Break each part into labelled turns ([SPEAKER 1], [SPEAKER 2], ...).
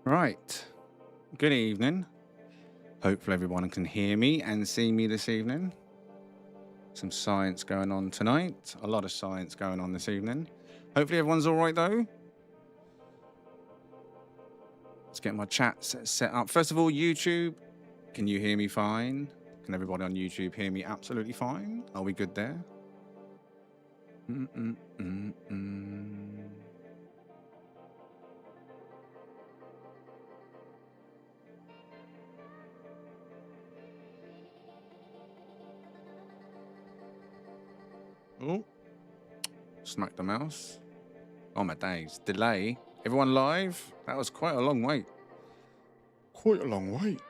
[SPEAKER 1] Right. Good evening. Hopefully everyone can hear me and see me this evening. Some science going on tonight. A lot of science going on this evening. Hopefully everyone's all right though. Let's get my chat set up. First of all, YouTube, can you hear me fine? Can everybody on YouTube hear me absolutely fine? Are we good there? Oh, smack the mouse. Oh my days, delay. Everyone live? That was quite a long wait. Quite a long wait.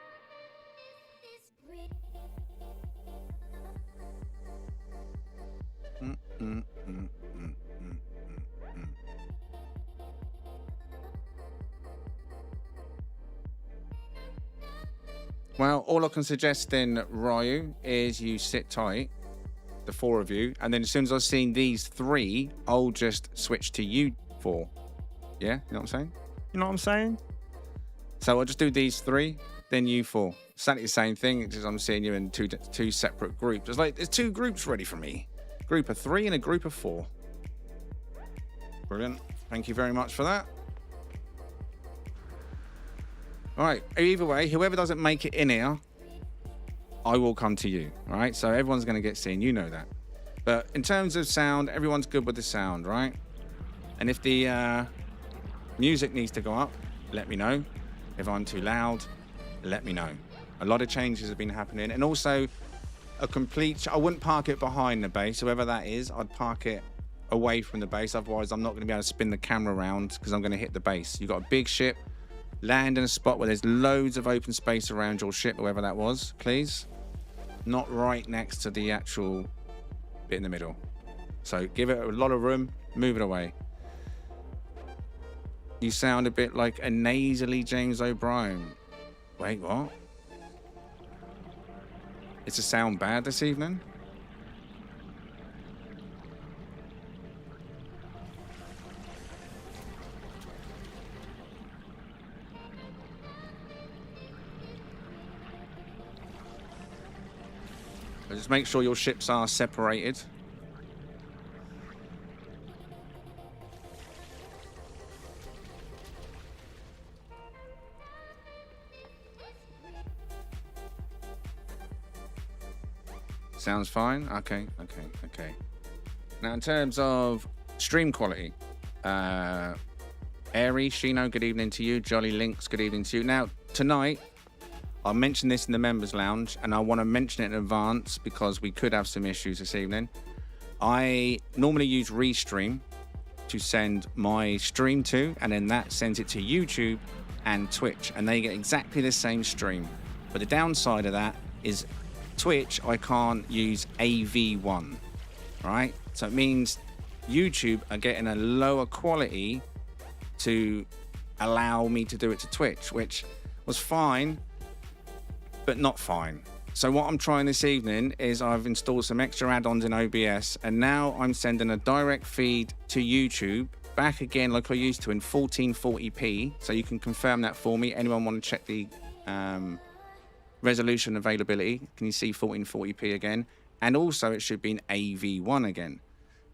[SPEAKER 1] Well, all I can suggest then, Ryu, is you sit tight, the four of you, and then as soon as I've seen these three, I'll just switch to you four. Yeah, you know what I'm saying? You know what I'm saying? So I'll just do these three, then you four. Exactly the same thing, it's just I'm seeing you in two separate groups. It's like there's two groups ready for me. Group of three and a group of four. Brilliant. Thank you very much for that. All right, either way, whoever doesn't make it in here, I will come to you. All right. So everyone's going to get seen. You know that. But in terms of sound, everyone's good with the sound, right? And if the music needs to go up, let me know. If I'm too loud, let me know. A lot of changes have been happening. And also I wouldn't park it behind the base, whoever that is. I'd park it away from the base. Otherwise, I'm not going to be able to spin the camera around because I'm going to hit the base. You've got a big ship. Land in a spot where there's loads of open space around your ship, whoever that was, please. Not right next to the actual bit in the middle. So give it a lot of room, move it away. You sound a bit like a nasally James O'Brien. Wait, what? Is the sound bad this evening? Just make sure your ships are separated. Sounds fine. Okay. Now, in terms of stream quality, Airy, Shino, good evening to you. Jolly Links, good evening to you. Now, tonight, I'll mention this in the members lounge, and I want to mention it in advance because we could have some issues this evening. I normally use Restream to send my stream to, and then that sends it to YouTube and Twitch, and they get exactly the same stream. But the downside of that is Twitch, I can't use AV1, right? So it means YouTube are getting a lower quality to allow me to do it to Twitch, which was fine, but not fine. So what I'm trying this evening is I've installed some extra add-ons in OBS, and now I'm sending a direct feed to YouTube back again like I used to in 1440p. So you can confirm that for me. Anyone want to check the resolution availability? Can you see 1440p again? And also it should be in AV1 again.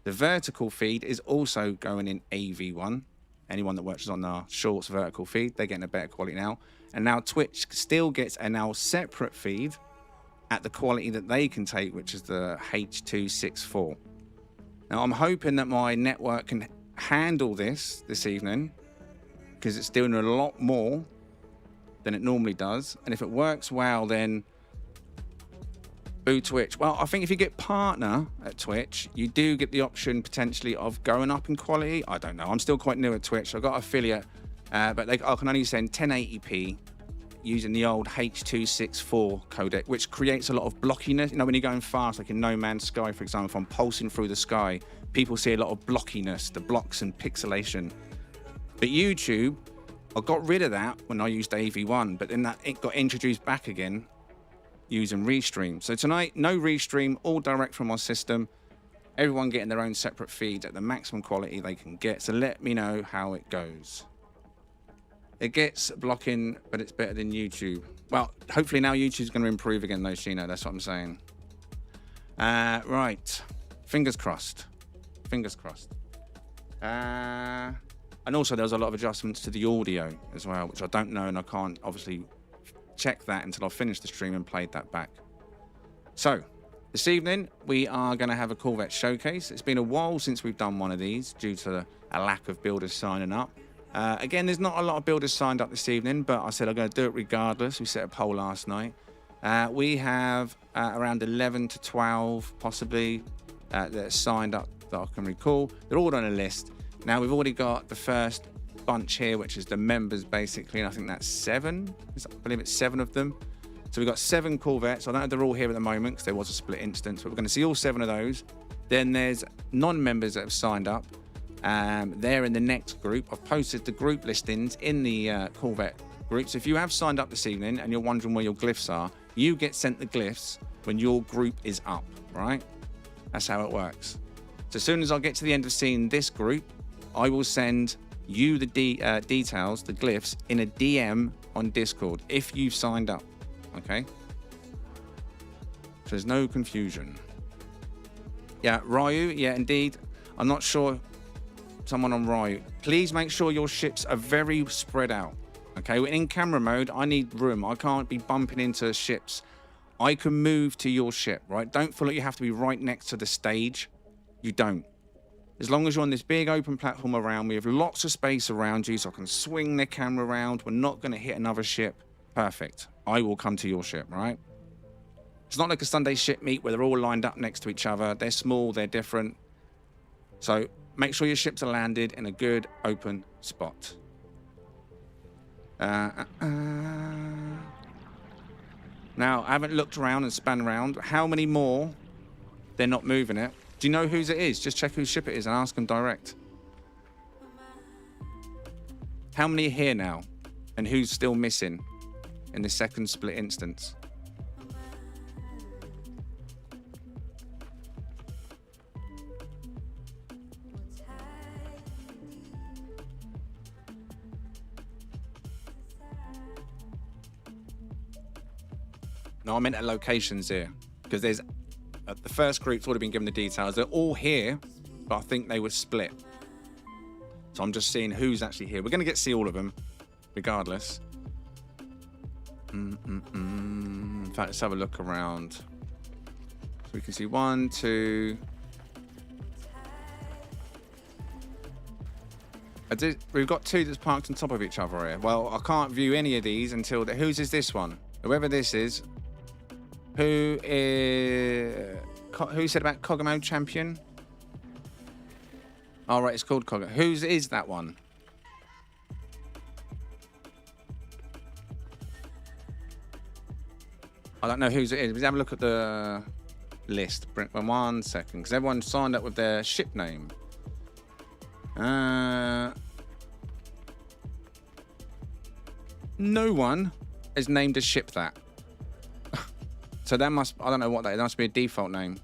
[SPEAKER 1] The vertical feed is also going in AV1. Anyone that watches on our shorts vertical feed, they're getting a better quality now. And now Twitch still gets a now separate feed at the quality that they can take, which is the H.264. Now I'm hoping that my network can handle this evening, because it's doing a lot more than it normally does. And if it works well, then boo Twitch. Well, I think if you get partner at Twitch, you do get the option potentially of going up in quality. I don't know. I'm still quite new at Twitch. I've got affiliate, but I can only send 1080p using the old H.264 codec, which creates a lot of blockiness. You know, when you're going fast, like in No Man's Sky, for example, if I'm pulsing through the sky, people see a lot of blockiness, the blocks and pixelation. But YouTube, I got rid of that when I used AV1, but then it got introduced back again using Restream. So tonight, no Restream, all direct from my system. Everyone getting their own separate feeds at the maximum quality they can get. So let me know how it goes. It gets blocking, but it's better than YouTube. Well, hopefully now YouTube's going to improve again, though, Shino. That's what I'm saying. Right. Fingers crossed. Fingers crossed. And also, there was a lot of adjustments to the audio as well, which I don't know, and I can't obviously check that until I've finished the stream and played that back. So, this evening, we are going to have a Corvette showcase. It's been a while since we've done one of these due to a lack of builders signing up. Again, there's not a lot of builders signed up this evening, but I said I'm going to do it regardless. We set a poll last night. We have around 11 to 12, possibly, that are signed up that I can recall. They're all on a list. Now, we've already got the first bunch here, which is the members, basically, and I think that's 7. I believe it's 7 of them. So we've got 7 Corvettes. I don't know if they're all here at the moment because there was a split instance, but we're going to see all 7 of those. Then there's non-members that have signed up. They're in the next group. I've posted the group listings in the Corvette group. So if you have signed up this evening and you're wondering where your glyphs are, you get sent the glyphs when your group is up, right? That's how it works. So as soon as I get to the end of seeing this group, I will send you the details, the glyphs, in a DM on Discord if you've signed up, okay? So there's no confusion. Yeah, Ryu, yeah, indeed. I'm not sure. Someone on Ryu. Please make sure your ships are very spread out, okay? In camera mode, I need room. I can't be bumping into ships I can move to your ship, right? Don't feel like you have to be right next to the stage. You don't. As long as you're on this big open platform around me, with lots of space around you, so I can swing the camera around. We're not going to hit another ship. Perfect. I will come to your ship, right? It's not like a Sunday ship meet where they're all lined up next to each other. They're small, they're different. So make sure your ships are landed in a good open spot. Now, I haven't looked around and spun around. How many more? They're not moving it. Do you know whose it is? Just check whose ship it is and ask them direct. How many are here now? And who's still missing in the second split instance? No, I meant at locations here, because there's the first group's already been given the details. They're all here, but I think they were split. So I'm just seeing who's actually here. We're going to get to see all of them, regardless. In fact, let's have a look around. So we can see 1, 2. We've got 2 that's parked on top of each other here. Well, I can't view any of these until... Whose is this one? Whoever this is... Who said about Kokomo champion? All right, it's called Kokomo. Whose is that one? I don't know whose it is. Let's have a look at the list. 1 second, because everyone signed up with their ship name. No one has named a ship that. So that must, I don't know what that is. That must be a default name.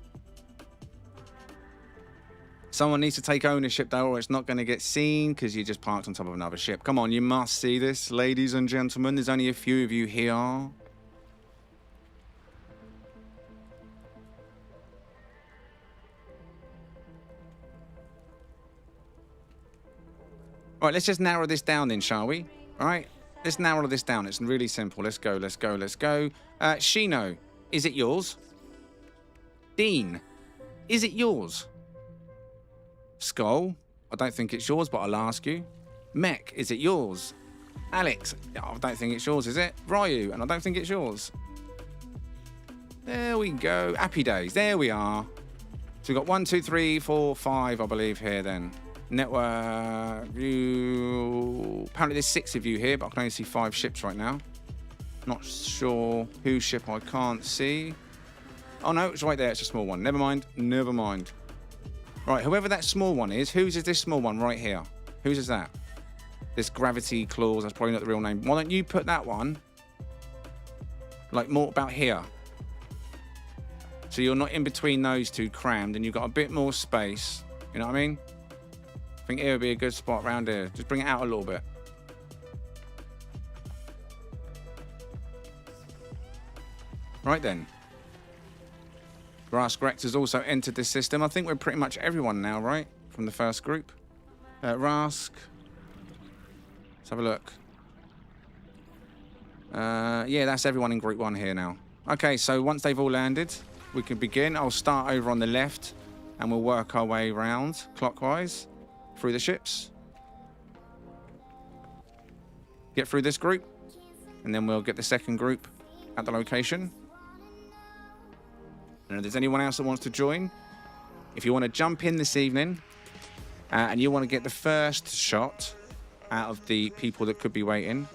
[SPEAKER 1] Someone needs to take ownership though, or it's not going to get seen because you just parked on top of another ship. Come on, you must see this, ladies and gentlemen. There's only a few of you here. All right, let's just narrow this down then, shall we? All right, let's narrow this down. It's really simple. Let's go, let's go, let's go. Shino, is it yours? Dean, is it yours? Skull, I don't think it's yours, but I'll ask you. Mech, is it yours? Alex, I don't think it's yours, is it? Ryu, and I don't think it's yours. There we go. Happy days. There we are. So we've got 1, 2, 3, 4, 5, I believe, here then. Network view. Apparently there's 6 of you here, but I can only see 5 ships right now. Not sure whose ship I can't see. Oh no, it's right there. It's a small one. Never mind. Never mind. Right, whoever that small one is, whose is this small one right here? Whose is that? This Gravity Claws, that's probably not the real name. Why don't you put that one, like, more about here? So you're not in between those two crammed and you've got a bit more space. You know what I mean? I think here would be a good spot around here. Just bring it out a little bit. Right then. Rask Rex has also entered this system. I think we're pretty much everyone now, right? From the first group. Rask. Let's have a look. Yeah, that's everyone in group 1 here now. Okay, so once they've all landed, we can begin. I'll start over on the left and we'll work our way around clockwise through the ships. Get through this group and then we'll get the second group at the location. And if there's anyone else that wants to join, if you want to jump in this evening and you want to get the first shot out of the people that could be waiting,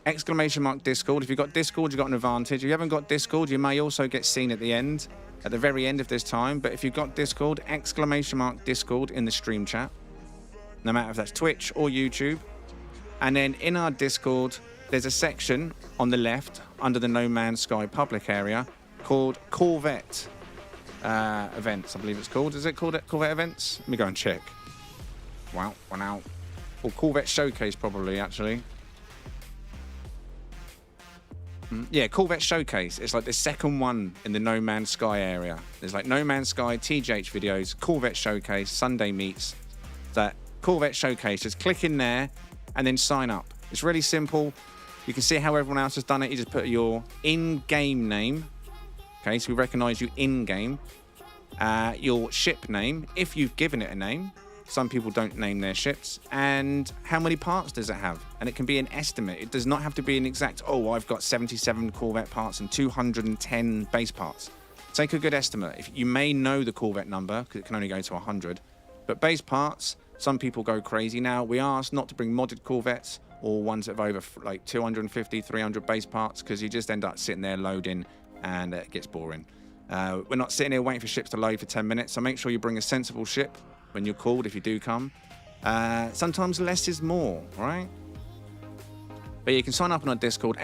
[SPEAKER 1] !Discord. If you've got Discord, you've got an advantage. If you haven't got Discord, you may also get seen at the end, at the very end of this time. But if you've got Discord, !Discord in the stream chat, no matter if that's Twitch or YouTube. And then in our Discord, there's a section on the left under the No Man's Sky public area called Corvette events, I believe it's called. Is it called Corvette events? Let me go and check. Wow, one out. Or Corvette Showcase, probably, actually. Yeah, Corvette Showcase. It's like the second one in the No Man's Sky area. There's like No Man's Sky, TGH videos, Corvette Showcase, Sunday meets. That Corvette Showcase, just click in there and then sign up. It's really simple. You can see how everyone else has done it. You just put your in-game name Okay, so we recognise you in-game. Your ship name, if you've given it a name. Some people don't name their ships. And how many parts does it have? And it can be an estimate. It does not have to be an exact, oh, I've got 77 Corvette parts and 210 base parts. Take a good estimate. If you may know the Corvette number, because it can only go to 100. But base parts, some people go crazy. Now, we ask not to bring modded Corvettes or ones that have over like 250, 300 base parts, because you just end up sitting there loading and it gets boring. We're not sitting here waiting for ships to load for 10 minutes, so make sure you bring a sensible ship when you're called, if you do come. Sometimes less is more, right? But you can sign up on our Discord,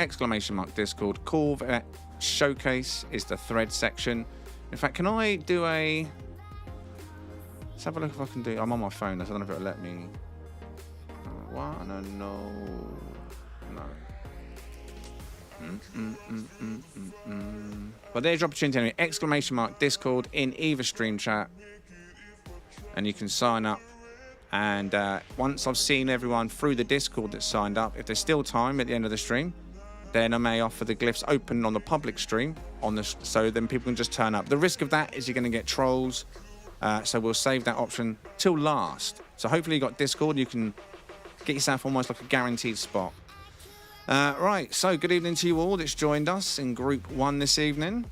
[SPEAKER 1] !Discord. Corvette Showcase is the thread section. In fact, can I do a... Let's have a look if I can do... I'm on my phone, so I don't know if it'll let me... What? No. But there's your opportunity anyway. !Discord in either stream chat. And you can sign up. And once I've seen everyone through the Discord that's signed up, if there's still time at the end of the stream, then I may offer the glyphs open on the public stream, so then people can just turn up. The risk of that is you're going to get trolls, so we'll save that option till last. So hopefully you got Discord, you can get yourself almost like a guaranteed spot. Right, so good evening to you all that's joined us in Group 1 this evening.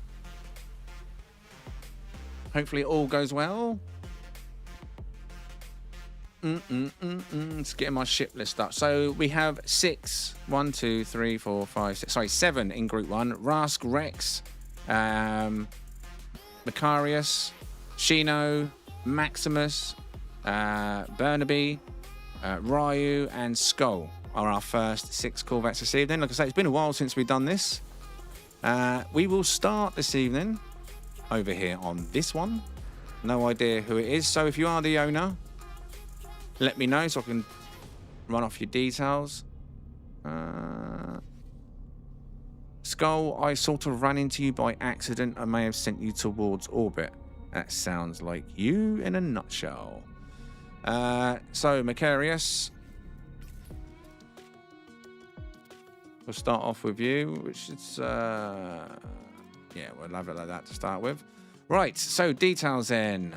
[SPEAKER 1] Hopefully it all goes well. Let's get my ship list up. So we have 6, 1, 2, 3, 4, 5, 6. Sorry, 7 in Group 1. Rask, Rex, Macarius, Shino, Maximus, Burnaby, Ryu, and Skull are our first 6 Corvettes this evening. Like I say, it's been a while since we've done this. We will start this evening over here on this one. No idea who it is. So if you are the owner, let me know so I can run off your details. Skull, I sort of ran into you by accident. I may have sent you towards orbit. That sounds like you in a nutshell. So, Macarius. We'll start off with you, which is... yeah, we'll have it like that to start with. Right, so details then.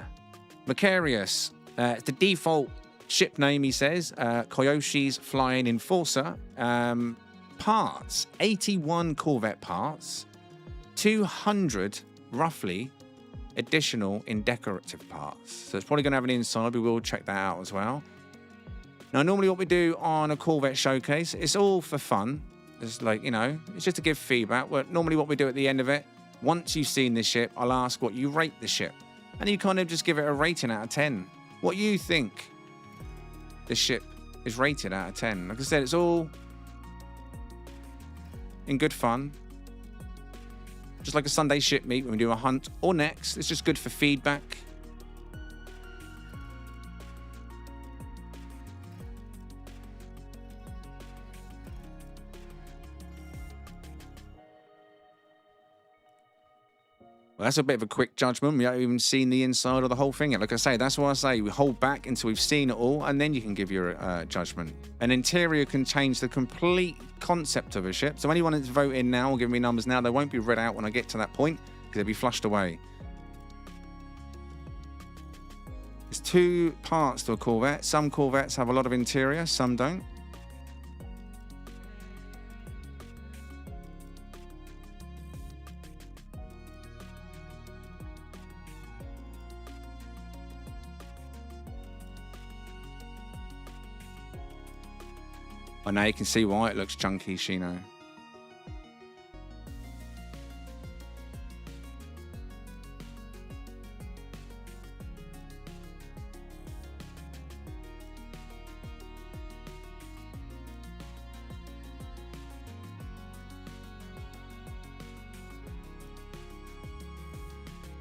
[SPEAKER 1] Macarius. It's the default ship name, he says. Koyoshi's Flying Enforcer. Parts. 81 Corvette parts. 200, roughly, additional in decorative parts. So it's probably going to have an inside. We will check that out as well. Now, normally what we do on a Corvette showcase, it's all for fun. It's like, you know, it's just to give feedback. But normally what we do at the end of it, once you've seen this ship, I'll ask what you rate the ship. And you kind of just give it a rating out of 10. What you think the ship is rated out of 10. Like I said, it's all in good fun. Just like a Sunday ship meet when we do a hunt or next. It's just good for feedback. Well, that's a bit of a quick judgment. We haven't even seen the inside of the whole thing yet. Like I say, that's why I say we hold back until we've seen it all, and then you can give your judgment. An interior can change the complete concept of a ship. So anyone that's voting now or giving me numbers now, they won't be read out when I get to that point, because they'll be flushed away. There's 2 parts to a Corvette. Some Corvettes have a lot of interior, some don't. I know you can see why it looks chunky, Shino.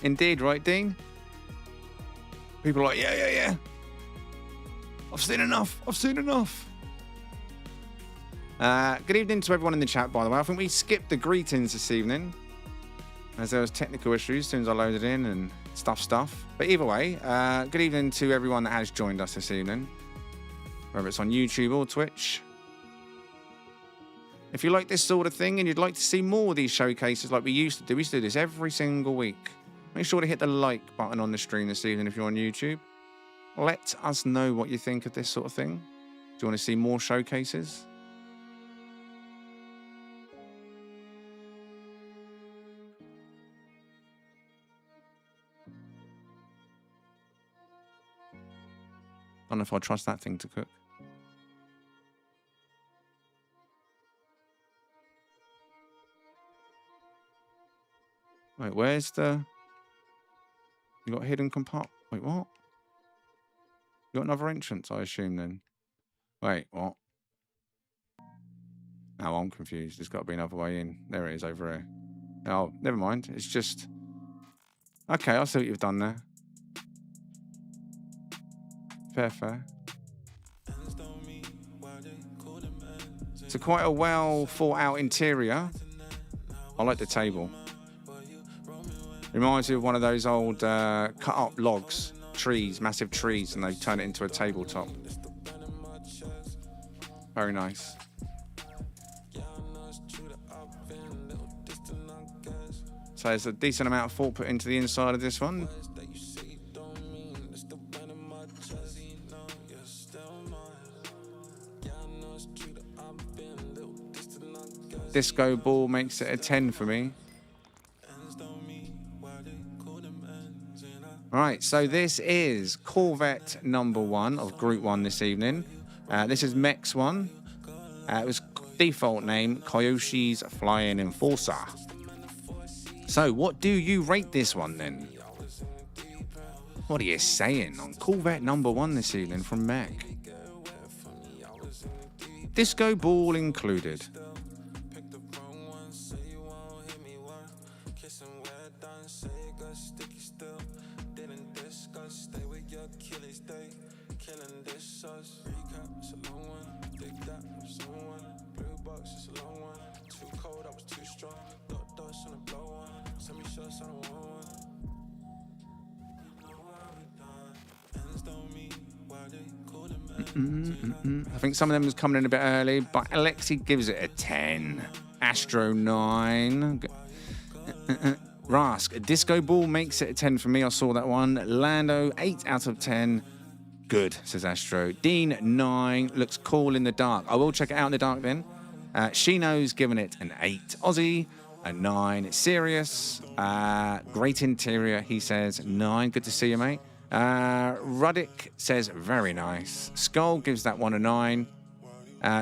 [SPEAKER 1] Indeed, right, Dean? People are like, yeah. I've seen enough. Good evening to everyone in the chat, by the way. I think we skipped the greetings this evening, as there was technical issues as soon as I loaded in and stuff. But either way, good evening to everyone that has joined us this evening, whether it's on YouTube or Twitch. If you like this sort of thing and you'd like to see more of these showcases like we used to do this every single week, make sure to hit the like button on the stream this evening if you're on YouTube. Let us know what you think of this sort of thing. Do you want to see more showcases? I don't know if I trust that thing to cook. Wait, where's the... You got a hidden compartment? Wait, what? You got another entrance, I assume, then? Wait, what? Oh, I'm confused. There's got to be another way in. There it is, over here. Oh, never mind. It's just... Okay, I see what you've done there. Fair, fair. So quite a well thought out interior. I like the table. Reminds me of one of those old cut up logs, trees, massive trees, and they turn it into a tabletop. Very nice. So there's a decent amount of thought put into the inside of this one. Disco ball makes it a 10 for me. Right, so this is Corvette number 1 of Group 1 this evening. This is Mech's one. It was default name, Kyoshi's Flying Enforcer. So what do you rate this one then? What are you saying on Corvette number 1 this evening from Mech? Disco ball included. I think some of them is coming in a bit early, but Alexi gives it a 10. Astro 9. Rask, Disco Ball makes it a 10 for me. I saw that one. Lando, 8 out of 10. Good, says Astro. Dean, 9. Looks cool in the dark. I will check it out in the dark then. Shino's given it an 8. Ozzy, a 9. Sirius, great interior, he says 9. Good to see you, mate. Ruddick says very nice. Skull gives that one a 9.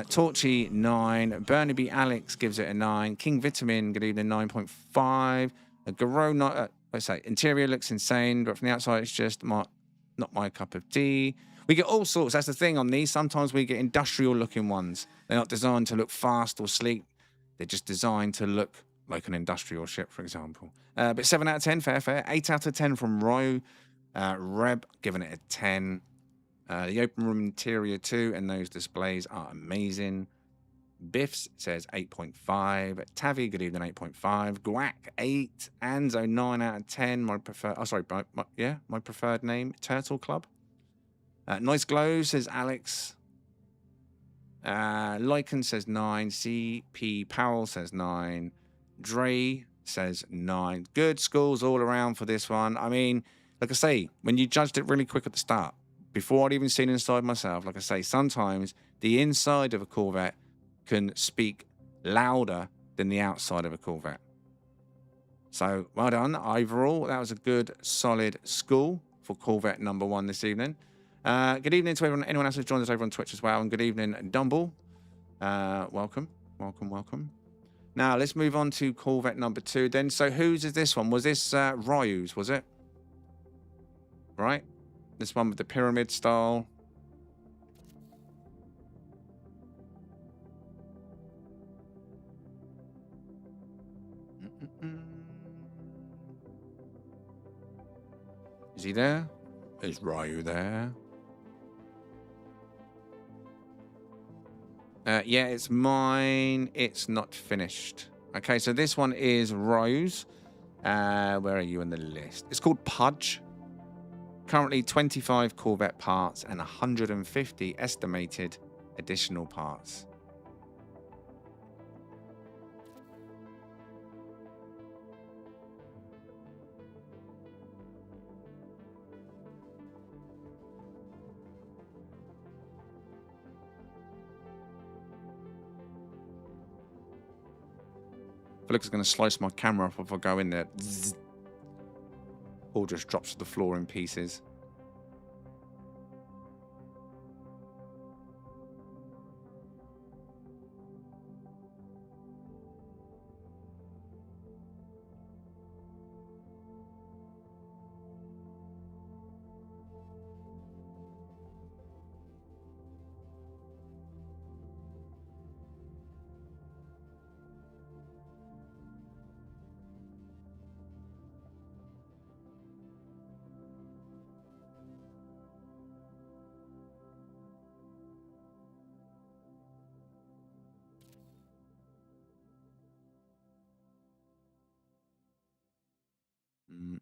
[SPEAKER 1] Torchy, 9. Burnaby Alex gives it a 9. King Vitamin, good evening, 9.5. Garo, let's say, interior looks insane, but from the outside, it's just not my cup of tea. We get all sorts. That's the thing on these. Sometimes we get industrial-looking ones. They're not designed to look fast or sleek. They're just designed to look like an industrial ship, for example. But 7 out of 10, fair. 8 out of 10 from Ryu. Reb, giving it a 10. The open room interior too, and those displays are amazing. Biffs says 8.5. Tavi, good evening, 8.5. Guac, 8. Anzo, 9 out of 10. My preferred, my preferred name, Turtle Club. Nice Glow, says Alex. Lycan says 9. CP Powell says 9. Dre says 9. Good schools all around for this one. I mean, like I say, when you judged it really quick at the start, before I'd even seen inside myself, like I say, sometimes the inside of a Corvette can speak louder than the outside of a Corvette. So, well done. Overall, that was a good, solid school for Corvette number 1 this evening. Good evening to anyone else who's joined us over on Twitch as well. And good evening, Dumble. Welcome. Now, let's move on to Corvette number 2 then. So, whose is this one? Was this Ryu's, was it? Right? This one with the pyramid style. Is he there? Is Ryu there? Yeah, it's mine. It's not finished. Okay, so this one is Ryu's. Where are you in the list? It's called Pudge. Currently 25 Corvette parts and 150 estimated additional parts. feel like it's going to slice my camera off if I go in there. Zzz. All just drops to the floor in pieces.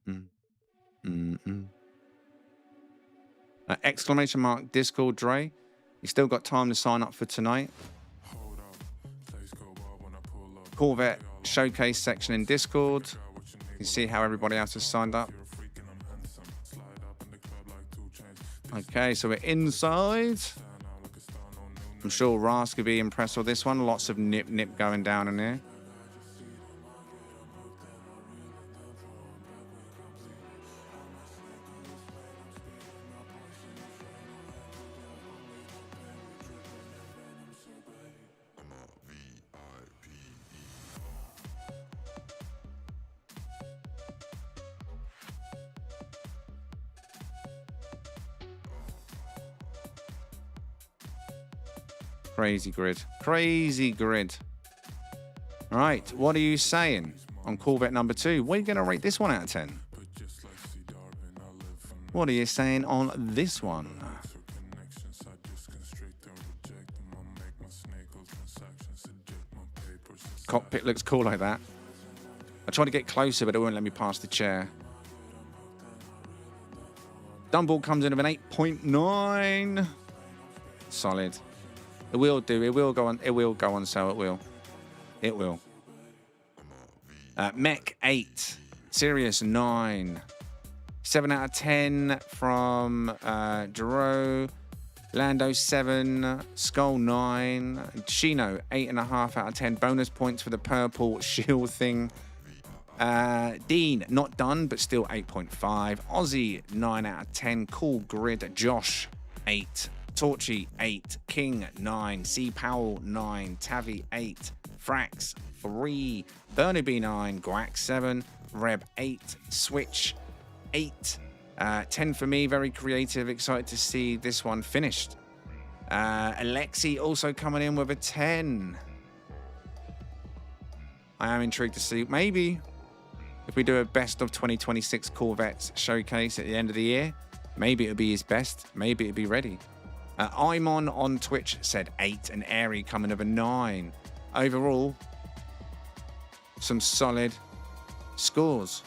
[SPEAKER 1] Mm-mm. Mm-mm. Exclamation mark Discord Dre. You still got time to sign up for tonight. Corvette showcase section in Discord. You can see how everybody else has signed up. Okay, so we're inside. I'm sure Ras could be impressed with this one. Lots of nip going down in here. Crazy grid. Crazy grid. All right, what are you saying on Corvette number 2? What are you going to rate this one out of 10? What are you saying on this one? Cockpit looks cool like that. I tried to get closer, but it won't let me pass the chair. Dumble comes in with an 8.9. Solid. It will do. It will go on. It will go on sale. It will. It will. Mech 8. Sirius 9. 7 out of 10 from Jero. Lando 7. Skull 9. Shino 8.5 out of 10. Bonus points for the purple shield thing. Dean, not done, but still 8.5. Aussie 9 out of 10. Cool grid. Josh 8. Torchy 8, King 9, C Powell 9, Tavi 8, Frax 3, Burnaby 9, Guac 7, Reb 8, Switch 8, 10 for me, very creative, excited to see this one finished. Alexi also coming in with a 10. I am intrigued to see, maybe if we do a best of 2026 Corvettes showcase at the end of the year, maybe it'll be his best, maybe it'll be ready. Imon on Twitch said 8, and Airy coming with a 9. Overall, some solid scores.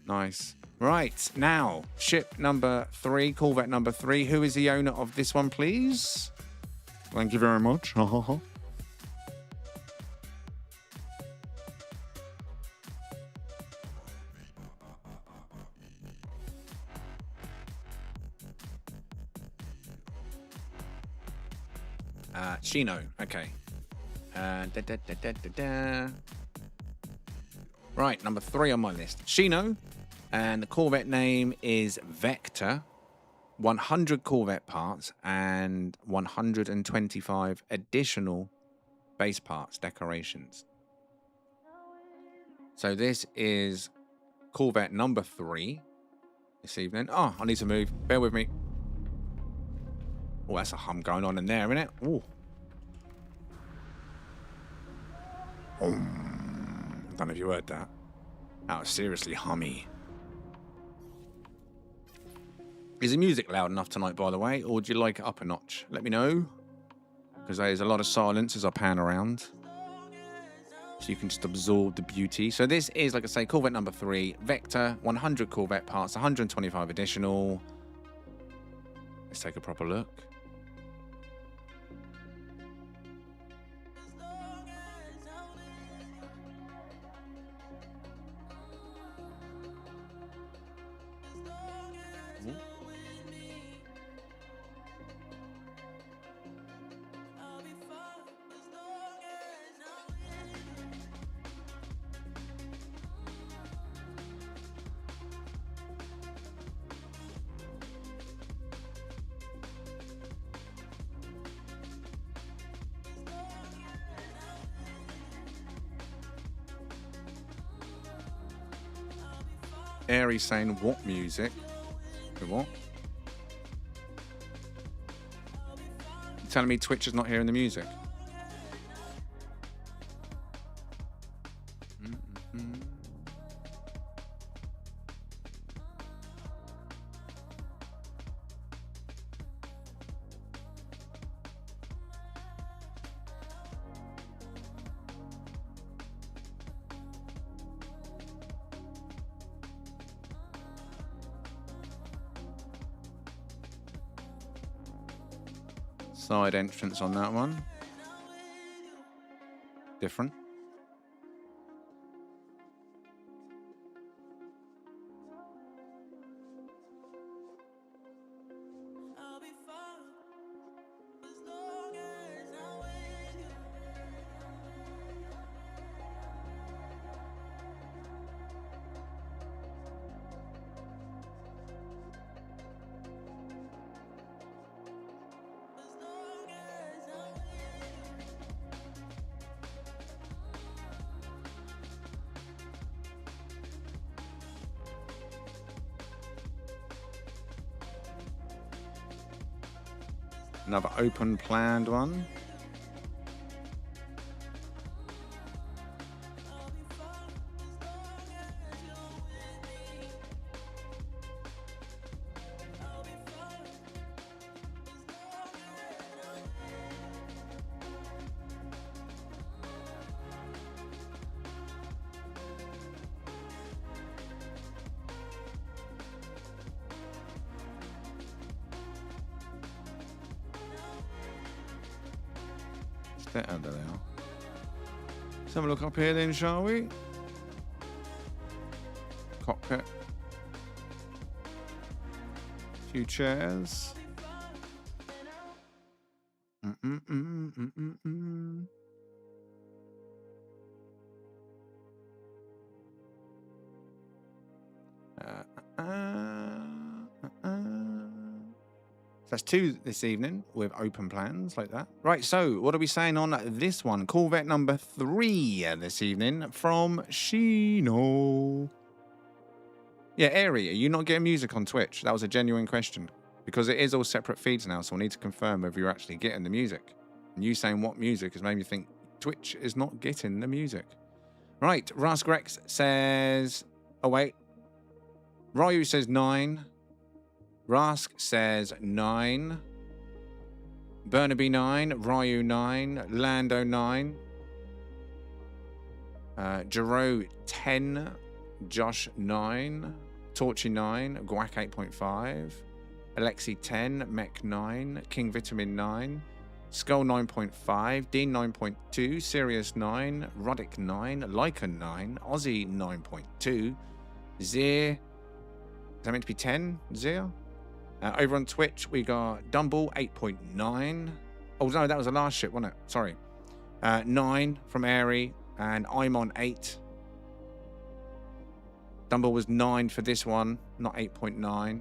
[SPEAKER 1] Nice. Right, now, ship number 3, Corvette number 3. Who is the owner of this one, please? Thank you very much. Shino, okay. Right, number 3 on my list. Shino, and the Corvette name is Vector. 100 Corvette parts and 125 additional base parts, decorations. So this is Corvette number 3 this evening. Oh, I need to move. Bear with me. Oh, that's a hum going on in there, isn't it? Ooh. I don't know if you heard that. That was seriously hummy. Is the music loud enough tonight, by the way, or would you like it up a notch? Let me know, because there's a lot of silence as I pan around, so you can just absorb the beauty. So this is, like I say, Corvette number 3, Vector, 100 Corvette parts, 125 additional. Let's take a proper look. Airy saying, what music? What? You're telling me Twitch is not hearing the music? Side entrance on that one. Different. Another open planned one. There they are. Let's have a look up here then, shall we? Cockpit. A few chairs. That's 2 this evening with open plans like that. Right, so what are we saying on this one? Corvette number 3 this evening from Shino. Yeah, Airy, are you not getting music on Twitch? That was a genuine question. Because it is all separate feeds now, so I need to confirm whether you're actually getting the music. And you saying what music has made me think Twitch is not getting the music. Right, Rask Rex says... Oh, wait. Ryu says 9. Rask says 9. Burnaby 9. Ryu 9. Lando 9. Jero 10. Josh 9. Torchy 9. Guac 8.5. Alexi 10. Mech 9. King Vitamin 9. Skull 9.5. Dean 9.2. Sirius 9. Roddick 9. Lycan 9. Aussie 9.2. Zir. Is that meant to be 10? Zir? Over on Twitch, we got Dumble 8.9. Oh, no, that was the last ship, wasn't it? Sorry. 9 from Airy, and I'm on 8. Dumble was 9 for this one, not 8.9.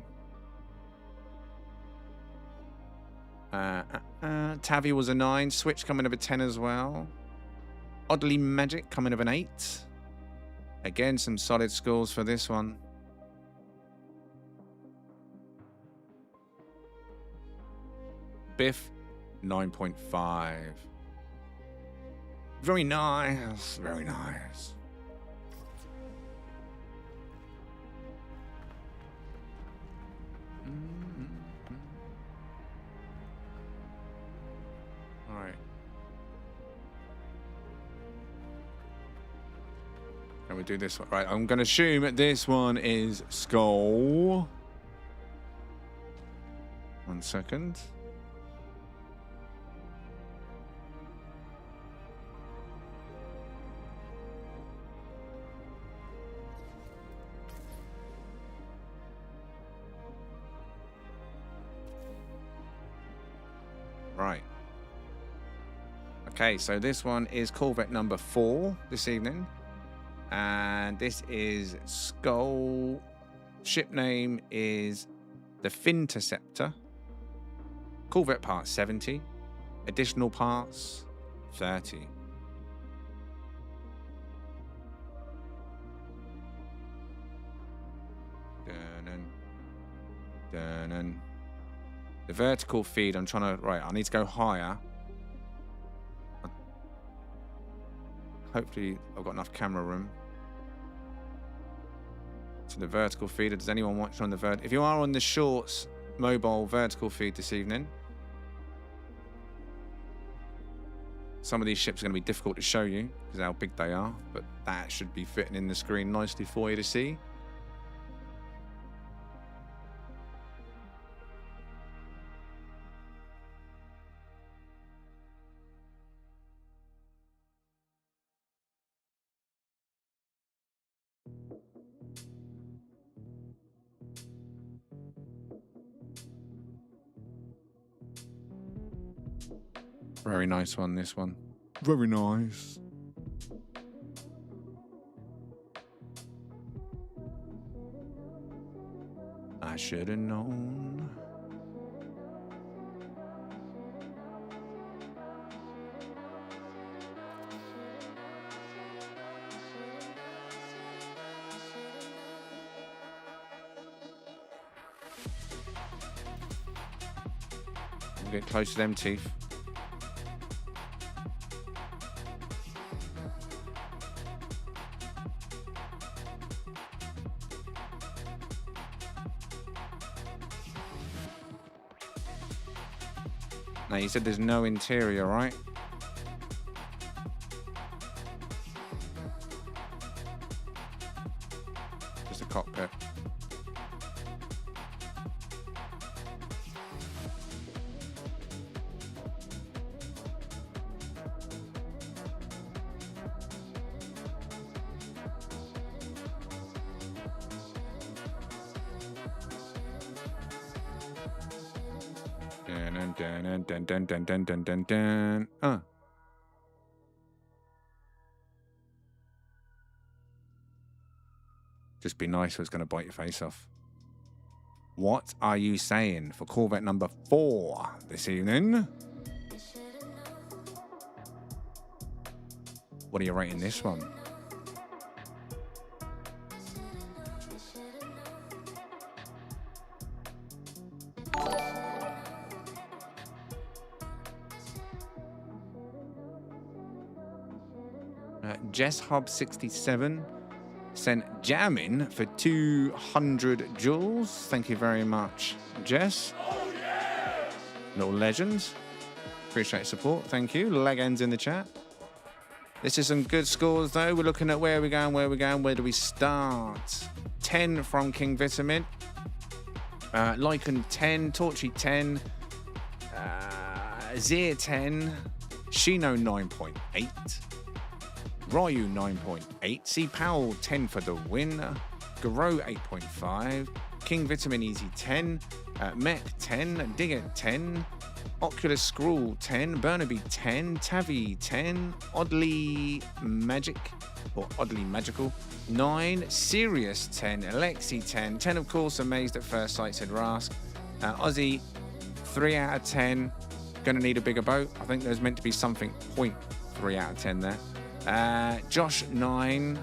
[SPEAKER 1] Tavi was a 9. Switch coming of a 10 as well. Oddly Magic coming of an 8. Again, some solid scores for this one. Biff, 9.5. Very nice, very nice. All right. Can we do this one? Right, I'm going to assume that this one is Skull. 1 second. Right. Okay, so this one is Corvette number 4 this evening. And this is Skull. Ship name is the Finterceptor. Corvette parts 70. Additional parts 30. Dun. The vertical feed, I'm trying to... Right, I need to go higher. Hopefully, I've got enough camera room. To the vertical feeder. Does anyone watch on the if you are on the shorts mobile vertical feed this evening, some of these ships are going to be difficult to show you because of how big they are, but that should be fitting in the screen nicely for you to see. Very nice one, this one. Very nice. I should have known. I'm getting close to them teeth. Now, you said there's no interior, right? Just a cockpit. Dun. Just be nice, or it's going to bite your face off. What are you saying for Corvette number 4 this evening? What are you rating this one? Jess Hub 67 sent jamming for 200 joules. Thank you very much, Jess. Oh, yeah! Little legends. Appreciate support. Thank you. Legends in the chat. This is some good scores, though. We're looking at where we're going. Where do we start? 10 from King Vitamin. Lycan 10. Torchy 10. Zir 10. Shino 9.8. Ryu 9.8, C Powell 10 for the win, Garo 8.5, King Vitamin Easy 10, Mech 10, Digger 10, Oculus Scroll 10, Burnaby 10, Tavi 10, Oddly Magic or Oddly Magical 9, Sirius 10, Alexi 10, 10 of course Amazed at First Sight said Rask, Ozzy 3 out of 10, gonna need a bigger boat. I think there's meant to be something 0.3 out of 10 there. Josh 9.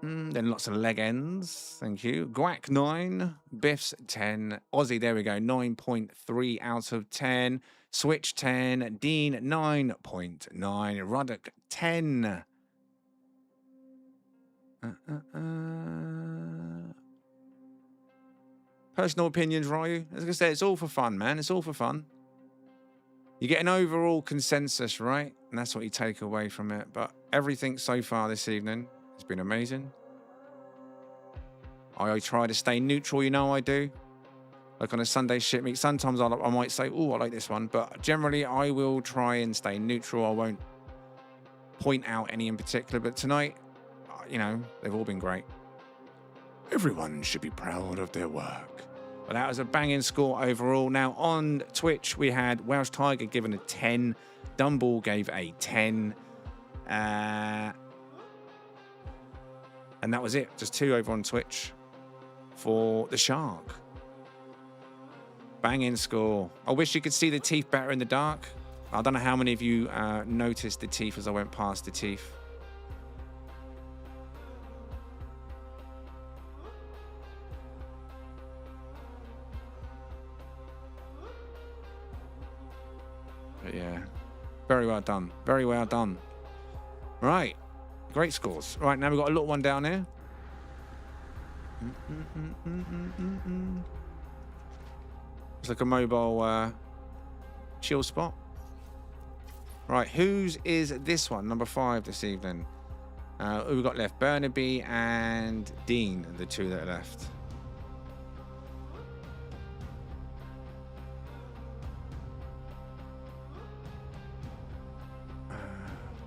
[SPEAKER 1] Then lots of leg ends. Thank you. Guac 9. Biffs 10. Aussie, there we go. 9.3 out of 10. Switch 10. Dean 9.9. Ruddock 10. Personal opinions, Ryu. As I said, it's all for fun, man. It's all for fun. You get an overall consensus, right? And that's what you take away from it. But everything so far this evening has been amazing. I try to stay neutral, you know I do. Like on a Sunday ship meet, sometimes I might say, oh, I like this one. But generally, I will try and stay neutral. I won't point out any in particular. But tonight, you know, they've all been great. Everyone should be proud of their work. But that was a banging score overall. Now on Twitch, we had Welsh Tiger given a 10. Dumble gave a 10. And that was it. Just 2 over on Twitch for the Shark. Banging score. I wish you could see the teeth better in the dark. I don't know how many of you noticed the teeth as I went past the teeth. But yeah, very well done. Very well done. Right. Great scores. Right, now we've got a little one down here. It's like a mobile chill spot. Right, whose is this one? Number 5 this evening. Who we got left? Burnaby and Dean, the two that are left.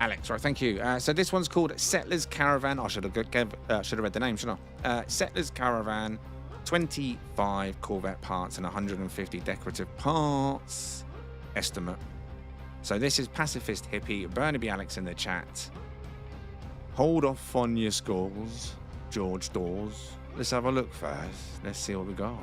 [SPEAKER 1] Alex, right, thank you. So this one's called Settlers Caravan. I should have read the name, shouldn't I? Settlers Caravan, 25 Corvette parts and 150 decorative parts. Estimate. So this is Pacifist Hippie, Burnaby Alex in the chat. Hold off on your scores, George Dawes. Let's have a look first. Let's see what we got.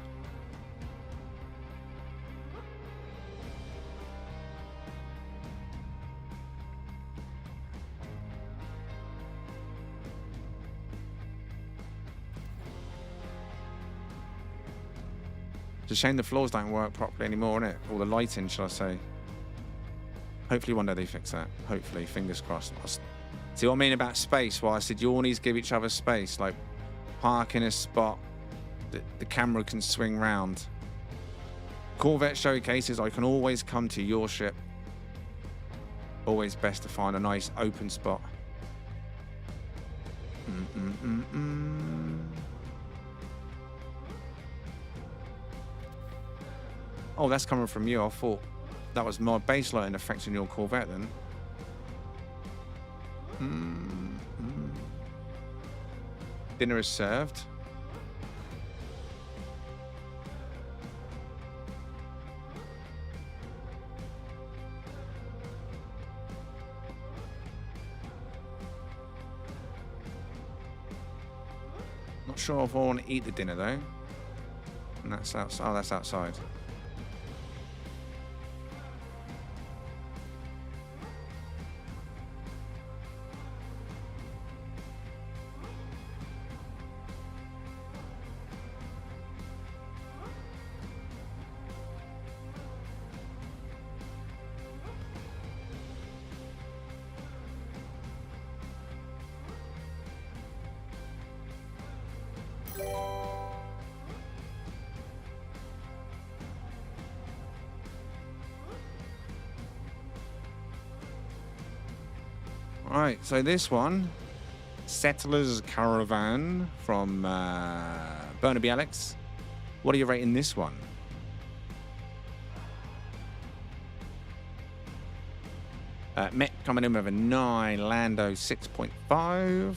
[SPEAKER 1] It's a shame the floors don't work properly anymore, innit? Or the lighting, shall I say. Hopefully one day they fix that. Hopefully, fingers crossed. See what I mean about space? Why I said you all need to give each other space. Like, park in a spot that the camera can swing round. Corvette showcases, I can always come to your ship. Always best to find a nice open spot. Oh, that's coming from you. I thought that was my base lighting affecting your Corvette then. Dinner is served. Not sure if I want to eat the dinner though. And that's outside. Oh, that's outside. Right, so this one, Settlers Caravan from Burnaby Alex. What are you rating this one? Met coming in with a 9, Lando 6.5.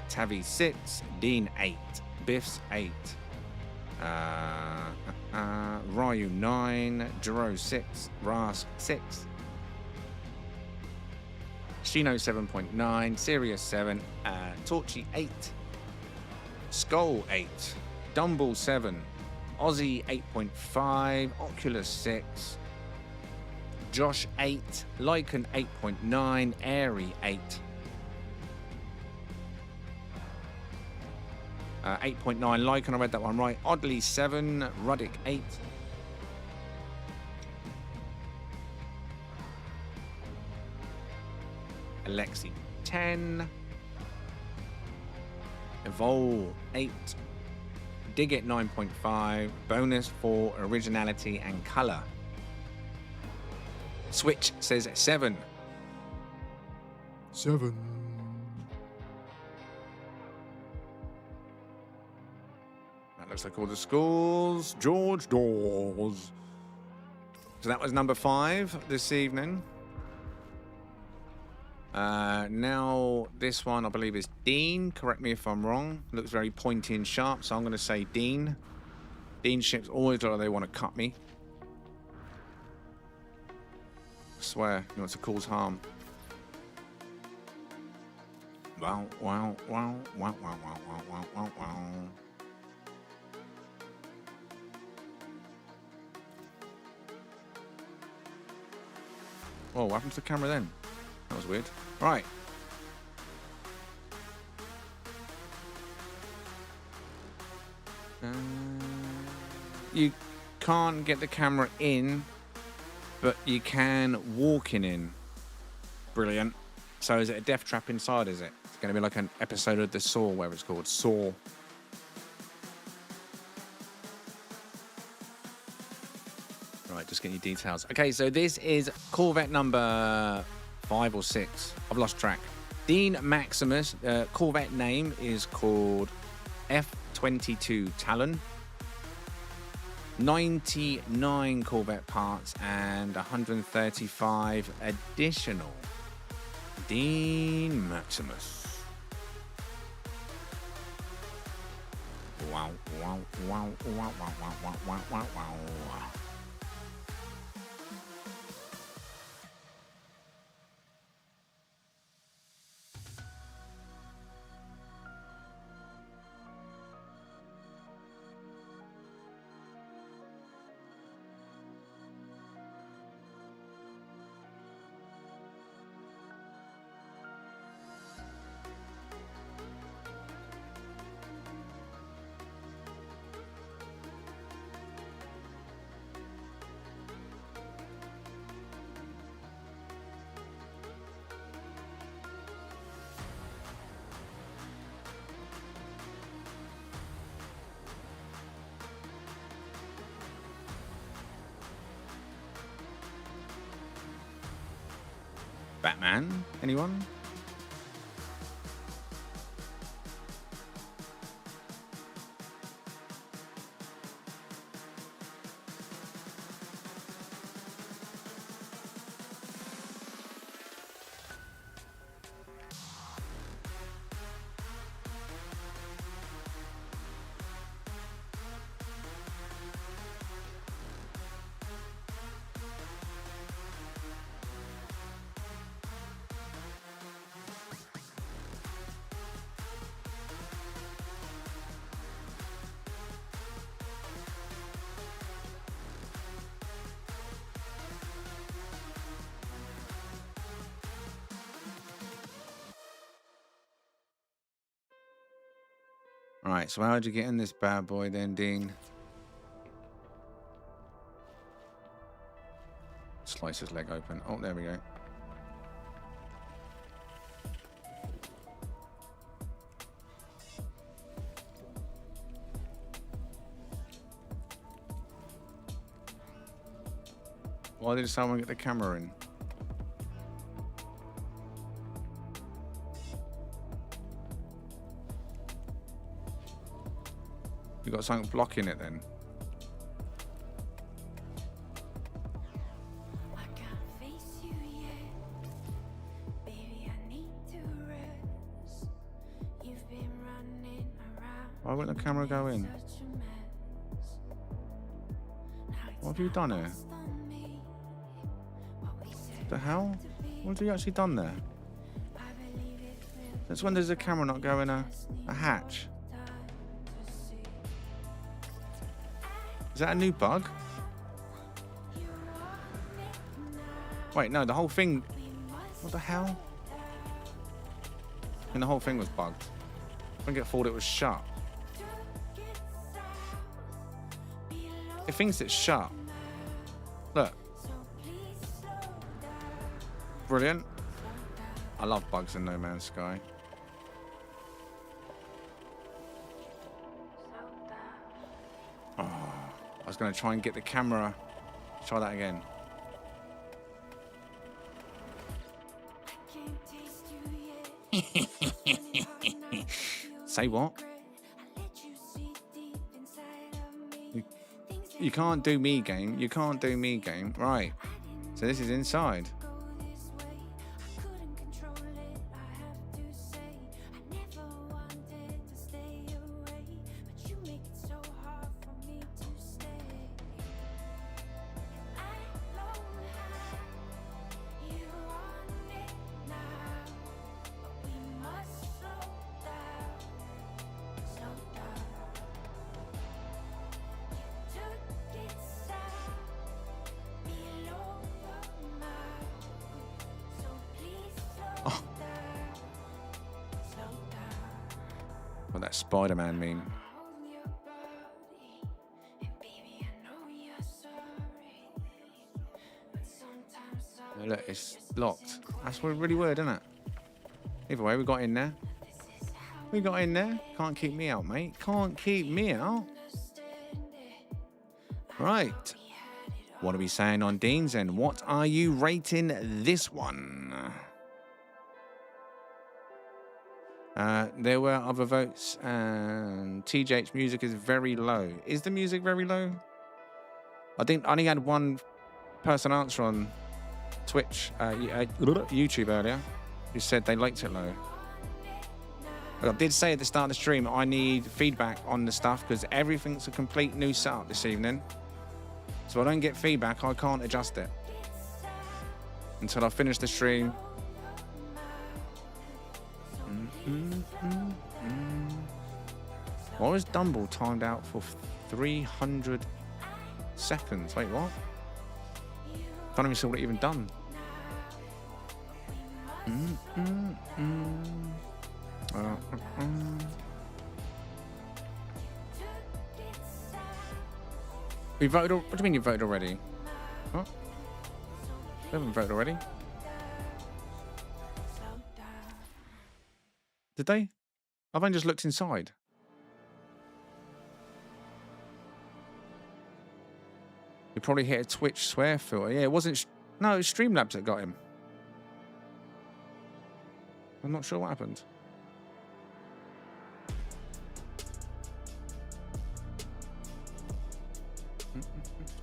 [SPEAKER 1] Tavi 6, Dean 8, Biff's 8. Ryu 9, Jero 6, Rask 6, Shino 7.9, Sirius 7, Torchy 8, Skull 8, Dumble 7, Aussie 8.5, Oculus 6, Josh 8, Lycan 8.9, Airy 8. 8.9 Lycan, I read that one right. Oddly 7, Ruddick 8. Alexi 10. Evol 8. Digit 9.5. Bonus for originality and colour. Switch says 7. 7. Looks like all the scores. George Dawes. So that was number 5 this evening. Now this one I believe is Dean. Correct me if I'm wrong. Looks very pointy and sharp, so I'm going to say Dean. Dean ships always look like they want to cut me. I swear, he wants to cause harm. Wow, wow, wow, wow, wow, wow, wow, wow, wow. Oh, what happened to the camera then? That was weird. Right. You can't get the camera in, but you can walk in. Brilliant. So is it a death trap inside, is it? It's going to be like an episode of The Saw, whatever it's called. Saw. Right, just getting your details. Okay, so this is Corvette number 5 or 6. I've lost track. Dean Maximus. Corvette name is called F22 Talon. 99 Corvette parts and 135 additional. Dean Maximus. Wow, wow, wow, wow, wow, wow, wow, wow, wow. Batman? Anyone? Right, so how'd you get in this bad boy then, Dean? Slice his leg open. Oh, there we go. Why did someone get the camera in? You got something blocking it then? Why won't the camera go in? What have you done here? What the hell? What have you actually done there? Since when does the camera not go in a hatch? Is that a new bug? Wait, no, the whole thing... What the hell? And the whole thing was bugged. I think it thought it was shut. It thinks it's shut. Look. Brilliant. I love bugs in No Man's Sky. Oh, I was going to try and get the camera. Try that again. Say what? You can't do me game. You can't do me game. Right. So this is inside. What that Spider-Man mean? look, it's locked. That's really weird, isn't it? Either way, we got in there. We got in there. Can't keep me out, mate. Can't keep me out. Right. What are we saying on Dean's end? What are you rating this one? There were other votes, and TJ's music is very low. Is the music very low? I think I only had one person answer on Twitch, YouTube earlier, who said they liked it low. But I did say at the start of the stream, I need feedback on the stuff because everything's a complete new setup this evening. So I don't get feedback, I can't adjust it until I finish the stream. Why was Dumble timed out for 300 seconds? Wait, what? Can't even see what it even done. We voted. What do you mean you voted already? What? We haven't voted already. Did they? I've only just looked inside. You probably hit a Twitch swear filter. Yeah, it wasn't. No, it was Streamlabs that got him. I'm not sure what happened.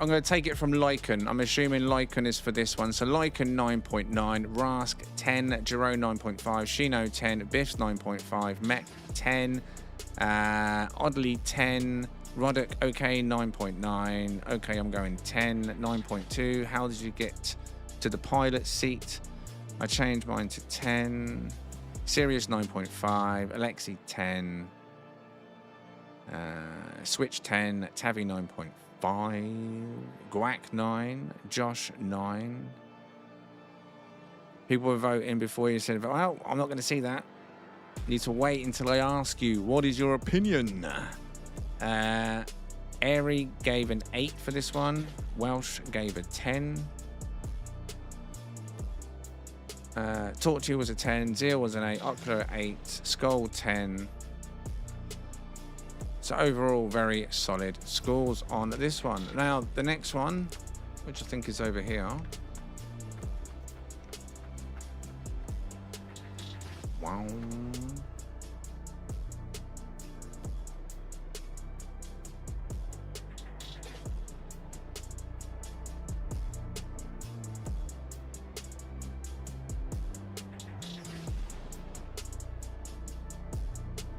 [SPEAKER 1] I'm going to take it from Lycan. I'm assuming Lycan is for this one. So Lycan 9.9, Rask 10, Jerome 9.5, Shino 10, Biff's 9.5, Mech 10, Oddly 10, Roddick OK 9.9. Okay, I'm going 10, 9.2. How did you get to the pilot seat? I changed mine to 10. Sirius 9.5, Alexi 10, Switch 10, Tavi 9.5. Guac 9, Josh 9. People were voting before you said, well, I'm not going to see that. You need to wait until I ask you, what is your opinion? Airy gave an 8 for this one. Welsh gave a 10. Torture was a 10. Zeal was an 8. Ocular 8. Skull 10. So overall, very solid scores on this one. Now, the next one, which I think is over here. Wow.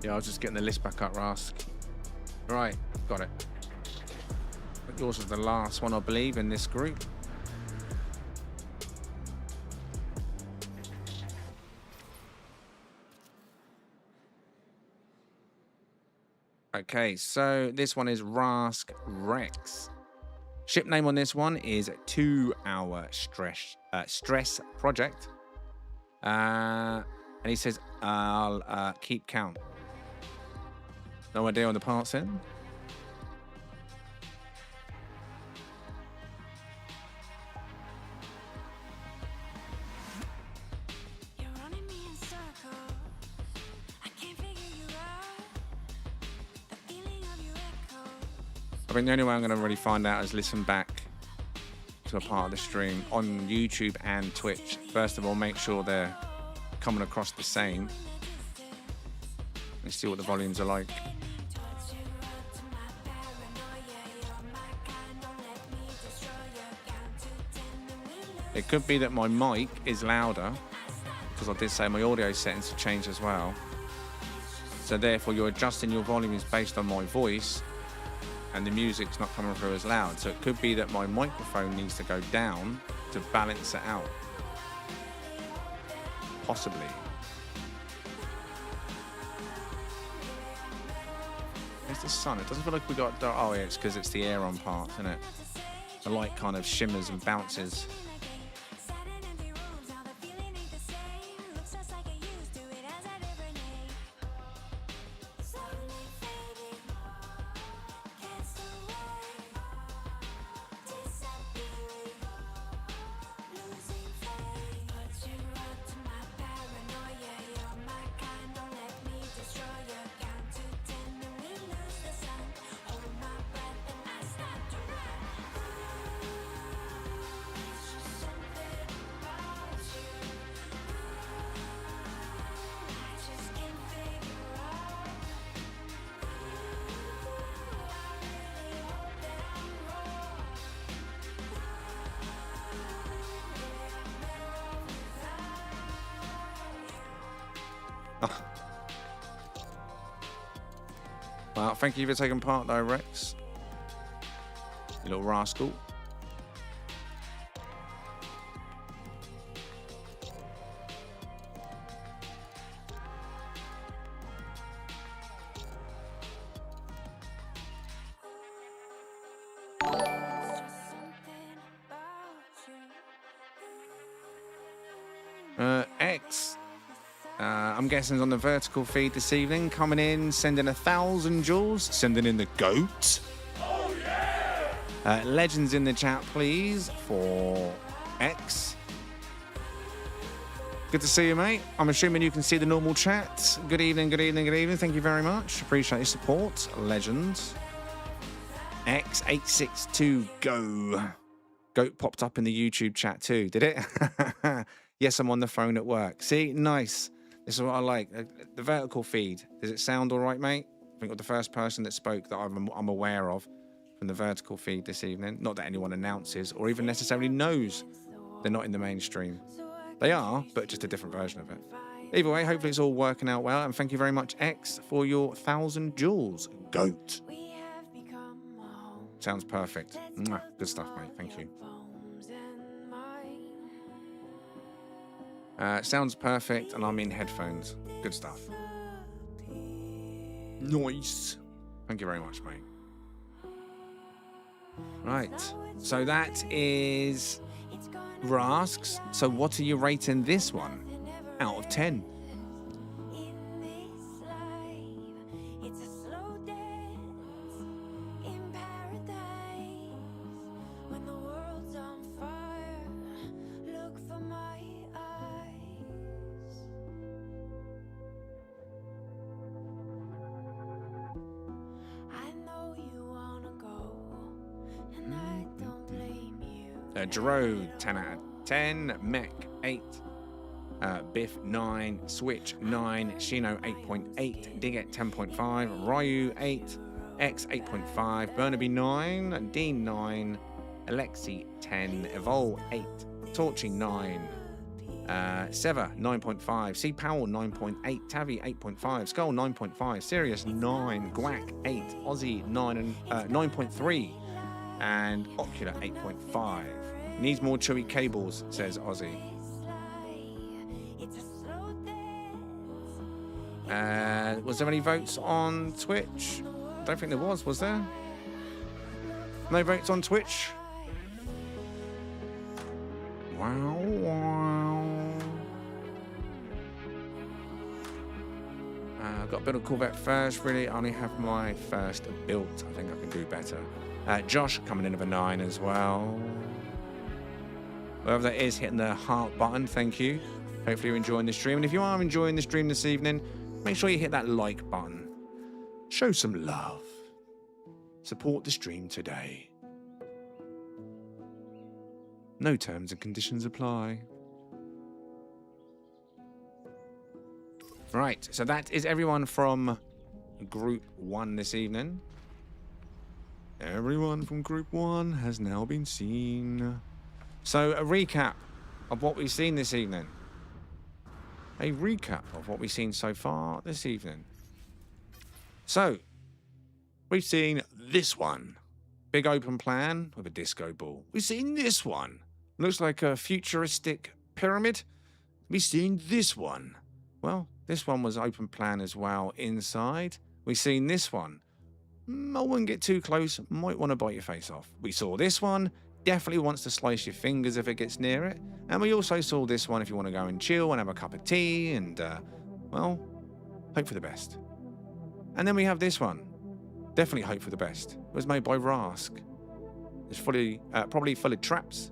[SPEAKER 1] Yeah, I was just getting the list back up, Rask. Right, got it. But yours was the last one, I believe, in this group. Okay, so this one is Rask Rex. Ship name on this one is 2 Hour Stress Project. And he says, I'll keep count. No idea on the parts in. I think the only way I'm going to really find out is listen back to a part of the stream on YouTube and Twitch. First of all, make sure they're coming across the same. Let's see what the volumes are like. It could be that my mic is louder, because I did say my audio settings have changed as well. So therefore you're adjusting your volumes based on my voice and the music's not coming through as loud. So it could be that my microphone needs to go down to balance it out. Possibly. Where's the sun? It doesn't feel like we got dark. Oh yeah, it's because it's the air on parts, isn't it? The light kind of shimmers and bounces. Well, thank you for taking part, though, Rex. You little rascal. X. I'm guessing on the vertical feed this evening. Coming in, sending 1,000 jewels. Sending in the goat. Oh, yeah! Legends in the chat, please, for X. Good to see you, mate. I'm assuming you can see the normal chat. Good evening, good evening, good evening. Thank you very much. Appreciate your support. Legends. X862 Go. Goat popped up in the YouTube chat too, did it? Yes, I'm on the phone at work. See, nice. This is what I like. The vertical feed. Does it sound all right, mate? I think you're the first person that spoke that I'm aware of from the vertical feed this evening. Not that anyone announces or even necessarily knows they're not in the mainstream. They are, but just a different version of it. Either way, hopefully it's all working out well. And thank you very much, X, for your 1,000 jewels. Goat. Sounds perfect. Mwah. Good stuff, mate. Thank you. Sounds perfect, and I'm in headphones. Good stuff. Nice. Thank you very much, mate. Right. So that is Rask's. So what are you rating this one out of 10? Jerome, 10 out of 10. Mech, 8. Biff, 9. Switch, 9. Shino, 8.8. Diget, 10.5. Ryu, 8. X, 8.5. Burnaby, 9. Dean, 9. Alexi, 10. Evol, 8. Torchy, 9. Seva, 9.5. C. Powell, 9.8. Tavi, 8.5. Skull, 9.5. Sirius, 9. Guac, 8. Aussie, 9.3. And Ocular, 8.5. Needs more chewy cables, says Aussie. Was there any votes on Twitch? I don't think there was there? No votes on Twitch? Wow. I've got to build a Corvette first. Really, I only have my first built. I think I can do better. Josh coming in with a 9 as well. Whoever that is hitting the heart button, thank you. Hopefully you're enjoying the stream. And if you are enjoying the stream this evening, make sure you hit that like button. Show some love. Support the stream today. No terms and conditions apply. Right, so that is everyone from Group 1 this evening. Everyone from Group 1 has now been seen. So, a recap of what we've seen this evening. A recap of what we've seen so far this evening. So, we've seen this one. Big open plan with a disco ball. We've seen this one. Looks like a futuristic pyramid. We've seen this one. Well, this one was open plan as well inside. We've seen this one. I wouldn't get too close. Might want to bite your face off. We saw this one. Definitely wants to slice your fingers if it gets near it. And we also saw this one if you want to go and chill and have a cup of tea and, well, hope for the best. And then we have this one. Definitely hope for the best. It was made by Rask. It's probably full of traps,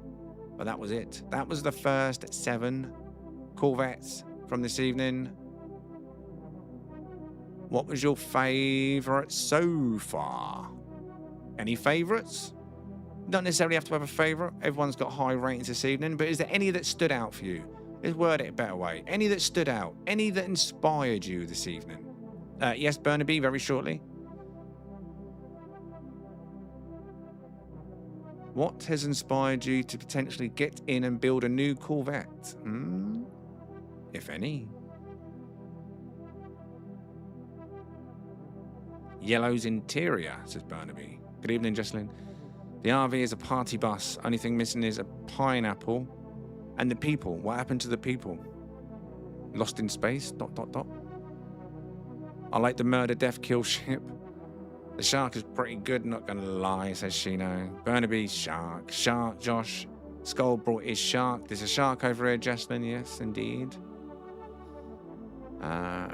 [SPEAKER 1] but that was it. That was the first 7 Corvettes from this evening. What was your favourite so far? Any favourites? Don't necessarily have to have a favourite. Everyone's got high ratings this evening, but is there any that stood out for you? Let's word it a better way. Any that stood out? Any that inspired you this evening? Yes, Burnaby, very shortly. What has inspired you to potentially get in and build a new Corvette? If any. Yellow's interior, says Burnaby. Good evening, Jesselyn. The RV is a party bus. Only thing missing is a pineapple. And the people. What happened to the people? Lost in space? ... I like the murder, death, kill ship. The shark is pretty good, not gonna lie, says Shino. Burnaby, shark. Shark, Josh. Skull brought his shark. There's a shark over here, Jesselyn. Yes, indeed.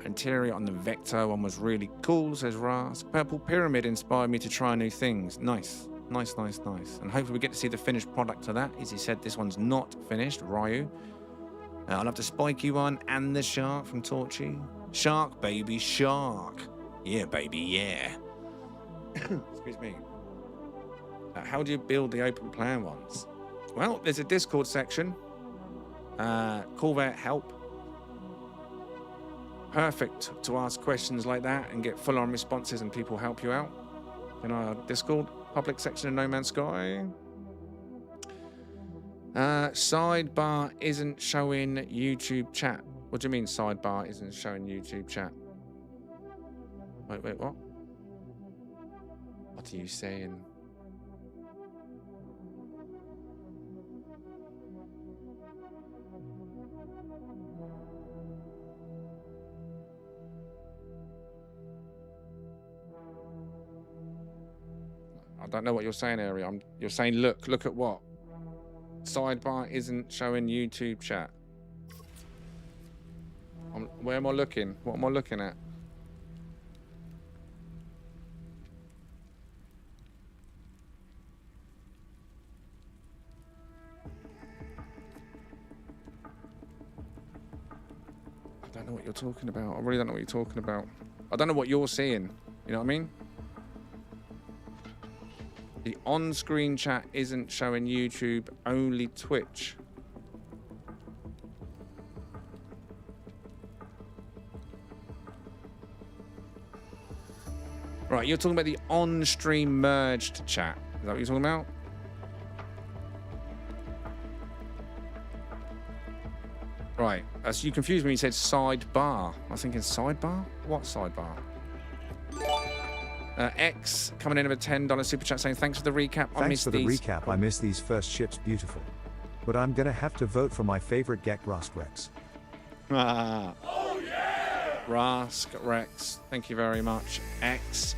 [SPEAKER 1] Interior on the Vector one was really cool, says Rask. Purple Pyramid inspired me to try new things. Nice. Nice. And hopefully we get to see the finished product of that. As he said, this one's not finished, Ryu. I love the spiky one and the shark from Torchy. Shark, baby, shark. Yeah, baby, yeah. Excuse me. How do you build the open plan ones? Well, there's a Discord section. Corvette help. Perfect to ask questions like that and get full-on responses and people help you out. In our Discord public section of No Man's Sky. Sidebar isn't showing YouTube chat. What do you mean sidebar isn't showing YouTube chat? Wait, what? What are you saying? I don't know what you're saying, Ari. You're saying look at what? Sidebar isn't showing YouTube chat. Where am I looking? What am I looking at? I don't know what you're talking about. I really don't know what you're talking about. I don't know what you're seeing. You know what I mean? The on-screen chat isn't showing YouTube, only Twitch. Right, you're talking about the on-stream merged chat. Is that what you're talking about? Right, so you confused me when you said sidebar. I was thinking sidebar? What sidebar? X coming in with a $10 super chat saying thanks for the recap.
[SPEAKER 2] Thanks for the recap. I miss these first ships. Beautiful. But I'm gonna have to vote for my favorite Gek Rask Rex.
[SPEAKER 1] Oh yeah! Rask Rex. Thank you very much. X.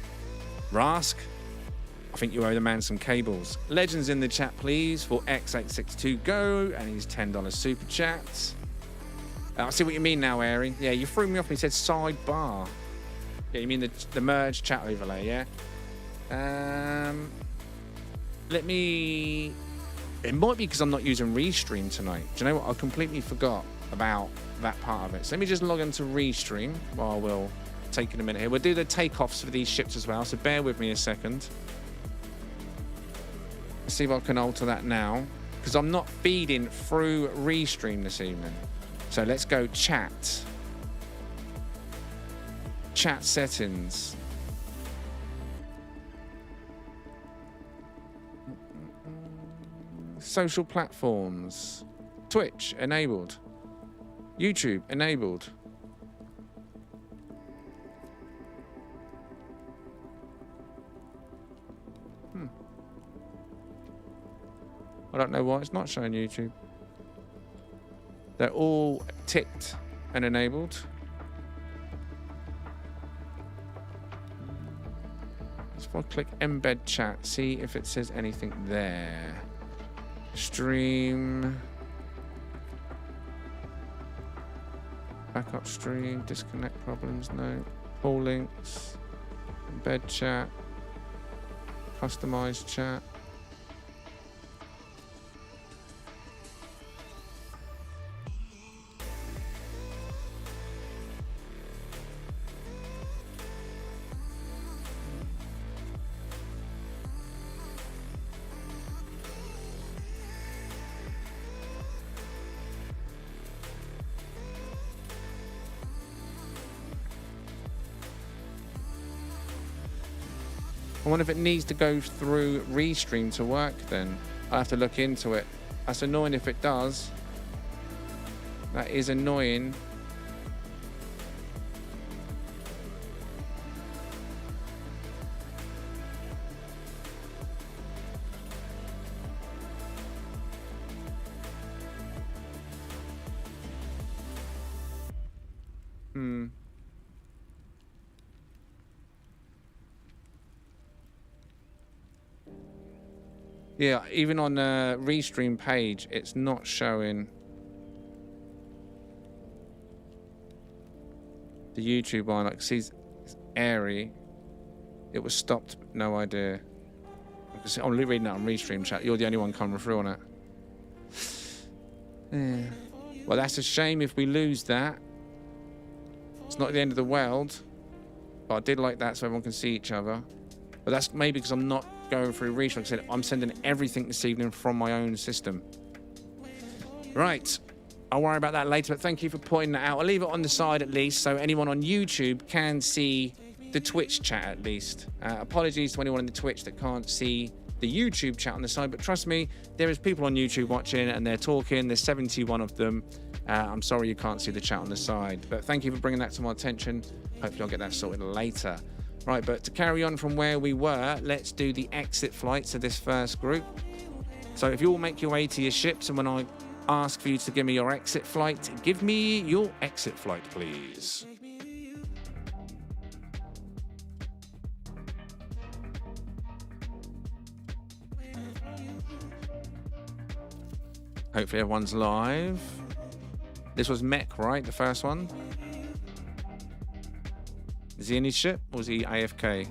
[SPEAKER 1] Rask. I think you owe the man some cables. Legends in the chat, please, for X862 Go and his $10 super chat. I see what you mean now, Airy. Yeah, you threw me off and he said sidebar. Yeah, you mean the merge chat overlay, yeah? Let me... It might be because I'm not using Restream tonight. Do you know what? I completely forgot about that part of it. So let me just log into Restream while we'll take in a minute here. We'll do the takeoffs for these ships as well, so bear with me a second. Let's see if I can alter that now, because I'm not feeding through Restream this evening. So let's go chat. Chat settings. Social platforms. Twitch enabled. YouTube enabled. I don't know why it's not showing YouTube. They're all ticked and enabled. If I click embed chat, see if it says anything there. Stream. Backup stream. Disconnect problems. No. Pull links. Embed chat. Customize chat. I wonder if it needs to go through Restream to work then. I have to look into it. That's annoying if it does. That is annoying. Yeah, even on the restream page, it's not showing the YouTube one. Like, see, it's airy. It was stopped. No idea. I'm reading that on restream chat. You're the only one coming through on it. Yeah. Well, that's a shame if we lose that. It's not the end of the world. But I did like that so everyone can see each other. But that's maybe because I'm not going through restream. Like I said, I'm sending everything this evening from my own system. Right. I'll worry about that later, but thank you for pointing that out. I'll leave it on the side at least so anyone on YouTube can see the Twitch chat at least. Apologies to anyone on the Twitch that can't see the YouTube chat on the side, but trust me, there is people on YouTube watching and they're talking. There's 71 of them. I'm sorry you can't see the chat on the side, but thank you for bringing that to my attention. Hopefully I'll get that sorted later. Right, but to carry on from where we were, let's do the exit flights of this first group. So if you all make your way to your ships, and when I ask for you to give me your exit flight, give me your exit flight, please. Hopefully everyone's live. This was Mech, right? The first one. Is he in his ship or is he AFK?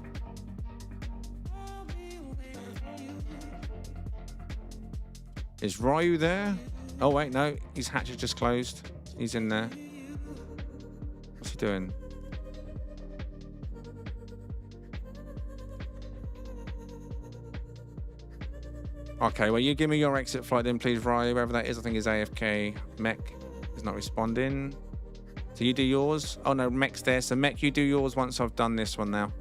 [SPEAKER 1] Is Ryu there? Oh wait, no, his hatch is just closed. He's in there. What's he doing? Okay, well, you give me your exit flight then, please, Ryu. Whoever that is, I think is AFK. Mech is not responding. So you do yours. Oh no, Mech's there. So Mech, you do yours once I've done this one now.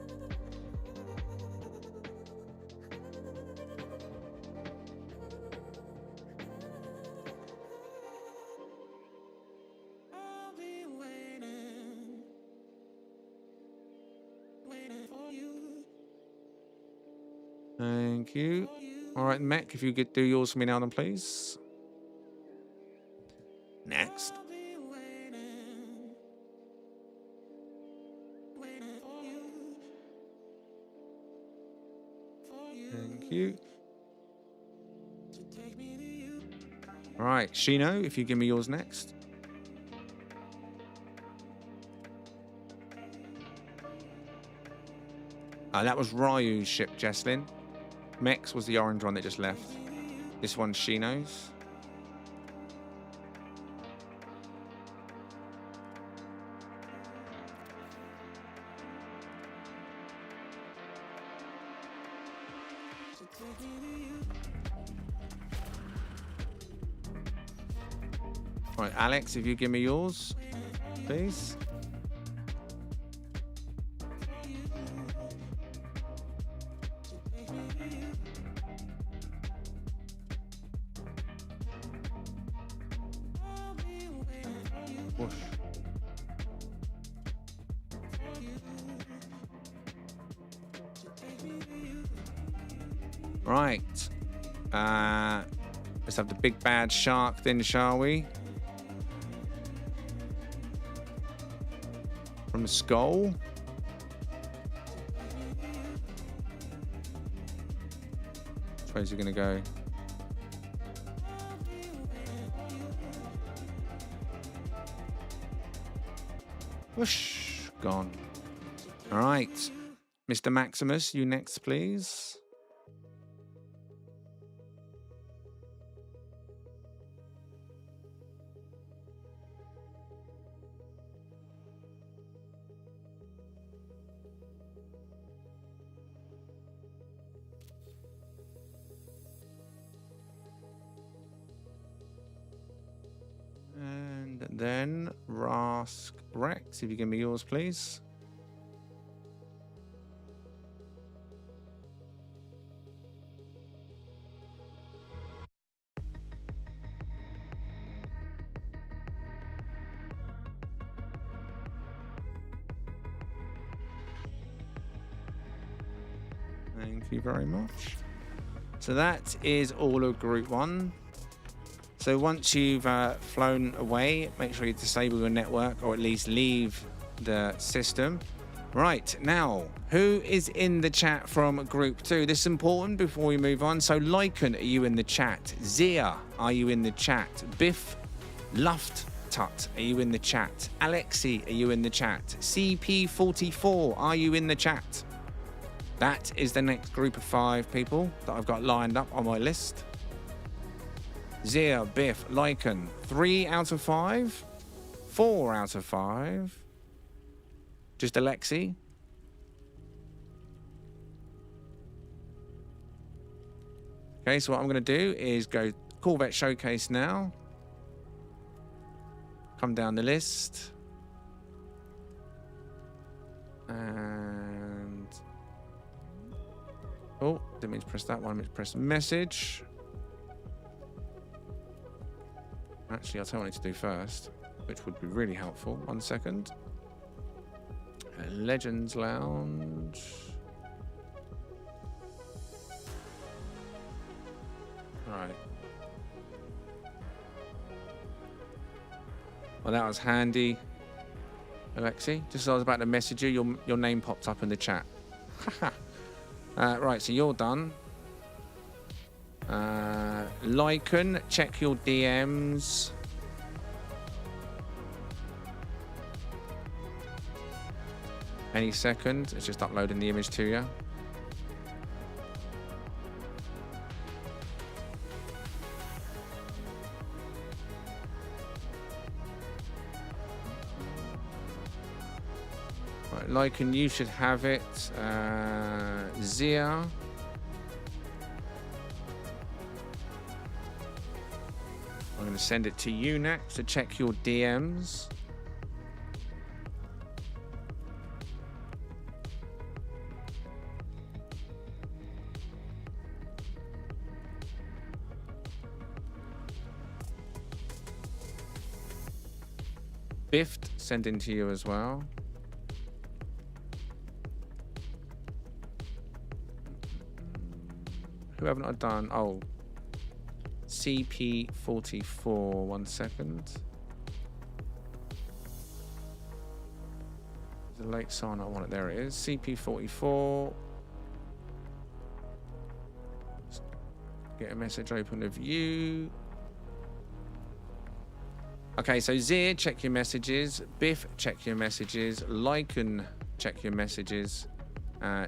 [SPEAKER 1] Thank you. All right, Mech, if you could do yours for me now then, please. Next. Thank you. All right, Shino, if you give me yours next. That was Ryu's ship, Jesslyn. Mex was the orange one that just left. This one's Shino's. Right, Alex, if you give me yours, please. Whoosh. Right. Let's have the big bad shark then, shall we? From the skull. Which way is he going to go? Whoosh, gone. All right. Mr. Maximus, you next, please. And then Rask Rex, if you give me yours, please. Thank you very much. So that is all of Group 1. So once you've flown away, make sure you disable your network or at least leave the system. Right, now, who is in the chat from Group 2? This is important before we move on. So, Lycan, are you in the chat? Zia, are you in the chat? Biff Luft Tut, are you in the chat? Alexi, are you in the chat? CP44, are you in the chat? That is the next group of 5 people that I've got lined up on my list. Zia, Biff, Lycan, 3 out of 5, 4 out of 5. Just Alexi. Okay, so what I'm going to do is go Corvette Showcase now. Come down the list. And... oh, didn't mean to press that one. I meant to press message. Actually, I'll tell you what I need to do first, which would be really helpful. 1 second. Legends Lounge. Right. Well, that was handy, Alexi. Just as I was about to message you, your name popped up in the chat. Right, so you're done. Lycan, check your DMs. Any second. It's just uploading the image to you. Right, Lycan, you should have it. Zia. I'm going to send it to you next to check your DMs. Biffed, sending to you as well. Who haven't I done? Oh, CP44. 1 second. The late sign, I want it. There it is. CP44. Get a message open of you. Okay, so Zia, check your messages. Biff, check your messages. Lycan, check your messages.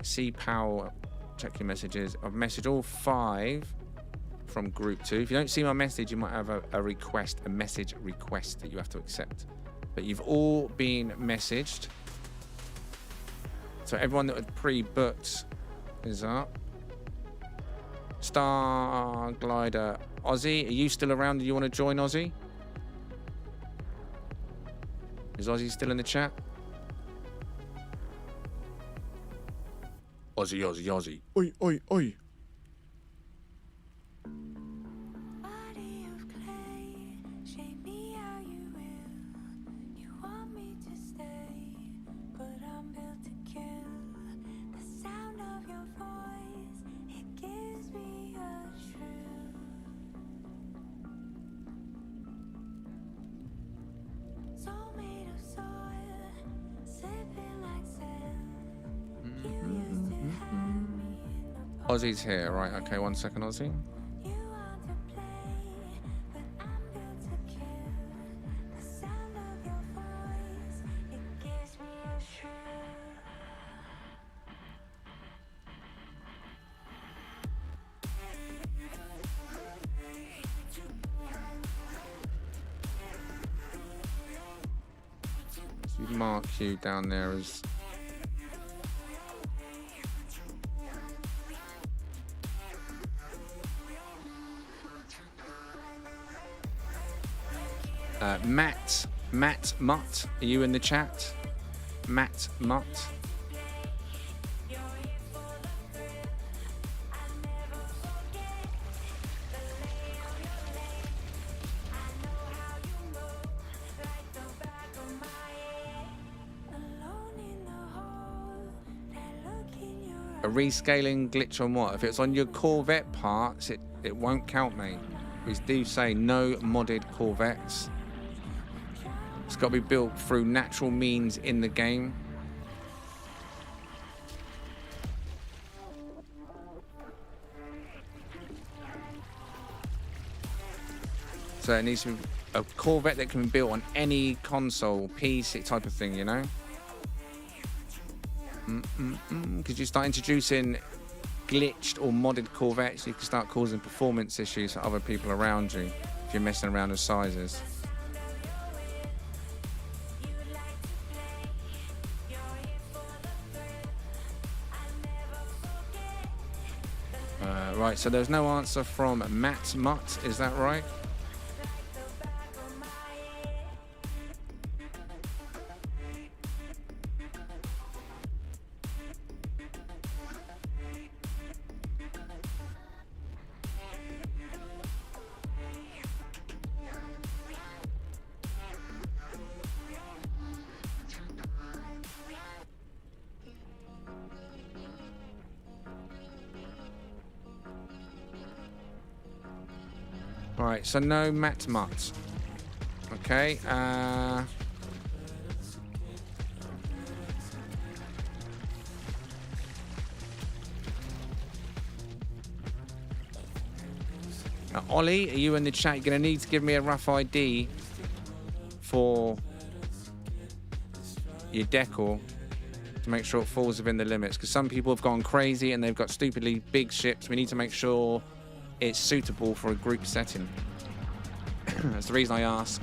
[SPEAKER 1] C-Pow, check your messages. I've messaged all 5 from Group 2. If you don't see my message, you might have a request, a message request that you have to accept. But you've all been messaged. So everyone that had pre-booked is up. Star Glider, Ozzy, are you still around? Do you want to join, Ozzy? Is Ozzy still in the chat? Ozzy, Ozzy, Ozzy. Oi, oi, oi. Ozzy's here, right? Okay, 1 second, Ozzy. So you mark you down there as Matt Mutt, are you in the chat? Matt Mutt. A rescaling glitch on what? If it's on your Corvette parts, it won't count, mate. We do say no modded Corvettes. got to be built through natural means in the game. So it needs to be a Corvette that can be built on any console, PC type of thing, you know? Because you start introducing glitched or modded Corvettes, you can start causing performance issues for other people around you if you're messing around with sizes. Right, so there's no answer from Matt Mutt, is that right? Right, so no Matt Mutt. Okay, Ollie, are you in the chat? You're going to need to give me a rough ID for your decor to make sure it falls within the limits, because some people have gone crazy and they've got stupidly big ships. We need to make sure it's suitable for a group setting. That's the reason I ask.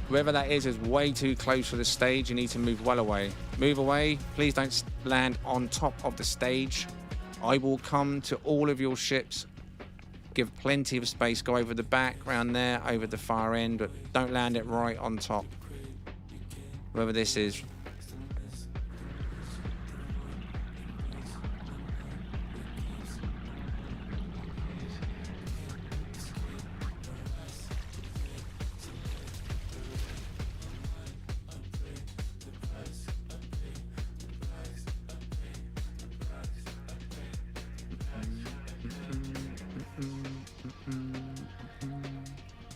[SPEAKER 1] Whoever that is way too close to the stage. You need to move well away. Move away. Please don't land on top of the stage. I will come to all of your ships. Give plenty of space. Go over the back, round there, over the far end, but don't land it right on top. Whoever this is.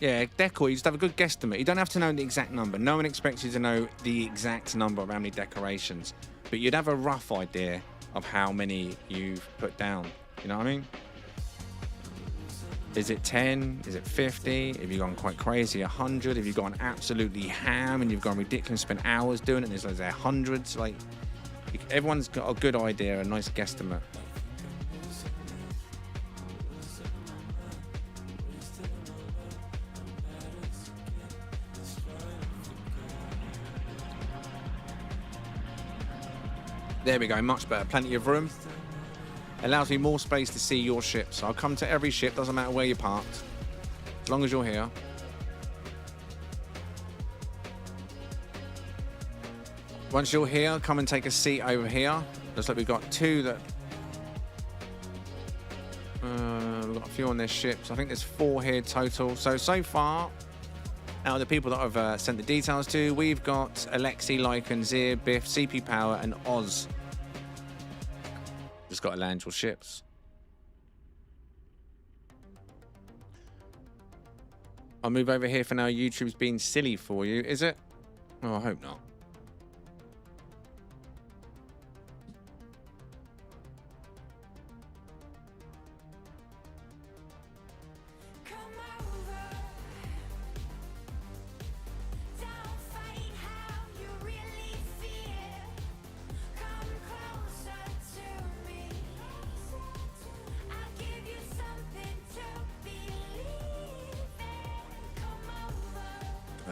[SPEAKER 1] Yeah, decor, you just have a good guesstimate. You don't have to know the exact number. No one expects you to know the exact number of how many decorations. But you'd have a rough idea of how many you've put down. You know what I mean? Is it 10? Is it 50? Have you gone quite crazy? 100? Have you gone absolutely ham and you've gone ridiculous, spent hours doing it and there's like hundreds? Like, everyone's got a good idea, a nice guesstimate. There we go, much better. Plenty of room. Allows me more space to see your ship. So I'll come to every ship, doesn't matter where you're parked, as long as you're here. Once you're here, come and take a seat over here. Looks like we've got two that... we've got a few on their ships. I think there's 4 here total. So far, out of the people that I've sent the details to, we've got Alexi, Lycan, Zir, Biff, CP Power, and Oz. Just got to land your ships. I'll move over here for now. YouTube's being silly for you, is it? Oh, I hope not.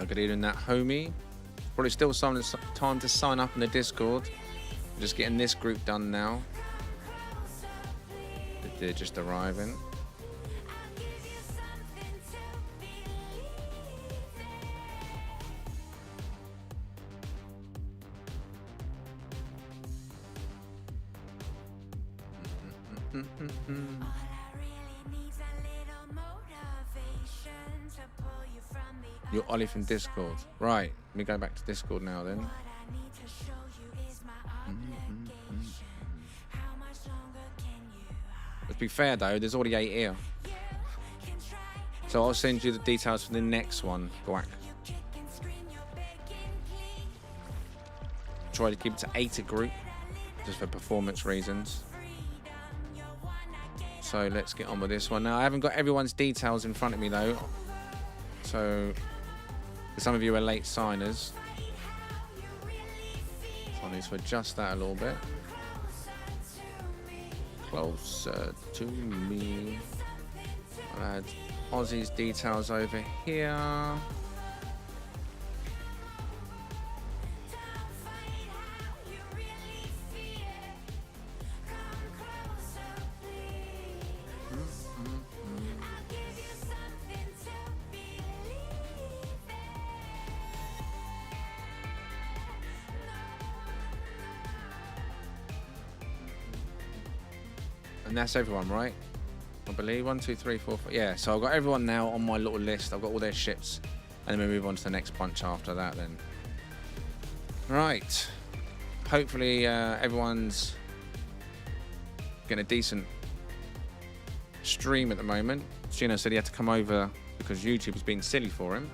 [SPEAKER 1] Good evening, that homie. Probably still some time to sign up in the Discord. We're just getting this group done now. They're just arriving. You're Ollie from Discord. Right, let me go back to Discord now then. Let's be fair though, there's already 8 here. So I'll send you the details for the next one, Guac. Try to keep it to 8 a group, just for performance reasons. So let's get on with this one. Now, I haven't got everyone's details in front of me, though. So, some of you are late signers. So I need to adjust that a little bit. Closer to me. I'll add Ozzy's details over here. And that's everyone, right? I believe 1, 2, 3, 4, 5. Yeah, so I've got everyone now on my little list. I've got all their ships, and then we move on to the next bunch after that. Then, right. Hopefully, everyone's getting a decent stream at the moment. Gino said he had to come over because YouTube was being silly for him.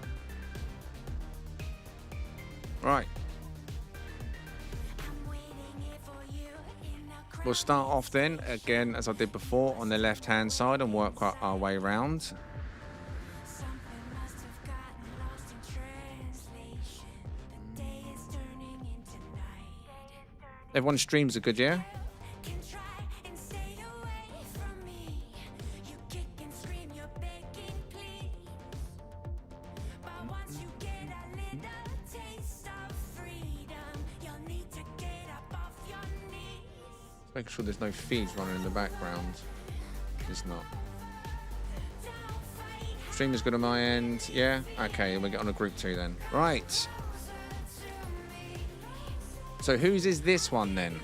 [SPEAKER 1] Right. We'll start off then, again, as I did before, on the left-hand side and work our way around. Everyone's streams are good, yeah? Make sure there's no feeds running in the background. It's not. Stream is good on my end. Yeah? Okay, we'll get on a group 2 then. Right. So whose is this one then?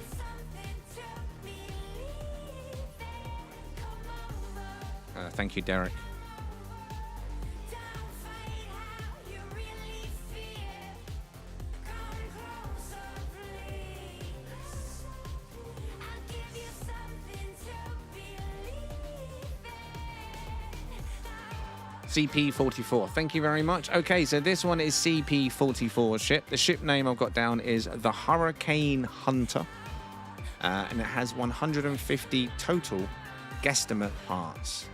[SPEAKER 1] Thank you, Derek. CP44. Thank you very much. Okay, so this one is CP44's ship. The ship name I've got down is the Hurricane Hunter. And it has 150 total guesstimate parts.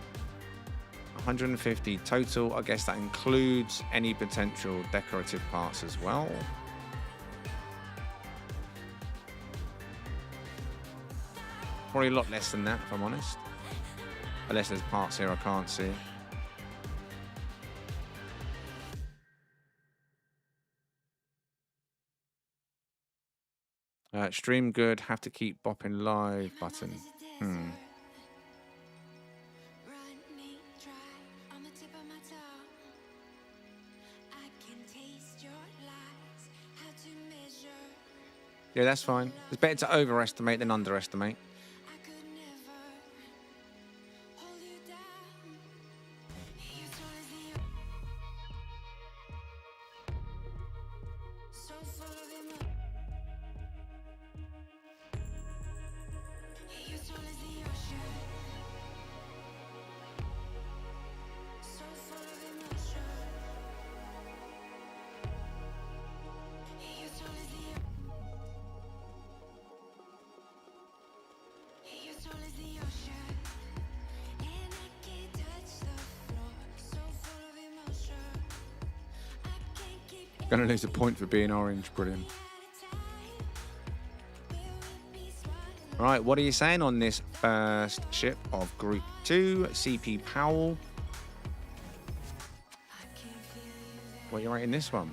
[SPEAKER 1] 150 total. I guess that includes any potential decorative parts as well. Probably a lot less than that, if I'm honest. Unless there's parts here I can't see. Stream good, have to keep bopping live button. Yeah, that's fine. It's better to overestimate than underestimate. Gonna lose a point for being orange. Brilliant. All right, what are you saying on this first ship of Group 2, CP Powell? What are you rating this one?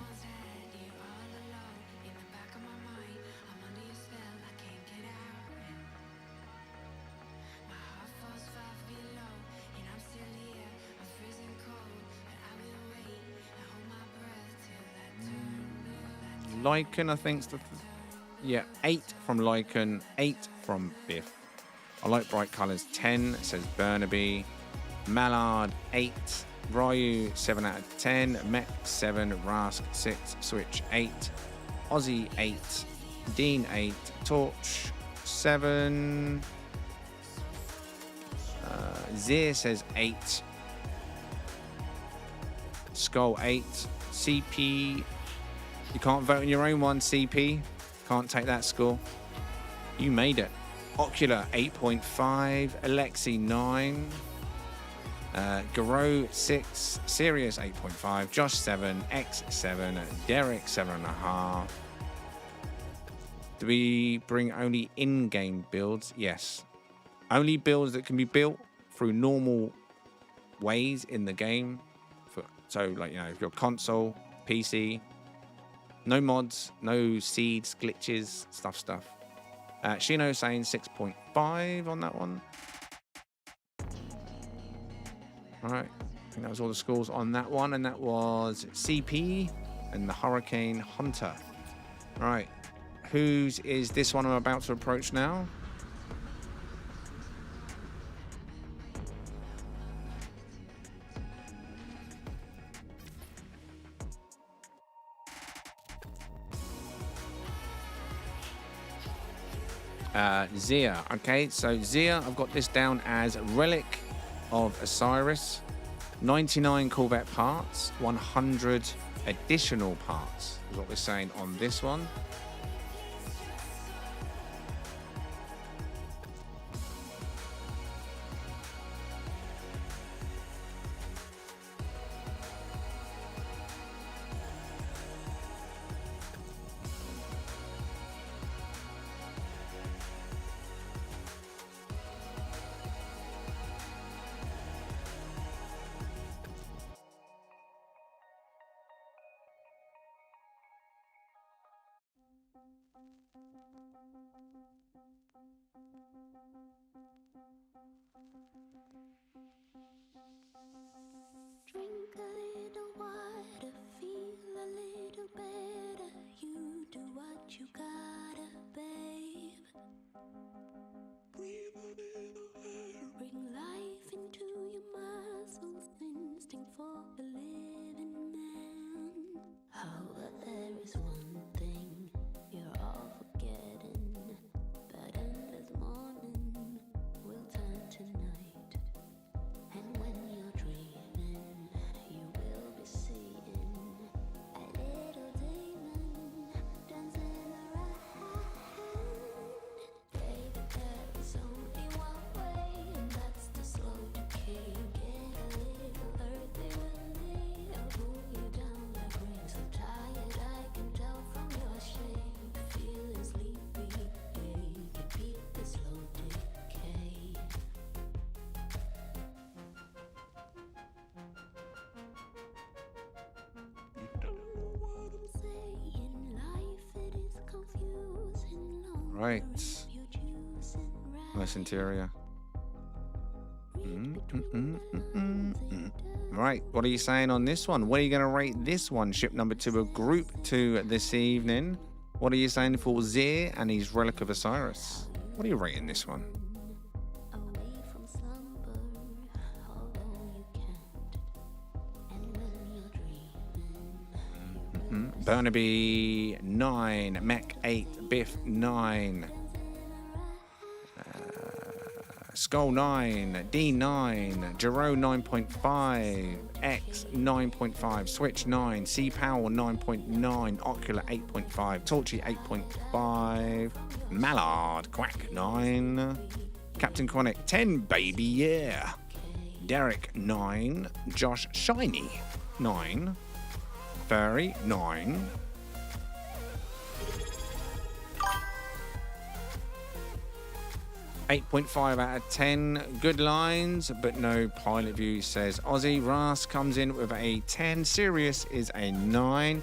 [SPEAKER 1] Lycan, I think. Yeah, 8 from Lycan, 8 from Biff. I like bright colours. 10 says Burnaby. Mallard, 8. Ryu, 7 out of 10. Mech, 7. Rask, 6. Switch, 8. Aussie, 8. Dean, 8. Torch, 7. Zir says 8. Skull 8. CP. You can't vote on your own one, CP. Can't take that score. You made it. Ocular 8.5. Alexi 9. Garo 6. Sirius 8.5. Josh 7. X 7. Derek 7.5. Do we bring only in-game builds? Yes. Only builds that can be built through normal ways in the game. So, like, you know, if you're console, PC, no mods, no seeds, glitches, stuff. Shino saying 6.5 on that one. All right. I think that was all the scores on that one. And that was CP and the Hurricane Hunter. All right. Whose is this one I'm about to approach now? Zia. Okay, so Zia, I've got this down as Relic of Osiris. 99 Corvette parts, 100 additional parts is what we're saying on this one.
[SPEAKER 3] Drink a little water, feel a little better. You do what you gotta, babe. Breathe a little air. Bring life into your muscles, instinct for a living man. However, there is one thing you're all forgetting. That endless morning will turn to night. And when you're dreaming, you will be seeing a little demon dancing around. Baby, there is only one way, and that's the slow decay. Get a little earthy with me, I'll pull you down like rain. So tired, I can tell from your shape. Feeling sleepy, yeah, you beat the slow decay.
[SPEAKER 1] Right. Nice interior. Right. What are you saying on this one? What are you going to rate this one? Ship number 2 of Group 2 this evening. What are you saying for Zir and his Relic of Osiris? What are you rating this one?
[SPEAKER 3] Away from slumber, although you can't. And when you're dreaming,
[SPEAKER 1] Burnaby 9, Mech 8, Biff 9, Skull 9, D9, Giro 9.5, X 9.5, Switch 9, C Powell 9.9, Ocular 8.5, Torchy 8.5, Mallard Quack 9, Captain Quonic 10, baby yeah, Derek 9, Josh Shiny 9, Furry 9, .5 out of 10. Good lines, but no pilot view, says Aussie. Ras comes in with a 10. Sirius is a 9.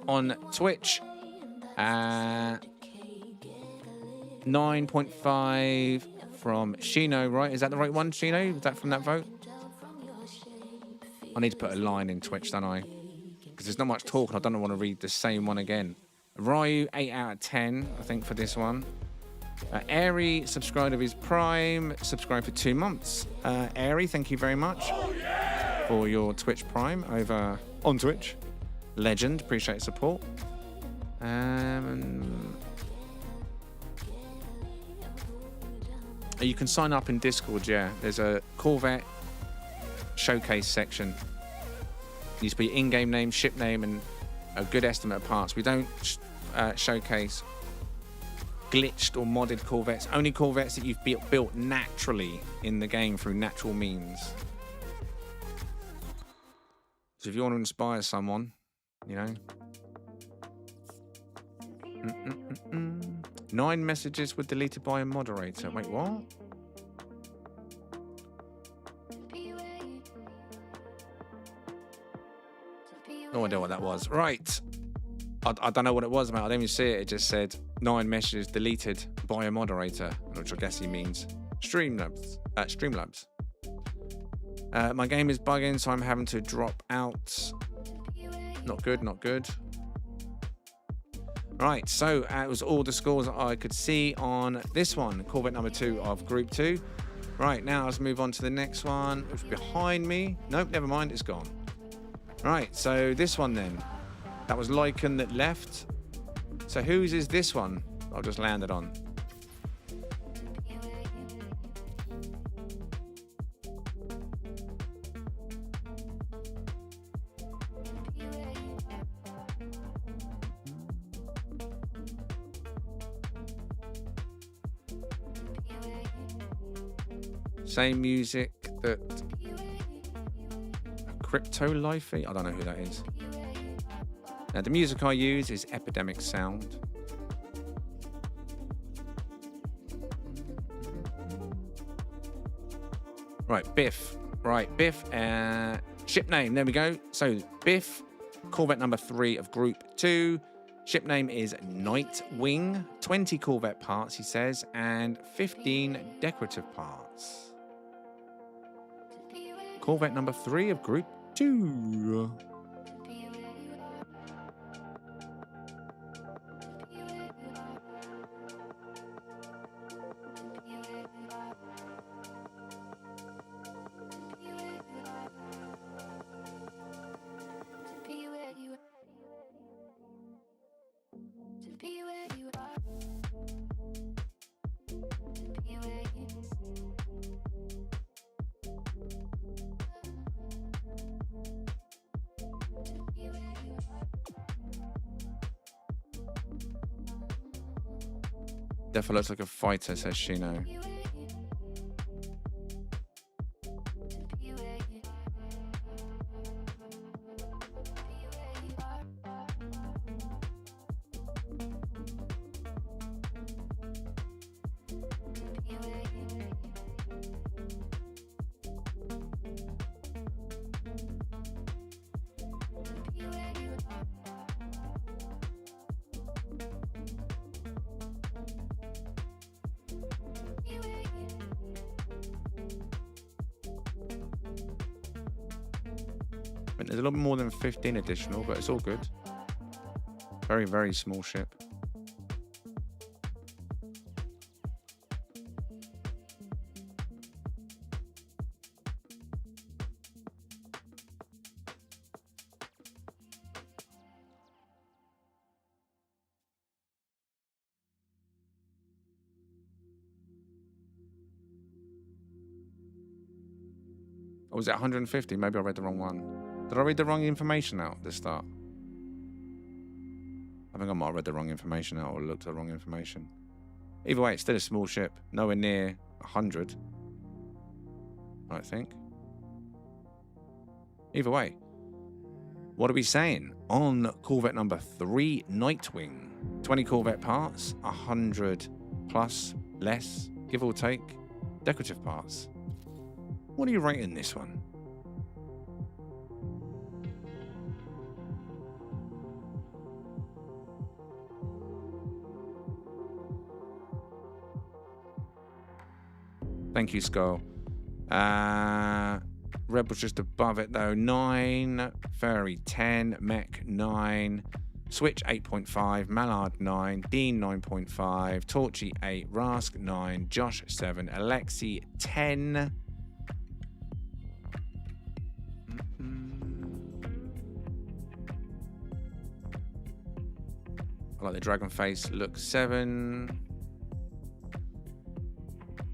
[SPEAKER 1] On Twitch, 9.5 from Shino, right? Is that the right one, Shino? Is that from that vote? I need to put a line in Twitch, don't I? Because there's not much talk and I don't want to read the same one again. Ryu, 8 out of 10, I think, for this one. Airy, subscribed of his Prime, subscribed for 2 months. Airy, thank you very much for your Twitch Prime over on Twitch. Legend, appreciate support. You can sign up in Discord, yeah. There's a Corvette showcase section. You just put your in-game name, ship name, and a good estimate of parts. We don't showcase glitched or modded Corvettes. Only Corvettes that you've built naturally in the game through natural means. So if you want to inspire someone, you know. 9 messages were deleted by a moderator. Wait, what? No idea what that was. Right. I don't know what it was, mate. I didn't even see it. It just said 9 messages deleted by a moderator, which I guess he means Streamlabs. My game is bugging, so I'm having to drop out. Not good, not good. Right, so it was all the scores that I could see on this one, Corvette number 2 of Group 2. Right, now let's move on to the next one, which is behind me. Nope, never mind, it's gone. Right, so this one then. That was Lycan that left. So whose is this one? I've just landed on. Same music that Crypto Lifey. I don't know who that is. Now the music I use is Epidemic Sound. Right, Biff. Right, Biff. Ship name. There we go. So Biff, Corvette number 3 of Group 2. Ship name is Nightwing. 20 Corvette parts, he says, and 15 decorative parts. Corvette number 3 of Group 2. Definitely looks like a fighter, says Shino. There's a little bit more than 15 additional, but it's all good. Very, very small ship. Or was it 150? Maybe I read the wrong one. Did I read the wrong information out at the start? I think I might have read the wrong information out or looked at the wrong information. Either way, it's still a small ship. Nowhere near 100, I think. Either way. What are we saying? On Corvette number 3, Nightwing. 20 Corvette parts, 100 plus, less, give or take, decorative parts. What are you rating this one? Thank you, Skull. Rebel's just above it, though. 9. Fairy, 10. Mech, 9. Switch, 8.5. Mallard, 9. Dean, 9.5. Torchy, 8. Rask, 9. Josh, 7. Alexi, 10. I like the dragon face look, 7.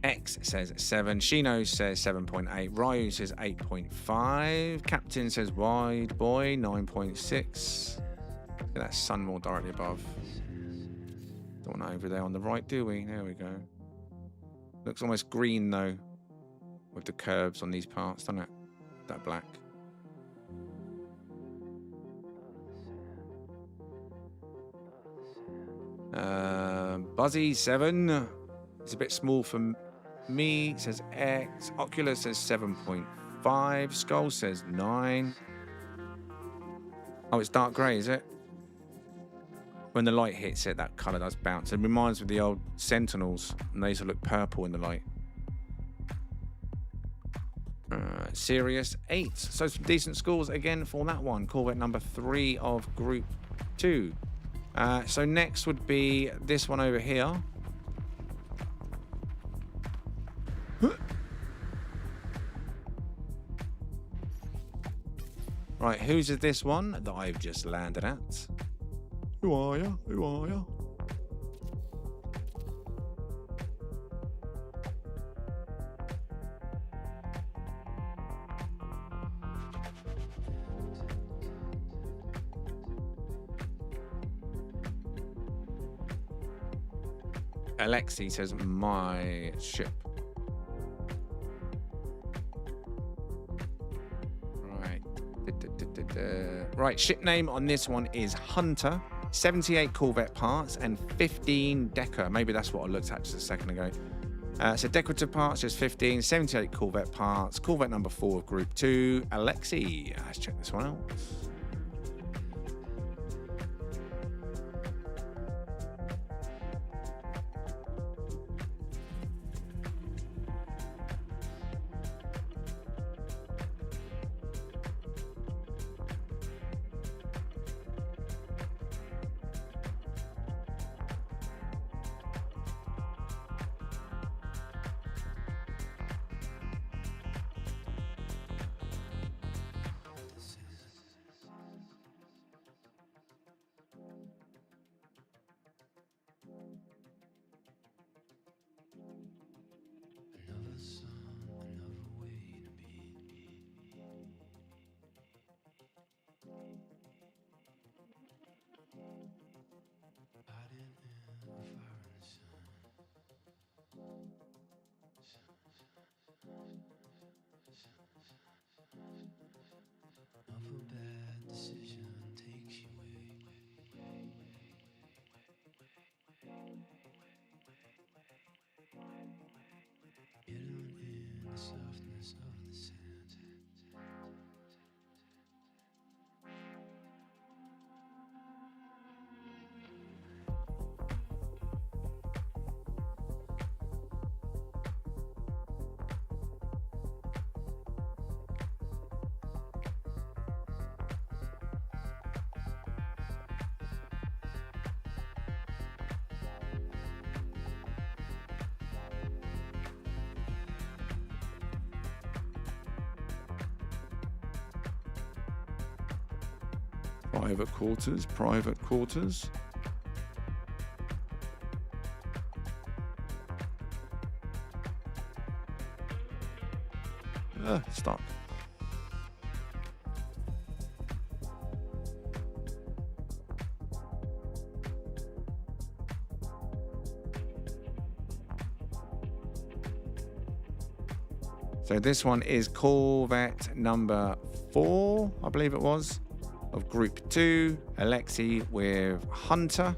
[SPEAKER 1] X says 7. Shino says 7.8. Ryu says 8.5. Captain says wide boy 9.6. That's sun more directly above. Don't want over there on the right, do we? There we go. Looks almost green though, with the curves on these parts, doesn't it? That black. Buzzy 7. It's a bit small for me. It says X. Oculus says 7.5. Skull says 9. Oh, it's dark grey, is it? When the light hits it, that colour does bounce. It reminds me of the old Sentinels, and they used to look purple in the light. Sirius 8. So some decent scores again for that one. Corvette number 3 of Group 2. So next would be this one over here. Right, whose is this one that I've just landed at? Who are you? Who are you? Alexi says my ship. Right. Right, ship name on this one is Hunter. 78 Corvette parts and 15 Decker. Maybe that's what I looked at just a second ago. So decorative parts just 15, 78 Corvette parts. Corvette number 4 of Group 2. Alexi. Let's check this one out. Private quarters, private quarters. Stuck. So this one is Corvette number 4, I believe it was, of Group 2. Alexi with Hunter.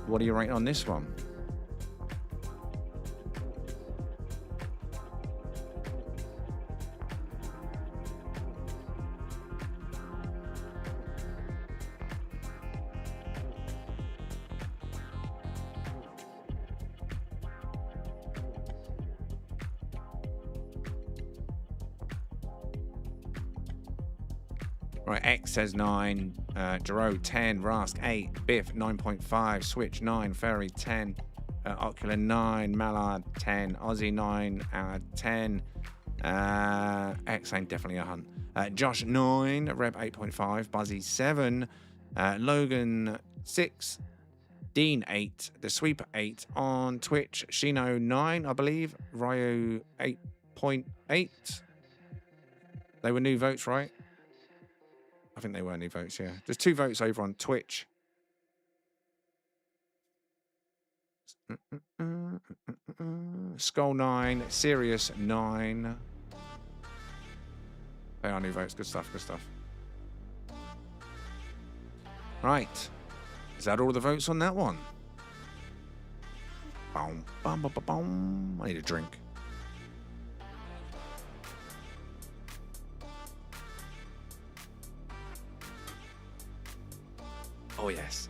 [SPEAKER 1] What are you rating on this one? Right, X says 9, Jero 10, Rask 8, Biff 9.5, Switch 9, Ferry 10, Ocular 9, Mallard 10, Aussie 9 out of 10, X ain't definitely a hunt. Josh 9, Reb 8.5, Buzzy 7, Logan 6, Dean 8, the Sweeper 8 on Twitch, Shino 9, I believe, Ryo 8.8. They were new votes, right? I think they were new votes, yeah. There's 2 votes over on Twitch. Skull 9, Sirius 9. They are new votes. Good stuff, good stuff. Right. Is that all the votes on that one? Boom, bum, bum, bum, bum. I need a drink. Oh, yes.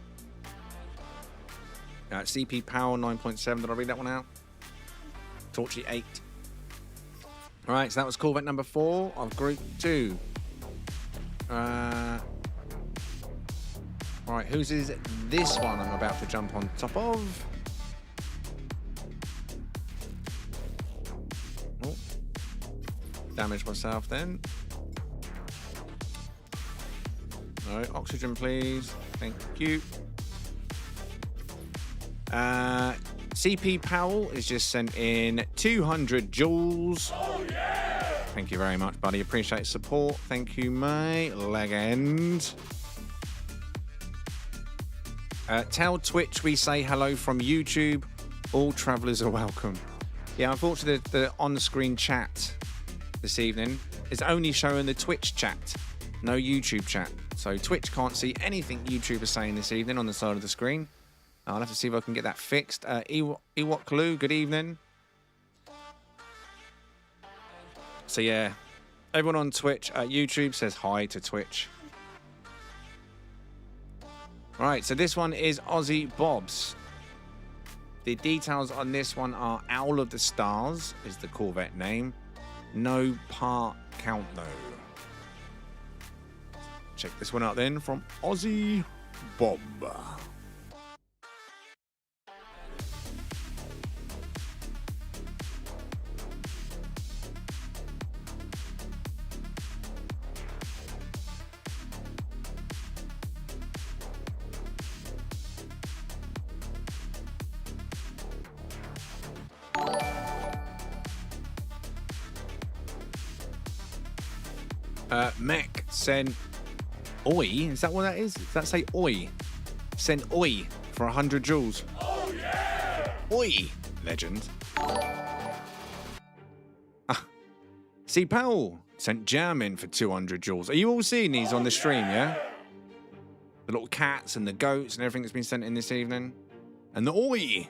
[SPEAKER 1] CP Power 9.7. Did I read that one out? Torchy 8. All right, so that was Corvette number 4 of Group 2. Right, whose is this one I'm about to jump on top of? Oh, damage myself then. No, oxygen please. Thank you. CP Powell is just sent in 200 joules. Oh, yeah! Thank you very much, buddy. Appreciate support. Thank you, mate. Legend. Tell Twitch we say hello from YouTube. All travellers are welcome. Yeah, unfortunately, the on-screen chat this evening is only showing the Twitch chat, no YouTube chat. So Twitch can't see anything YouTube is saying this evening on the side of the screen. I'll have to see if I can get that fixed. Ewok Clue, good evening. So yeah, everyone on Twitch, YouTube says hi to Twitch. Right, so this one is Aussie Bob's. The details on this one are Owl of the Stars is the Corvette name. No part count though. Check this one out then from Aussie Bob. Mech sent oi. Is that what that is? Does that say oi? Sent oi for 100 joules. Oh yeah! Oi, legend. See, Powell sent jam in for 200 joules. Are you all seeing these on the stream? Yeah. The little cats and the goats and everything that's been sent in this evening, and the oi.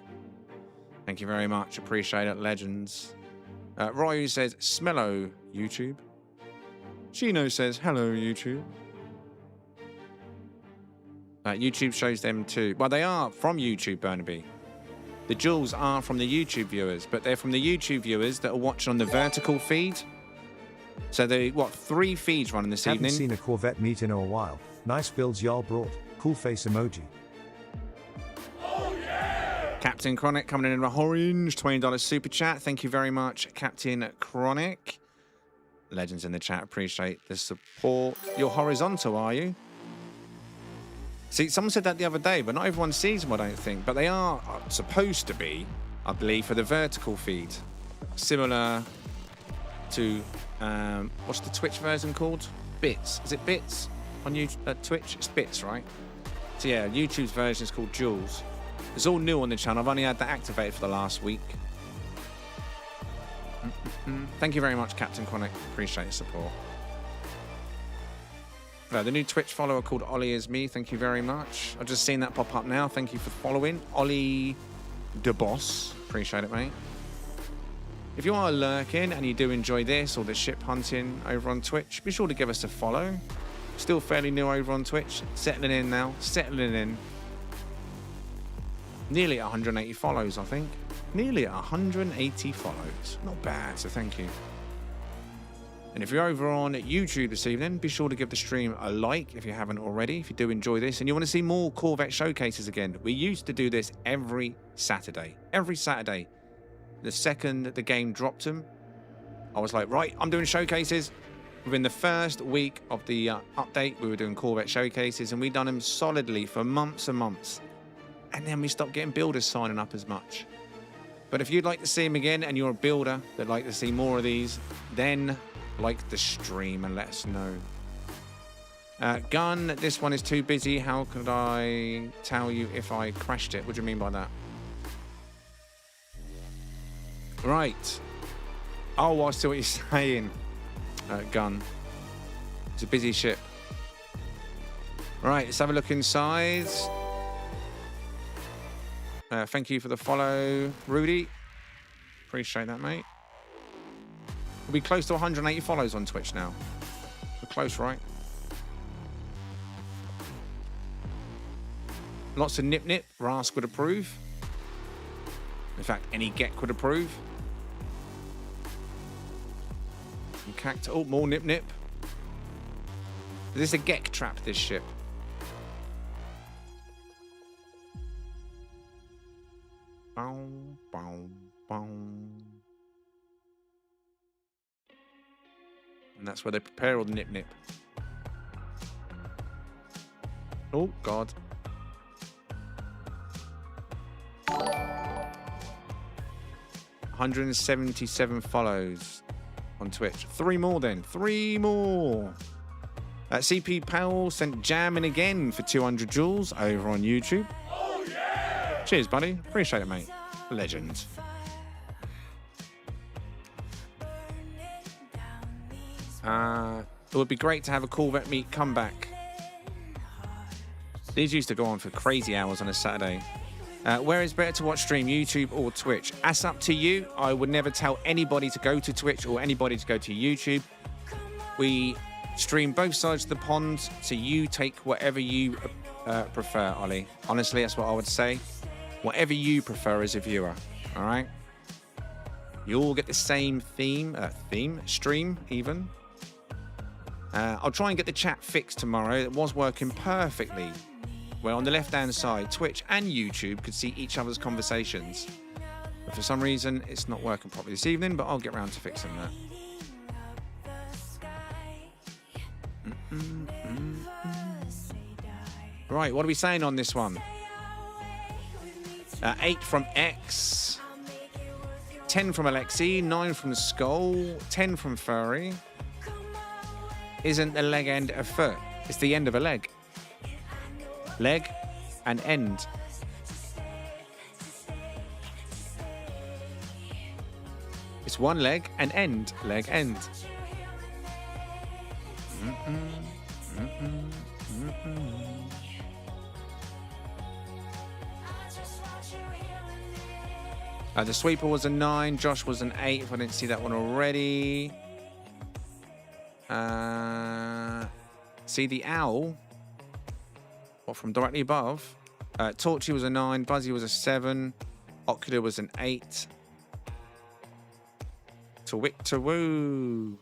[SPEAKER 1] Thank you very much. Appreciate it, legends. Ryu says smello YouTube. Shino says, hello, YouTube. YouTube shows them too. Well, they are from YouTube, Burnaby. The jewels are from the YouTube viewers, but they're from the YouTube viewers that are watching on the vertical feed. So they, 3 feeds running this evening?
[SPEAKER 2] Haven't seen a Corvette meet in a while. Nice builds y'all brought. Cool face emoji.
[SPEAKER 1] Oh, yeah! Captain Chronic coming in with orange $20 super chat. Thank you very much, Captain Chronic. Legends in the chat, appreciate the support. You're horizontal, are you? See, someone said that the other day, but not everyone sees them, I don't think. But they are supposed to be, I believe, for the vertical feed. Similar to, what's the Twitch version called? Bits. Is it Bits on YouTube, Twitch? It's Bits, right? So yeah, YouTube's version is called Jules. It's all new on the channel. I've only had that activated for the last week. Thank you very much, Captain Chronic. Appreciate your support. The new Twitch follower called Ollie is me. Thank you very much. I've just seen that pop up now. Thank you for following. Ollie the Boss. Appreciate it, mate. If you are lurking and you do enjoy this or the ship hunting over on Twitch, be sure to give us a follow. Still fairly new over on Twitch. Settling in now. Settling in. Nearly 180 follows, I think. Nearly 180 follows. Not bad, so thank you. And if you're over on YouTube this evening, be sure to give the stream a like if you haven't already, if you do enjoy this and you want to see more Corvette showcases again. We used to do this every Saturday. Every Saturday. The second the game dropped them, I was like, right, I'm doing showcases. Within the first week of the update, we were doing Corvette showcases, and we've done them solidly for months and months. And then we stopped getting builders signing up as much. But if you'd like to see them again and you're a builder that'd like to see more of these, then like the stream and let us know. Gun, this one is too busy. How could I tell you if I crashed it? What do you mean by that? Right. Oh, I see what you're saying. Gun. It's a busy ship. Right, let's have a look inside. Thank you for the follow, Rudy. Appreciate that, mate. We'll be close to 180 follows on Twitch now. We're close, right? Lots of nip-nip. Rask would approve. In fact, any Gek would approve. And Cactus. Oh, more nip-nip. Is this a Gek trap, this ship? Bow, bow, bow. And that's where they prepare all the nip-nip. Oh, God. $177 follows on Twitch. 3 more then. 3 more. CP Powell sent jamming again for 200 joules over on YouTube. Oh, yeah! Cheers, buddy. Appreciate it, mate. Legend. It would be great to have a Corvette meet comeback. These used to go on for crazy hours on a Saturday. Where is better to watch stream, YouTube or Twitch? That's up to you. I would never tell anybody to go to Twitch or anybody to go to YouTube. We stream both sides of the pond, so you take whatever you prefer, Ollie. Honestly, that's what I would say. Whatever you prefer as a viewer, all right? You all get the same stream even. I'll try and get the chat fixed tomorrow. It was working perfectly. Where on the left-hand side, Twitch and YouTube could see each other's conversations. But for some reason, it's not working properly this evening, but I'll get around to fixing that. Right, what are we saying on this one? 8 from X, 10 from Alexi, 9 from Skull, 10 from Furry. Isn't the leg end a foot? It's the end of a leg. Leg and end. It's one leg and end. Leg, end. The sweeper was a 9. Josh was an 8. If I didn't see that one already. See the owl. What, from directly above? Torchy was a 9. Buzzy was a 7. Ocular was an 8. To wick to woo.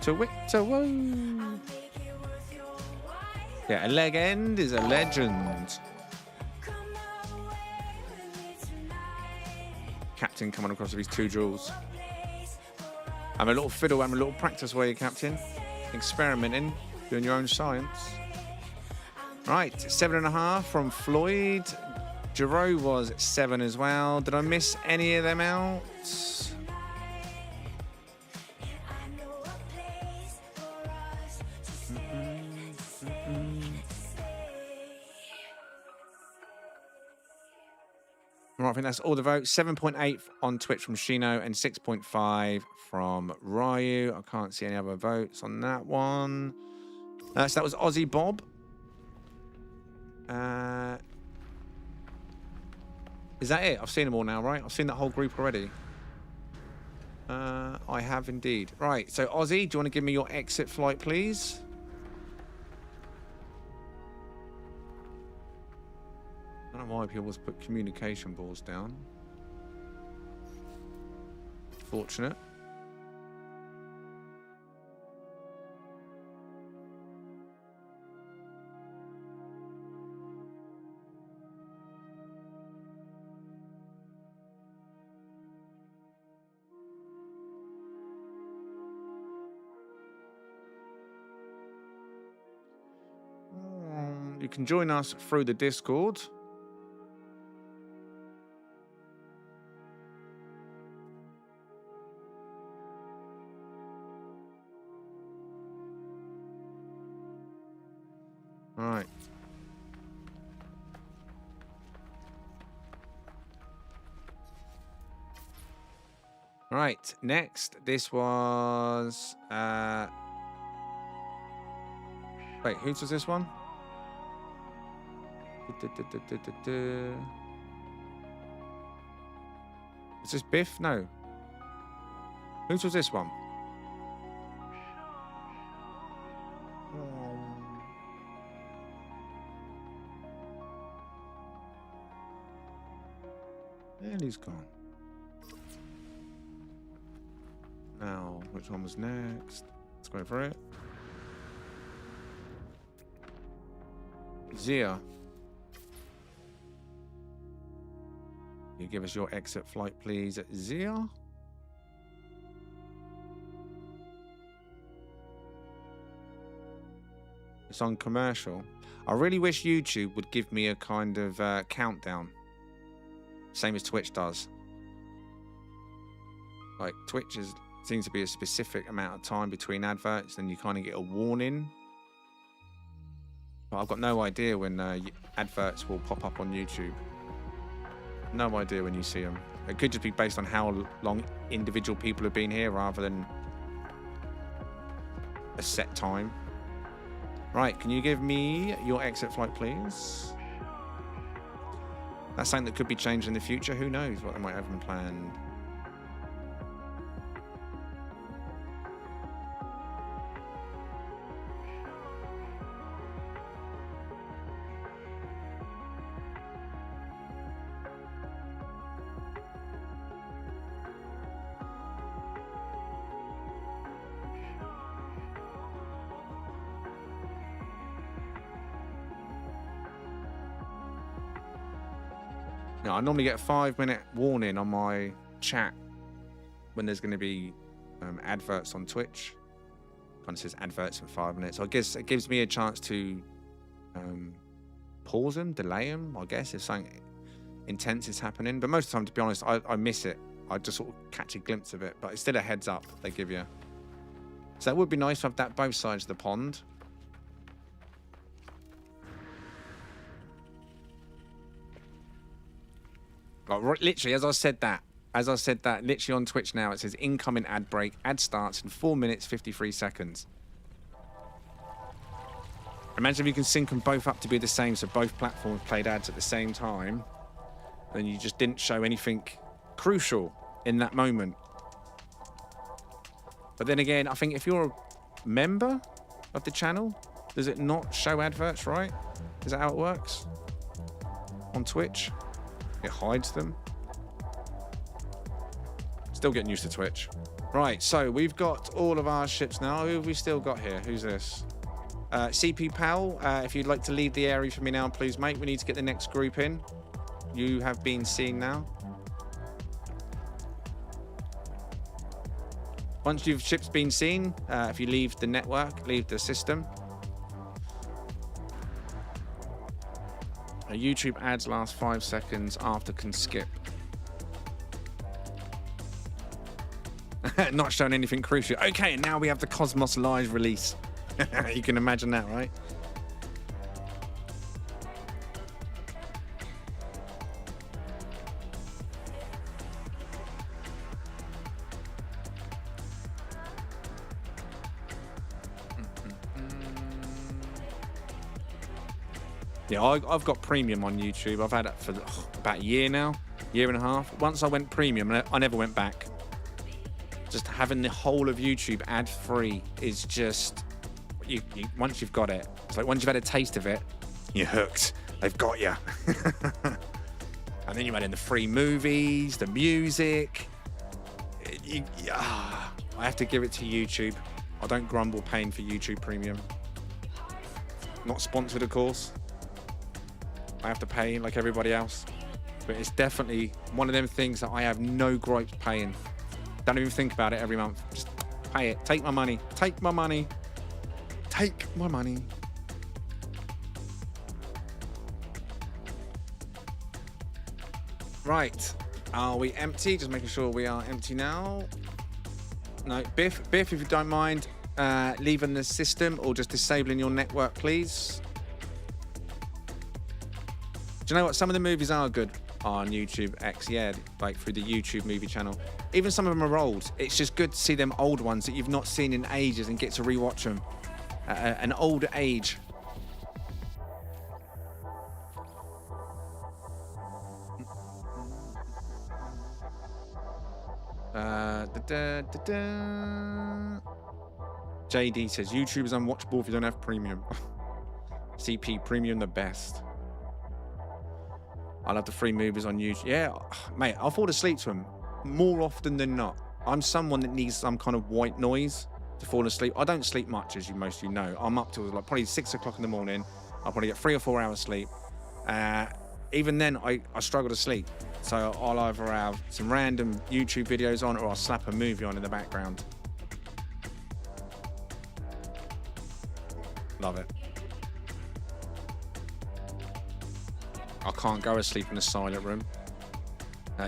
[SPEAKER 1] To wick to woo. Yeah, a leg end is a legend. Captain coming across with his 2 jewels. I'm a little fiddle, I'm a little practice way, Captain. Experimenting, doing your own science. Right, 7.5 from Floyd. Giro was 7 as well. Did I miss any of them out? Right, I think that's all the votes. 7.8 on Twitch from Shino and 6.5 from Ryu. I can't see any other votes on that one. So that was Aussie Bob. Is that it? I've seen them all now, right? I've seen that whole group already. I have indeed. Right, so Aussie, do you want to give me your exit flight, please? I don't know why people always put communication balls down. Fortunate. You can join us through the Discord. All right. All right. Next, this was. Wait, whose was this one? Is this Biff? No. Whose was this one? And he's gone. Now, which one was next? Let's go for it. Zia. You give us your exit flight, please, Zia. It's on commercial. I really wish YouTube would give me a kind of countdown. Same as Twitch does. Like, Twitch seems to be a specific amount of time between adverts, and you kind of get a warning. But I've got no idea when adverts will pop up on YouTube. No idea when you see them. It could just be based on how long individual people have been here rather than a set time. Right, can you give me your exit flight, please? That's something that could be changed in the future. Who knows what they might have planned. Now, I normally get a 5-minute warning on my chat when there's going to be adverts on Twitch. Kind of says adverts for 5 minutes. So I guess it gives me a chance to pause them, delay them, I guess, if something intense is happening. But most of the time, to be honest, I miss it. I just sort of catch a glimpse of it. But it's still a heads up they give you. So it would be nice to have that both sides of the pond. Like, literally, as I said that, literally on Twitch now, it says incoming ad break. Ad starts in 4 minutes, 53 seconds. Imagine if you can sync them both up to be the same, so both platforms played ads at the same time, and you just didn't show anything crucial in that moment. But then again, I think if you're a member of the channel, does it not show adverts, right? Is that how it works? On Twitch? It hides them. Still getting used to Twitch. Right, so we've got all of our ships now. Who have we still got here? Who's this? CP Powell, if you'd like to leave the area for me now, please, mate. We need to get the next group in. You have been seen now. Once your ship's been seen, if you leave the network, leave the system. YouTube ads last 5 seconds after can skip. Not showing anything crucial. Okay, and now we have the Cosmos Live release. You can imagine that, right? Yeah, I've got premium on YouTube. I've had it for about a year now, year and a half. Once I went premium, I never went back. Just having the whole of YouTube ad-free is just, once you've got it, it's like once you've had a taste of it, you're hooked. They've got you. And then you add in the free movies, the music. I have to give it to YouTube. I don't grumble paying for YouTube Premium. Not sponsored, of course. I have to pay like everybody else. But it's definitely one of them things that I have no gripes paying. Don't even think about it every month. Just pay it. Take my money. Take my money. Take my money. Right. Are we empty? Just making sure we are empty now. No, Biff, if you don't mind leaving the system or just disabling your network, please. Do you know what? Some of the movies are good on YouTube X, yeah, like through the YouTube movie channel. Even some of them are old. It's just good to see them old ones that you've not seen in ages and get to rewatch them at an older age. JD says YouTube is unwatchable if you don't have premium. CP premium the best. I love the free movies on YouTube. Yeah, mate, I'll fall asleep to them more often than not. I'm someone that needs some kind of white noise to fall asleep. I don't sleep much, as most of you know. I'm up till like probably 6 o'clock in the morning. I'll probably get 3 or 4 hours sleep. Even then, I struggle to sleep. So I'll either have some random YouTube videos on or I'll slap a movie on in the background. Love it. I can't go to sleep in a silent room.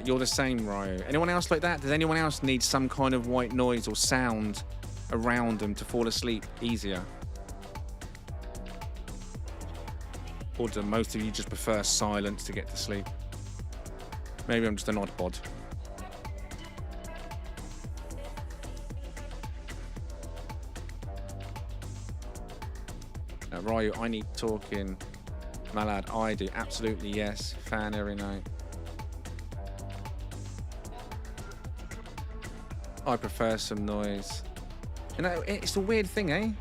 [SPEAKER 1] You're the same, Ryo. Anyone else like that? Does anyone else need some kind of white noise or sound around them to fall asleep easier? Or do most of you just prefer silence to get to sleep? Maybe I'm just an odd bod. Ryo, I need talking. My lad, I do. Absolutely, yes. Fan every night. I prefer some noise. You know, it's a weird thing, eh?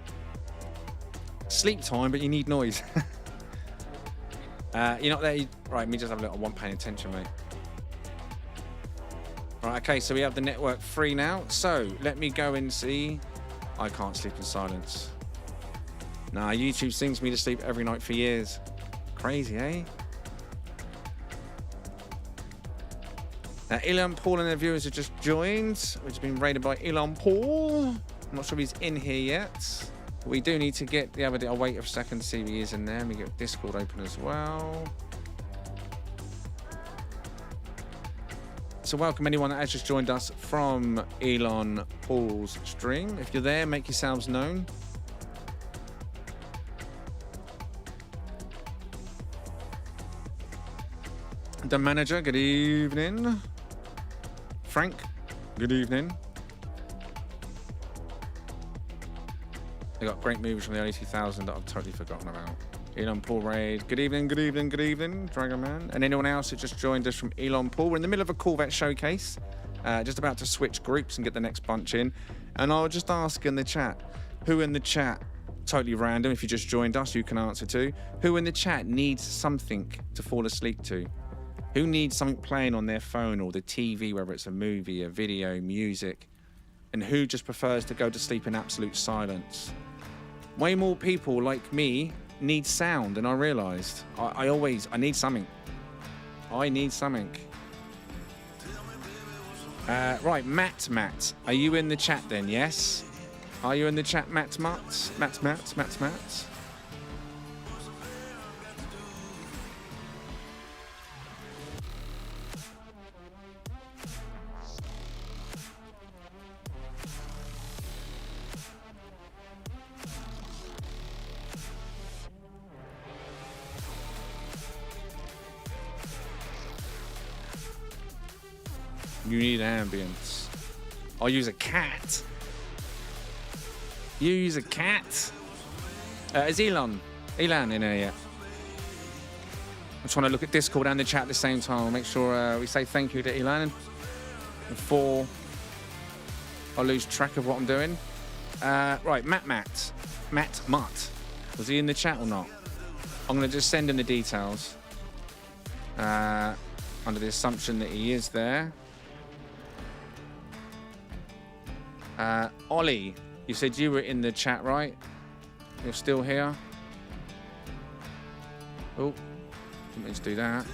[SPEAKER 1] Sleep time, but you need noise. You're not there. Right, me just have a little one paying attention, mate. Right, okay, so we have the network free now. So let me go and see. I can't sleep in silence. Nah, YouTube sings me to sleep every night for years. Crazy, eh? Now, Elon Paul and their viewers have just joined, which has been raided by Elon Paul. I'm not sure if he's in here yet. But we do need to get the other. I'll wait a second to see if he is in there. Let me get Discord open as well. So welcome anyone that has just joined us from Elon Paul's stream. If you're there, make yourselves known. The manager, good evening. Frank, good evening. They got great movies from the early 2000s that I've totally forgotten about. Elon Paul Raid, good evening, good evening, good evening, Dragon Man. And anyone else who just joined us from Elon Paul. We're in the middle of a Corvette showcase, just about to switch groups and get the next bunch in. And I'll just ask in the chat, who in the chat, totally random, if you just joined us, you can answer to, who in the chat needs something to fall asleep to? Who needs something playing on their phone or the TV, whether it's a movie, a video, music? And who just prefers to go to sleep in absolute silence? Way more people like me need sound than I realised. I need something. I need something. Right, Matt. Are you in the chat then, yes? Are you in the chat, Matt? You need ambience. I'll use a cat. You use a cat? Is Elon in here yet? I'm trying to look at Discord and the chat at the same time. I'll make sure we say thank you to Elon before I lose track of what I'm doing. Right, Matt. Was he in the chat or not? I'm going to just send him the details. Under the assumption that he is there. Ollie, you said you were in the chat, right? You're still here? Oh, didn't mean to do that.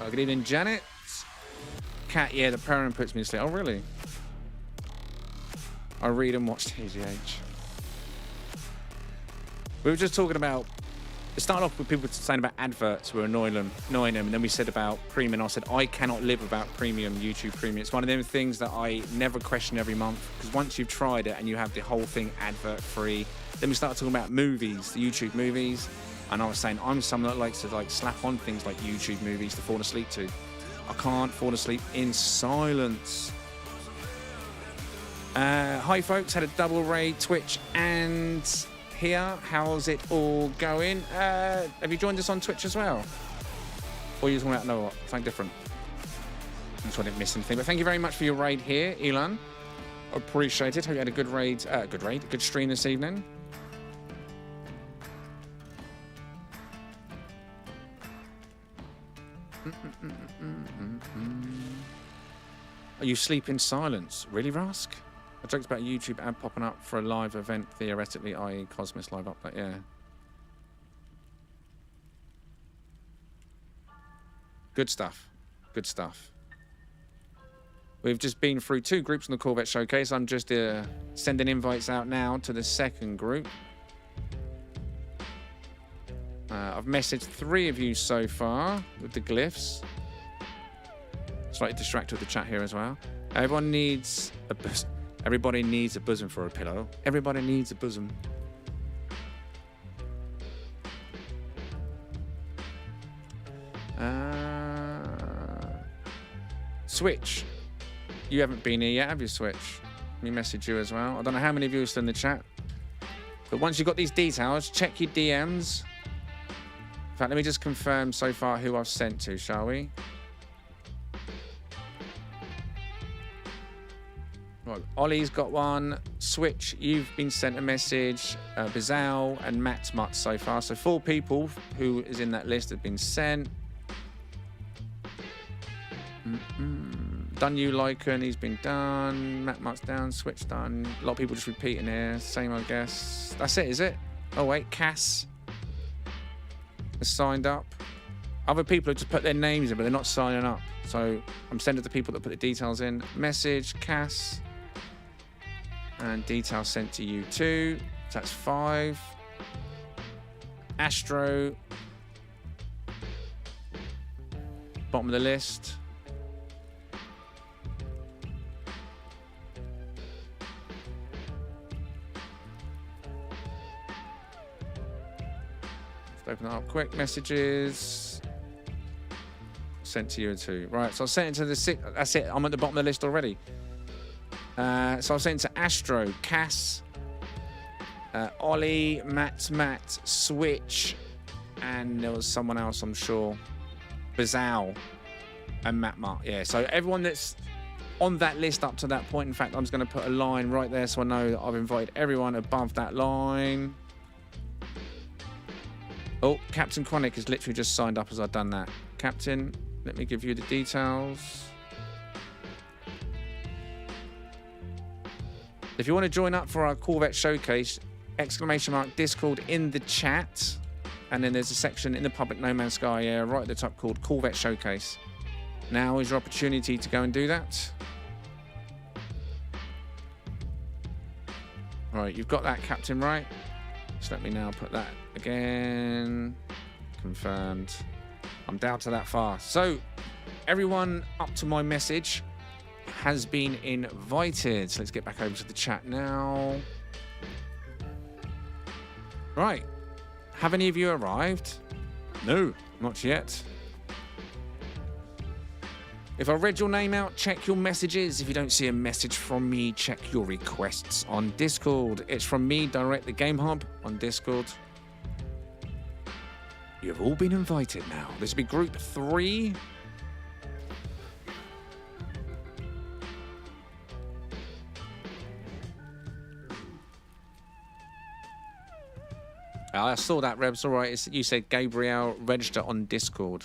[SPEAKER 1] Good evening, Janet. Cat, yeah, the purring puts me to sleep. Oh, really? I read and watch TGH. We were just talking about. It started off with people saying about adverts were annoying them, and then we said about premium. I said I cannot live without premium, YouTube premium. It's one of them things that I never question every month, because once you've tried it and you have the whole thing advert free, then we started talking about movies, the YouTube movies, and I was saying I'm someone that likes to like slap on things like YouTube movies to fall asleep to. I can't fall asleep in silence. Hi folks, had a double raid, Twitch and here. How's it all going? Have you joined us on Twitch as well? Or are you talking about no, something different? I'm sure I didn't miss anything, but thank you very much for your raid here, Elon. Appreciate it. Hope you had a good raid, good stream this evening. Are you sleep in silence? Really, Rask? I joked about YouTube ad popping up for a live event, theoretically, i.e. Cosmos live upload, yeah. Good stuff. Good stuff. We've just been through 2 groups in the Corvette Showcase. I'm just sending invites out now to the second group. I've messaged 3 of you so far with the glyphs. Slightly distracted with the chat here as well. Everybody needs a bosom for a pillow. Everybody needs a bosom. Switch. You haven't been here yet, have you, Switch? Let me message you as well. I don't know how many of you are still in the chat. But once you've got these details, check your DMs. In fact, let me just confirm so far who I've sent to, shall we? Right, Ollie's got one. Switch, you've been sent a message. Bizal and Matt Mutt so far. So 4 people who is in that list have been sent. Done you Lycan, he's been done. Matt Mutt's down, Switch done. A lot of people just repeating here. Same, I guess. That's it, is it? Oh, wait, Cass has signed up. Other people have just put their names in, but they're not signing up. So I'm sending to people that put the details in. Message, Cass. And details sent to you too. So that's 5. Astro. Bottom of the list. Let's open it up quick. Messages. Sent to you too. Right, so I sent it to the 6. That's it. I'm at the bottom of the list already. So I sent it to Astro, Cass, Ollie, Matt, Switch, and there was someone else, I'm sure. Bizal and Matt Mart. Yeah, so everyone that's on that list up to that point. In fact, I'm just going to put a line right there so I know that I've invited everyone above that line. Oh, Captain Chronic has literally just signed up as I've done that. Captain, let me give you the details. If you want to join up for our Corvette Showcase, !Discord in the chat. And then there's a section in the public No Man's Sky area right at the top called Corvette Showcase. Now is your opportunity to go and do that. Right, you've got that, Captain, right? Just let me now put that again. Confirmed. I'm down to that far. So, everyone up to my message has been invited. So let's get back over to the chat now. Right. Have any of you arrived? No, not yet. If I read your name out, check your messages. If you don't see a message from me, check your requests on Discord. It's from me, Direct the Game Hub on Discord. You've all been invited now. This will be group 3. I saw that, Rebs. All right. You said Gabriel, register on Discord.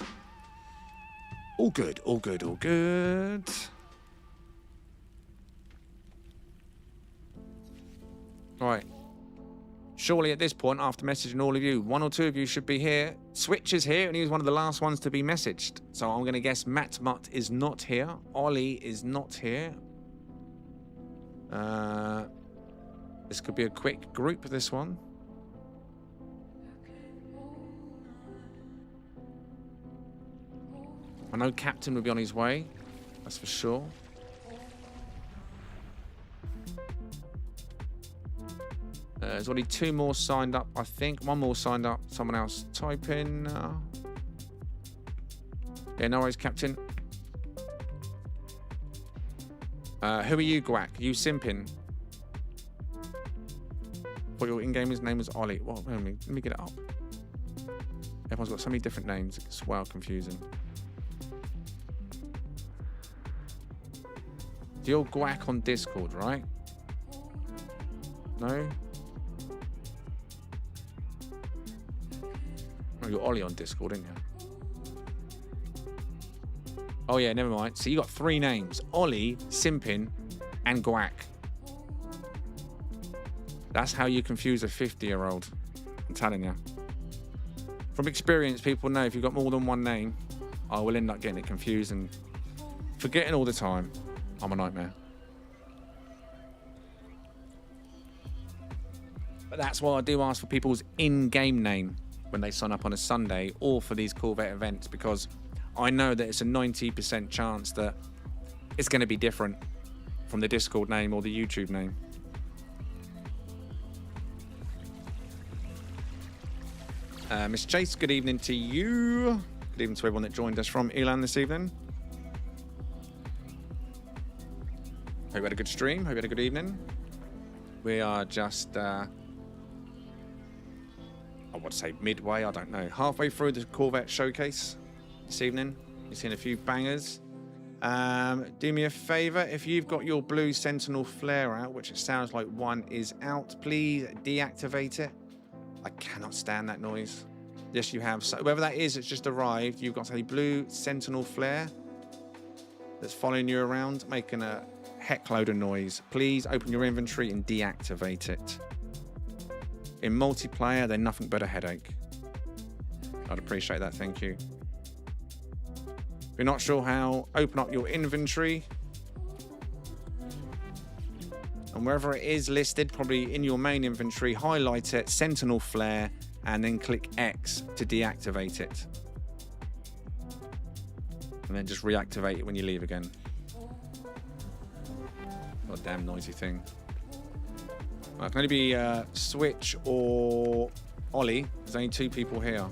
[SPEAKER 1] All good, all good, all good. All right. Surely at this point, after messaging all of you, 1 or 2 of you should be here. Switch is here, and he was one of the last ones to be messaged. So I'm going to guess Matt Mutt is not here. Ollie is not here. This could be a quick group, this one. I know Captain will be on his way. That's for sure. There's only 2 more signed up, I think. 1 more signed up. Someone else type in. Yeah, no worries, Captain. Who are you, Guac? You simping? What your in-game name is Ollie. Well, let me get it up. Everyone's got so many different names. It's well confusing. You're Guac on Discord, right? No? Oh, you're Ollie on Discord, aren't you? Oh yeah, never mind. So you got 3 names: Ollie, Simpin, and Guac. That's how you confuse a 50-year-old. I'm telling you. From experience, people know if you've got more than 1 name, I will end up getting it confused and forgetting all the time. I'm a nightmare. But that's why I do ask for people's in-game name when they sign up on a Sunday or for these Corvette events, because I know that it's a 90% chance that it's going to be different from the Discord name or the YouTube name. Miss Chase, good evening to you. Good evening to everyone that joined us from Elan this evening. Hope you had a good stream. Hope you had a good evening. We are just, I would say midway, I don't know, halfway through the Corvette showcase this evening. You've seen a few bangers. Do me a favor, if you've got your blue Sentinel flare out, which it sounds like one is out, please deactivate it. I cannot stand that noise. Yes, you have. So whoever that is, it's just arrived. You've got a blue Sentinel flare that's following you around, making a heck load of noise. Please open your inventory and deactivate it. In multiplayer, they're nothing but a headache. I'd appreciate that, thank you. If you're not sure how, open up your inventory. And wherever it is listed, probably in your main inventory, highlight it, Sentinel Flare, and then click X to deactivate it. And then just reactivate it when you leave again. What a damn noisy thing. Well, it can only be Switch or Ollie. There's only 2 people here.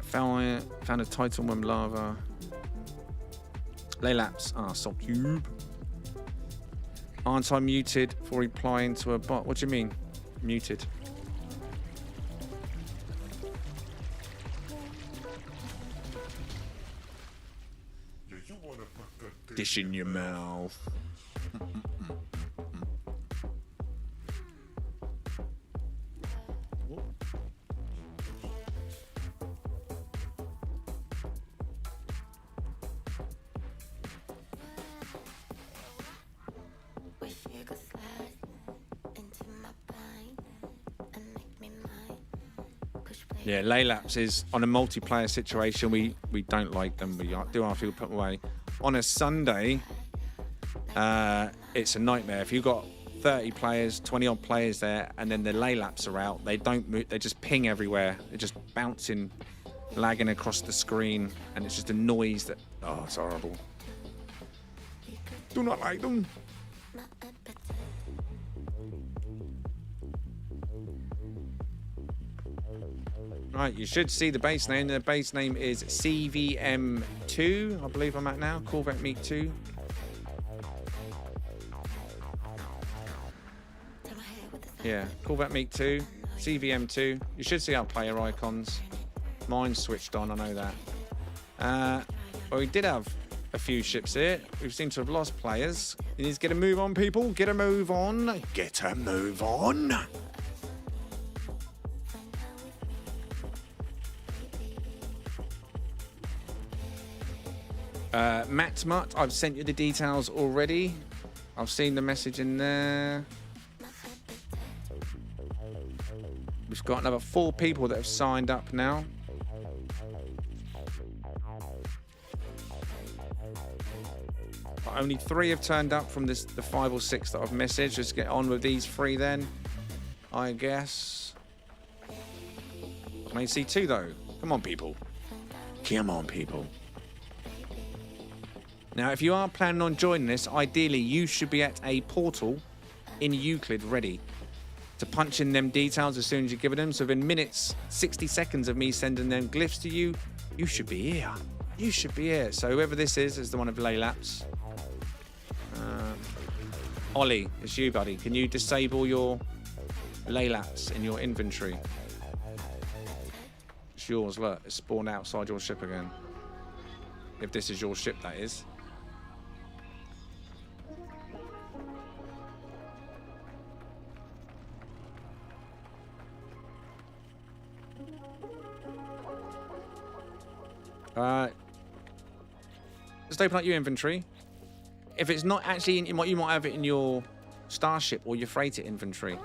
[SPEAKER 1] Found a Titan Worm Lava. Laylaps. Soul Cube. Aren't I muted for replying to a bot? What do you mean? Muted. Dish in your mouth. Yeah, Laylaps is on a multiplayer situation. We don't like them. We do our people put them away. On a Sunday, it's a nightmare. If you've got 30 players, 20 odd players there, and then the Laylaps are out, they don't move, they just ping everywhere. They're just bouncing, lagging across the screen, and it's just a noise that, oh, it's horrible. Do not like them. Right, you should see the base name. The base name is CVM2, I believe I'm at now. Corvette Meet 2. Yeah, Corvette Meet 2, CVM2. You should see our player icons. Mine's switched on, I know that. Well, we did have a few ships here. We seem to have lost players. You need to get a move on, people. Get a move on. Get a move on. Matt Mutt, I've sent you the details already. I've seen the message in there. We've got another 4 people that have signed up now. Only 3 have turned up from the 5 or 6 that I've messaged. Let's get on with these 3 then, I guess. I may see 2 though. Come on, people. Come on, people. Now, if you are planning on joining this, ideally you should be at a portal in Euclid ready to punch in them details as soon as you give it them. So within minutes, 60 seconds of me sending them glyphs to you, you should be here. You should be here. So whoever this is the one of Laylaps. Ollie, it's you, buddy. Can you disable your Laylaps in your inventory? It's yours, look. It's spawned outside your ship again. If this is your ship, that is. Just open up your inventory. If it's not actually in, you might have it in your starship or your freighter inventory.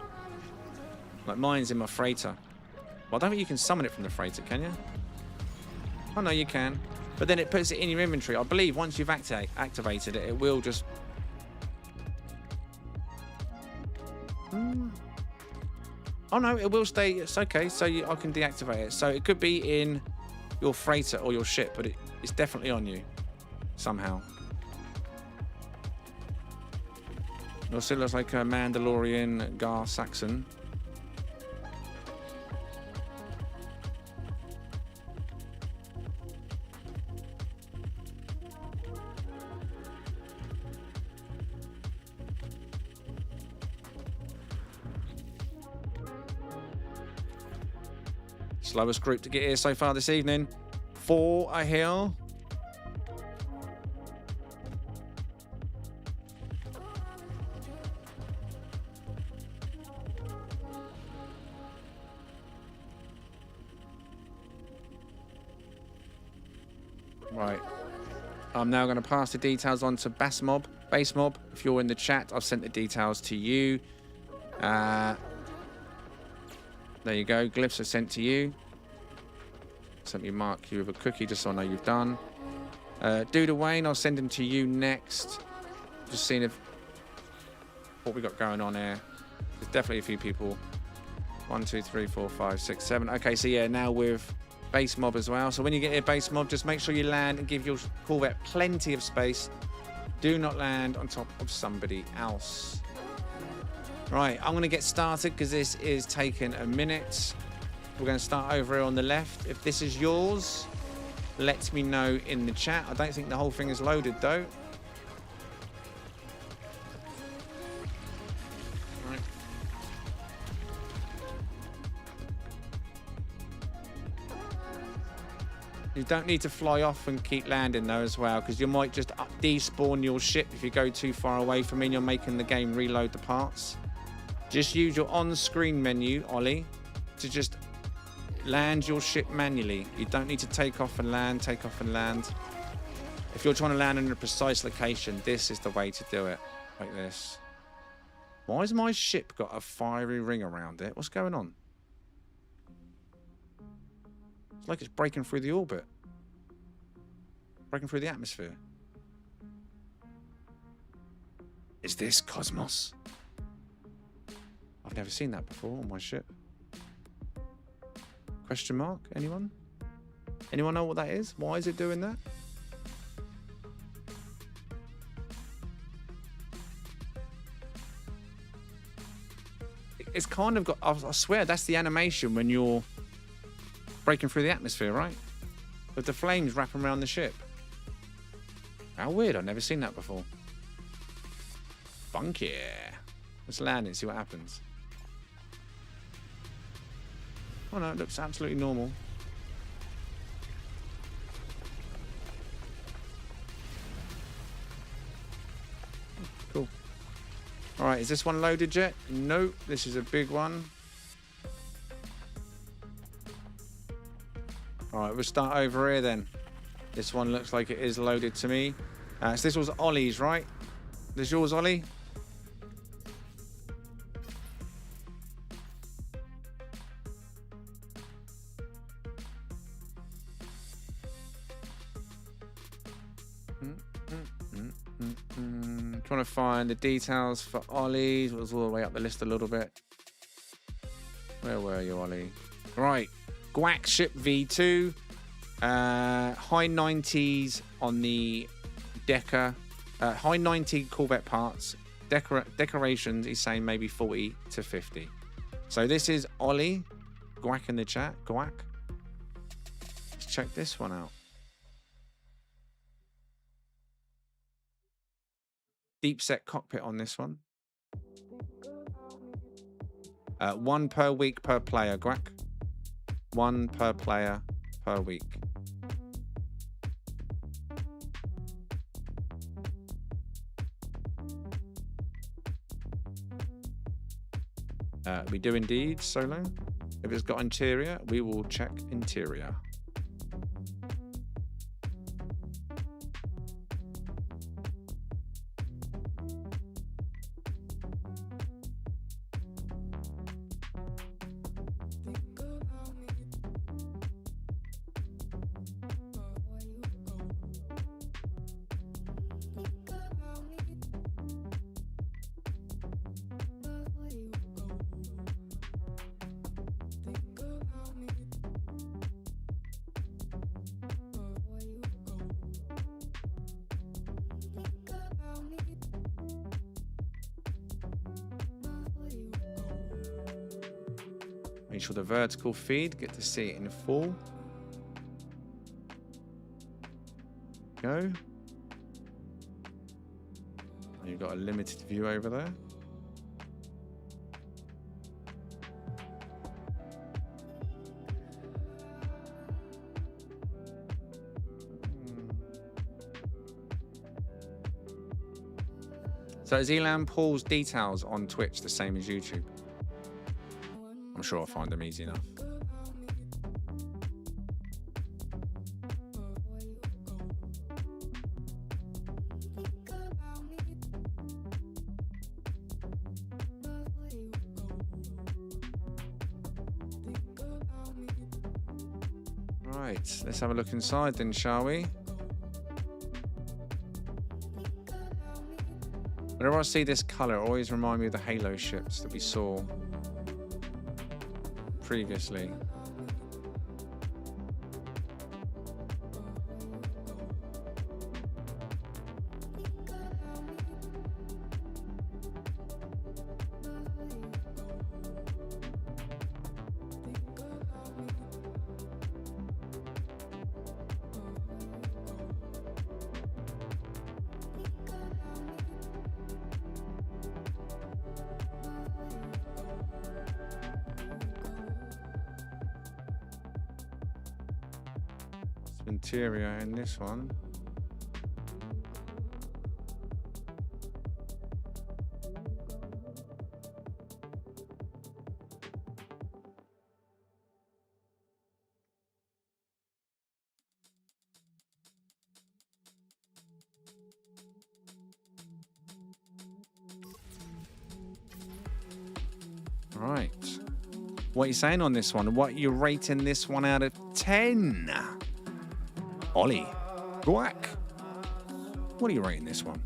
[SPEAKER 1] Like mine's in my freighter. Well, I don't think you can summon it from the freighter, can you? Oh no, you can. But then it puts it in your inventory. I believe once you've activated it, it will just... Oh no, it will stay. It's okay. So I can deactivate it. So it could be in your freighter or your ship, but it's definitely on you somehow. It also looks like a Mandalorian Gar Saxon. Slowest group to get here so far this evening. 4 are here. Right. I'm now going to pass the details on to Base Mob. If you're in the chat, I've sent the details to you. There you go. Glyphs are sent to you. Let me mark you with a cookie just so I know you've done. Duda Wayne, I'll send him to you next. Just seeing if what we got going on here. There's definitely a few people. 1, 2, 3, 4, 5, 6, 7. Okay, so yeah, now with Base Mob as well. So when you get here, Base Mob, just make sure you land and give your Corvette plenty of space. Do not land on top of somebody else. Right, I'm going to get started because this is taking a minute. We're going to start over here on the left. If this is yours, let me know in the chat. I don't think the whole thing is loaded though. Right. You don't need to fly off and keep landing though as well, because you might just despawn your ship if you go too far away from me and you're making the game reload the parts. Just use your on-screen menu, Ollie, to just land your ship manually. You don't need to take off and land, If you're trying to land in a precise location, this is the way to do it. Like this. Why has my ship got a fiery ring around it? What's going on? It's like it's breaking through the orbit. Breaking through the atmosphere. Is this Cosmos? I've never seen that before on my ship. Question mark? Anyone? Anyone know what that is? Why is it doing that? It's kind of got... I swear that's the animation when you're breaking through the atmosphere, right? With the flames wrapping around the ship. How weird. I've never seen that before. Funky. Let's land it and see what happens. Oh no, it looks absolutely normal. Cool. Alright, is this one loaded yet? Nope, this is a big one. Alright, we'll start over here then. This one looks like it is loaded to me. So this was Ollie's, right? This yours, Ollie? Trying to find the details for Ollie. It was all the way up the list a little bit. Where were you, Ollie? Right. Guac Ship V2. High 90s on the Decker. High 90 Corvette parts. Decorations, he's saying maybe 40 to 50. So this is Ollie. Guac in the chat. Guac. Let's check this one out. Deep set cockpit on this one. 1 per week per player, Guac. 1 per player per week. We do indeed, Solo. If it's got interior, we will check interior. Make sure the vertical feed, get to see it in full. Go. You've got a limited view over there. So is Elan Paul's details on Twitch the same as YouTube? I'm sure I'll find them easy enough. Right, let's have a look inside then, shall we? Whenever I see this colour, it always reminds me of the Halo ships that we saw previously. Interior in this one. Right. What are you saying on this one? What are you rating this one out of 10? Ollie, Guac, what are you rating this one?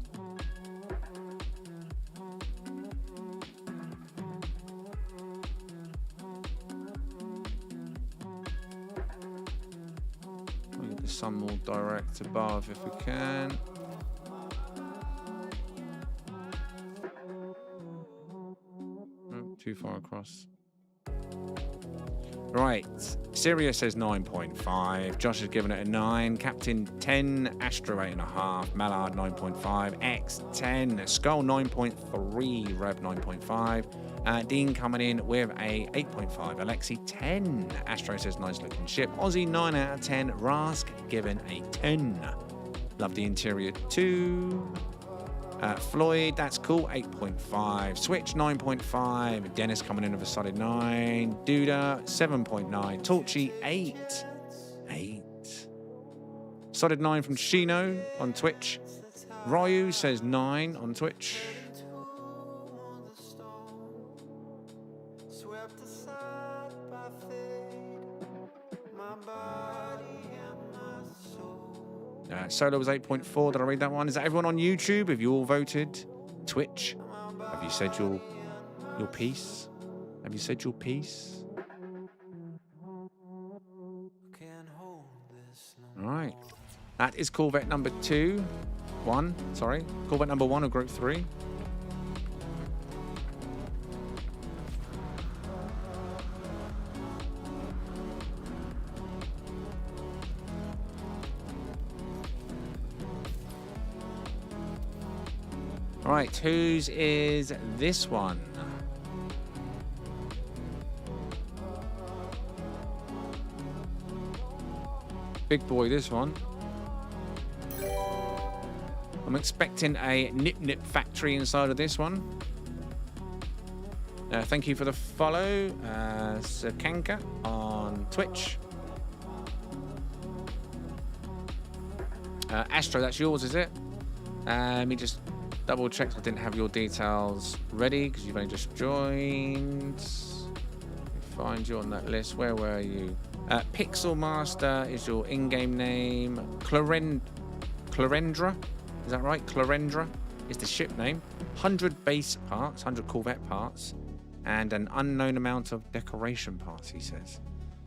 [SPEAKER 1] We'll get the sun more direct above if we can. Oh, too far across. Right, Sirius says 9.5, Josh has given it a 9, Captain 10, Astro 8.5, Mallard 9.5, X 10, Skull 9.3, Rev 9.5, Dean coming in with a 8.5, Alexi 10, Astro says nice looking ship, Aussie 9 out of 10, Rask given a 10, love the interior too. Floyd, that's cool, 8.5. Switch, 9.5. Dennis coming in with a solid 9. Duda, 7.9. Torchy, 8. 8. Solid 9 from Shino on Twitch. Ryu says 9 on Twitch. Solo was 8.4. Did I read that one? Is that everyone on YouTube? Have you all voted? Twitch, have you said your piece? Have you said your piece? All right. That is Corvette number 1. Sorry. Corvette number 1 of Group 3. All right. Whose is this one? Big boy, this one. I'm expecting a nip factory inside of this one. Thank you for the follow, Sakanka on Twitch. Astro, that's yours, is it? Let me just double check I didn't have your details ready because you've only just joined. Find you on that list. Where were you? Pixel Master is your in-game name. Clarendra, is that right? Clarendra is the ship name. 100 base parts, 100 Corvette parts, and an unknown amount of decoration parts, he says.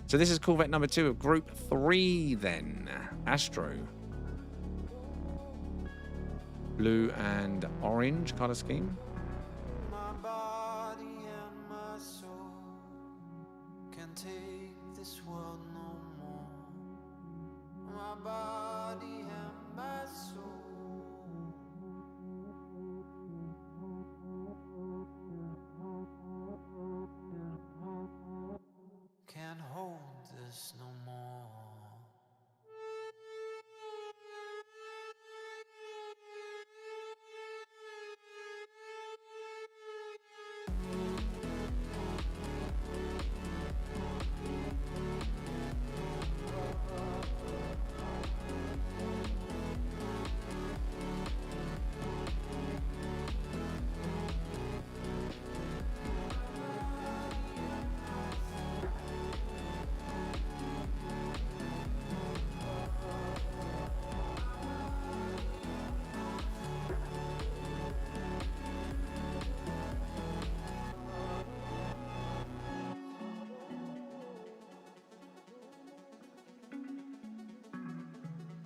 [SPEAKER 1] So this is Corvette number 2 of Group 3 then. Astro. Blue and orange color scheme.
[SPEAKER 4] My body and my soul can't take this world no more. My body and my soul can't hold this no more.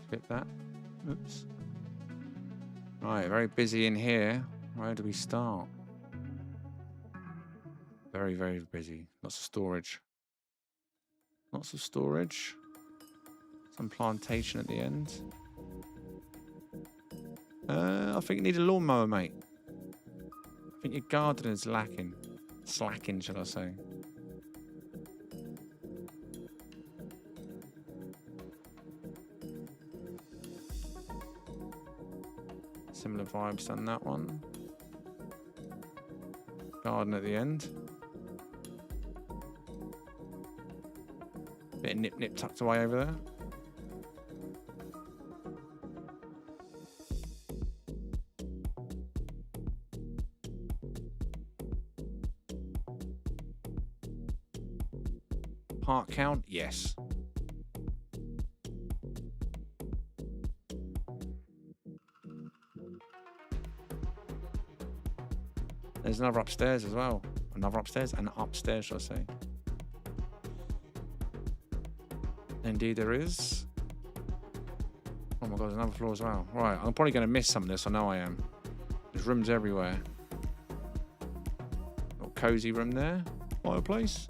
[SPEAKER 1] Skip that. Oops. Right, very busy in here. Where do we start? Very, very busy. Lots of storage. Lots of storage. Some plantation at the end. I think you need a lawnmower, mate. I think your garden is lacking. Slacking, shall I say. Similar vibes on that one. Garden at the end. Bit of nip tucked away over there. Part count? Yes. There's another upstairs as well. Another upstairs and upstairs, shall I say. Indeed there is. Oh my god, there's another floor as well. Right, I'm probably going to miss some of this. I know I am. There's rooms everywhere. Little cozy room there. Fireplace.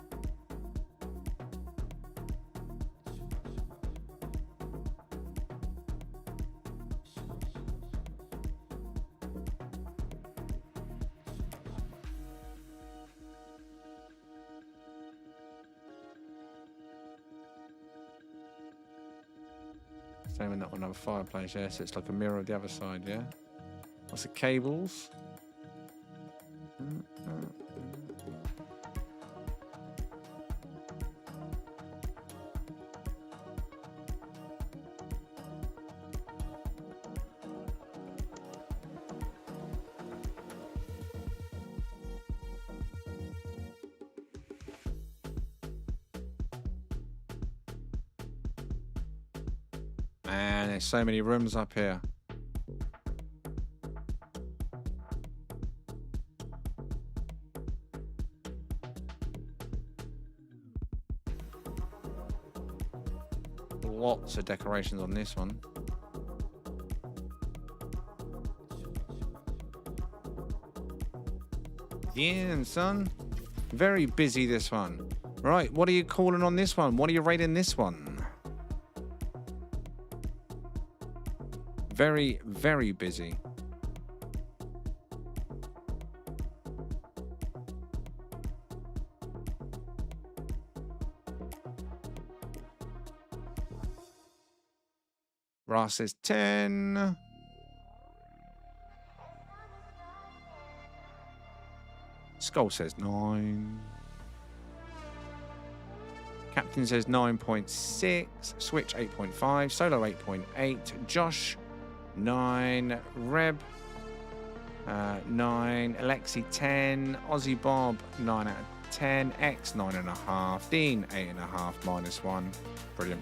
[SPEAKER 1] Same in that one, another fireplace, yeah, so it's like a mirror of the other side, yeah? Lots of cables. Man, there's so many rooms up here. Lots of decorations on this one. Yeah, son. Very busy, this one. Right, what are you calling on this one? What are you rating this one? Very, very busy. Ross says 10. Skull says 9. Captain says 9.6. Switch 8.5. Solo 8.8. Josh 9. Reb 9. Alexi 10. Aussie Bob 9 out of 10. X 9.5. Dean 8.5 minus 1. Brilliant.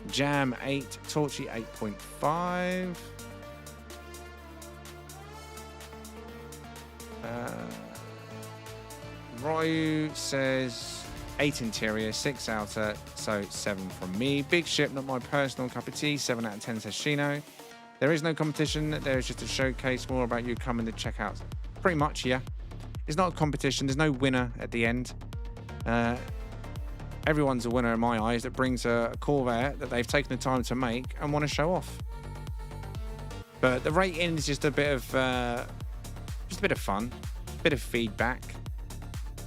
[SPEAKER 1] Jam 8. Torchy 8.5. Ryu says 8 interior, 6 outer, so 7 from me. Big ship, not my personal cup of tea. 7 out of 10 says Shino. There is no competition. There is just a showcase, more about you coming to check out. Pretty much, yeah. It's not a competition. There's no winner at the end. Everyone's a winner in my eyes that brings a Corvette that they've taken the time to make and want to show off. But the rating is just a bit of fun, a bit of feedback.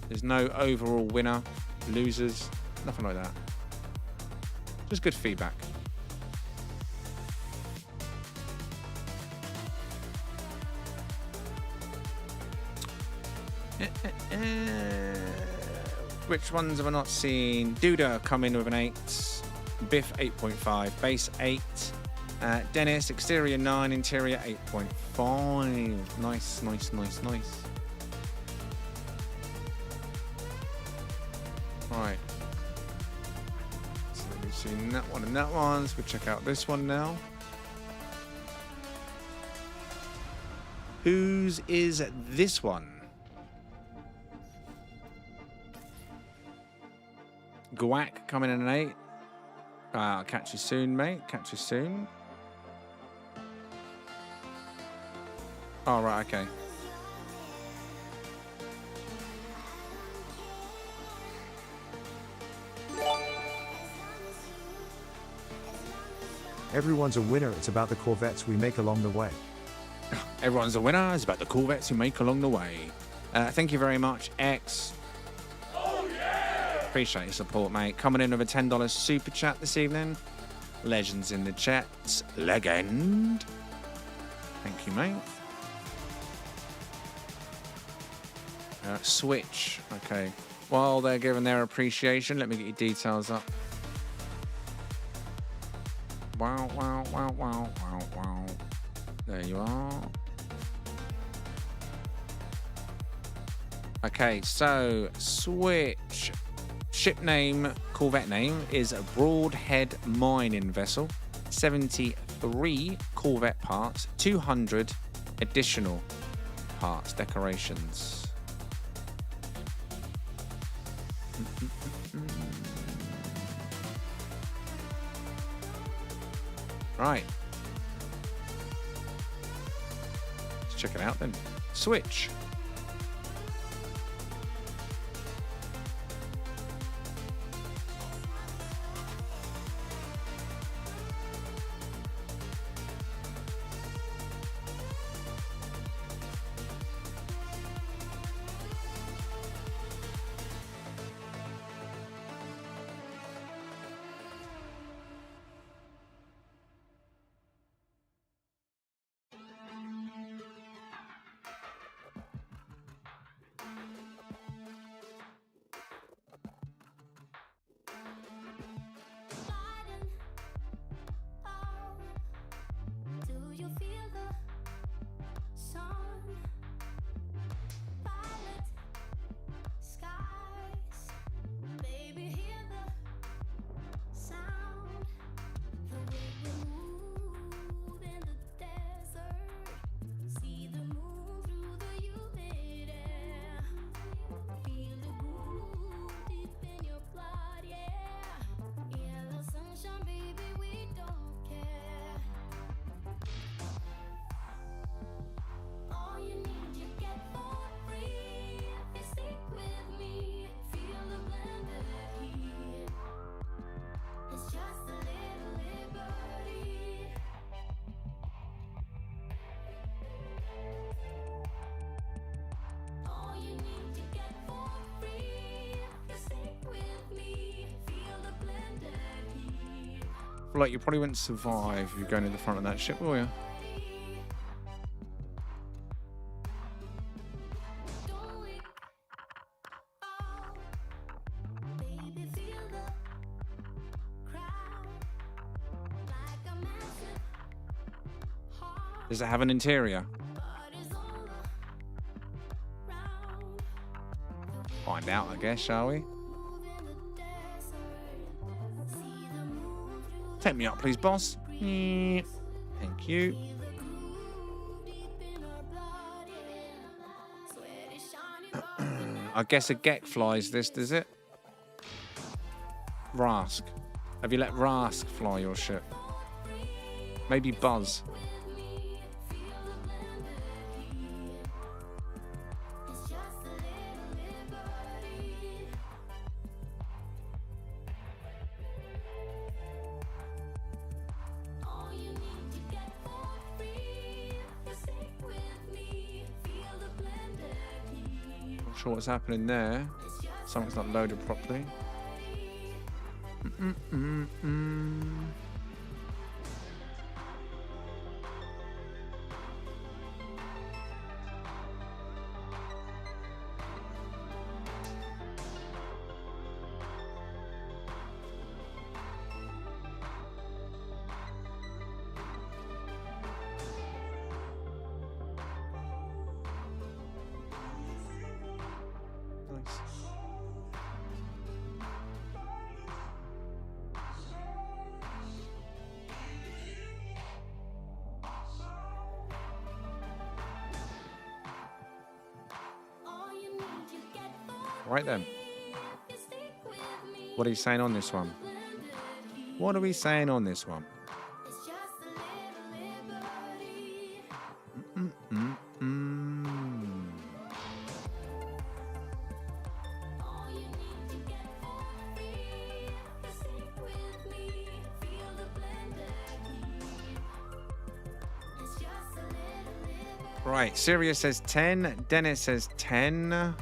[SPEAKER 1] There's no overall winner, losers, nothing like that. Just good feedback. Which ones have I not seen? Duda come in with an 8. Biff 8.5. Base 8. Dennis, exterior 9. Interior 8.5. Nice, nice, nice, nice. Right. So we've seen that one and that one. So we'll check out this one now. Whose is this one? Guac coming in an 8. I'll catch you soon, mate. Catch you soon. Oh, right, okay.
[SPEAKER 2] Everyone's a winner. It's about the Corvettes we make along the way.
[SPEAKER 1] Everyone's a winner. It's about the Corvettes you make along the way. Thank you very much, X. Appreciate your support, mate. Coming in with a $10 super chat this evening. Legends in the chat. Legend. Thank you, mate. Switch. Okay. While they're giving their appreciation, let me get your details up. Wow, wow, wow, wow, wow, wow. There you are. Okay, so Switch. Ship name, Corvette name, is a Broadhead mining vessel. 73 Corvette parts, 200 additional parts, decorations. Right. Let's check it out then. Switch. feel like you probably wouldn't survive if you're going in the front of that ship, will you? Does it have an interior? Find out, I guess, shall we? Take me up, please, boss. Thank you. I guess a Gek flies this, does it? Rask. Have you let Rask fly your ship? Maybe Buzz. Not sure what's happening there. Something's not loaded properly. Nice. Right then. What are you saying on this one? What are we saying on this one? Right, Sirius says 10. Dennis says 10.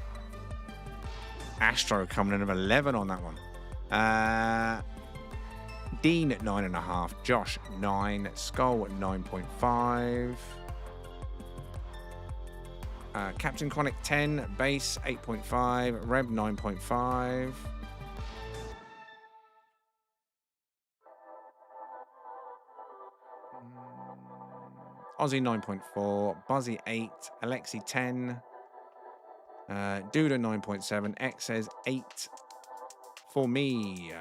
[SPEAKER 1] Astro coming in at 11 on that one. Dean at 9.5. Josh 9. Skull at 9.5. Captain Chronic 10. Base 8.5. Reb 9.5. Aussie 9.4. Buzzy 8. Alexi 10. Duda 9.7. X says 8 for me.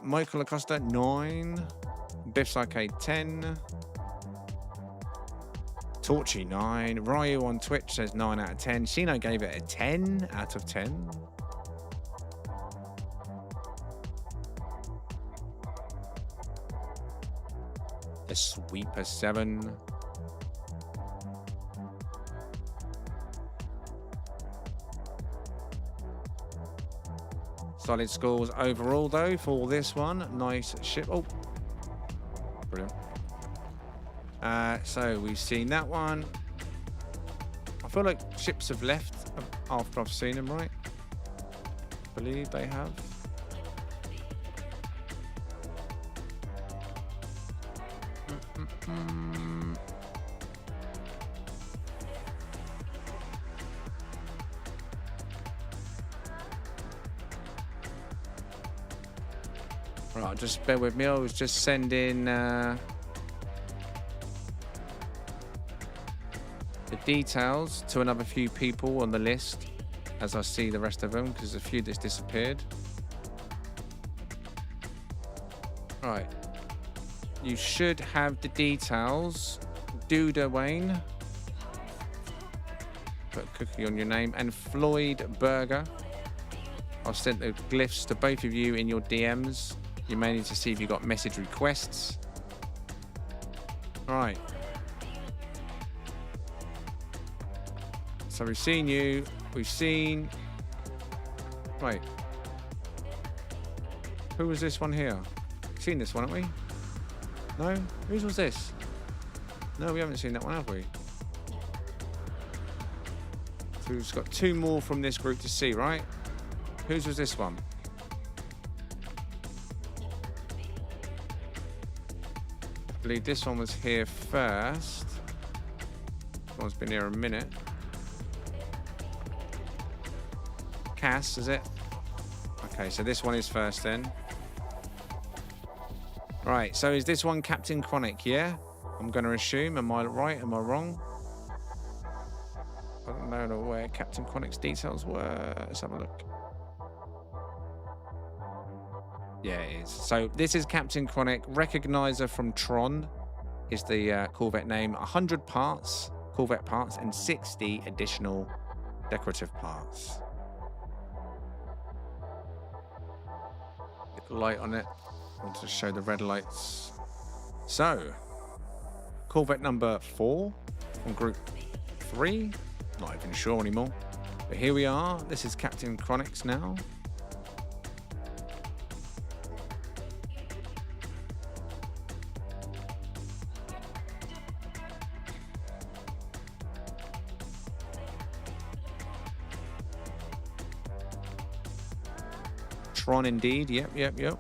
[SPEAKER 1] Michael Acosta 9. Biff's Arcade 10. Torchy 9. Ryu on Twitch says 9 out of 10. Shino gave it a 10 out of 10. A Sweeper 7. Solid scores overall, though, for this one. Nice ship. Oh, brilliant. So we've seen that one. I feel like ships have left after I've seen them, right? I believe they have. Right, just bear with me. I was just sending the details to another few people on the list as I see the rest of them, because there's a few that's disappeared. Right. You should have the details. Duda Wayne. Put a cookie on your name. And Floyd Berger. I've sent the glyphs to both of you in your DMs. You may need to see if you got message requests. All right. So we've seen you. We've seen... Wait. Who was this one here? We've seen this one, haven't we? No? Whose was this? No, we haven't seen that one, have we? So we've got 2 more from this group to see, right? Whose was this one? believe this one was here first. This one's been here a minute. Cass, is it? Okay, so this one is first then. Right, so is this one Captain Chronic, yeah? I'm going to assume. Am I right? Am I wrong? I don't know where Captain Chronic's details were. Let's have a look. Yeah, it is. So this is Captain Chronic. Recognizer from Tron is the Corvette name. 100 parts, Corvette parts, and 60 additional decorative parts. Get the light on it. I want to show the red lights. So, Corvette number 4 from Group 3. Not even sure anymore. But here we are. This is Captain Chronic's now. Tron indeed. Yep.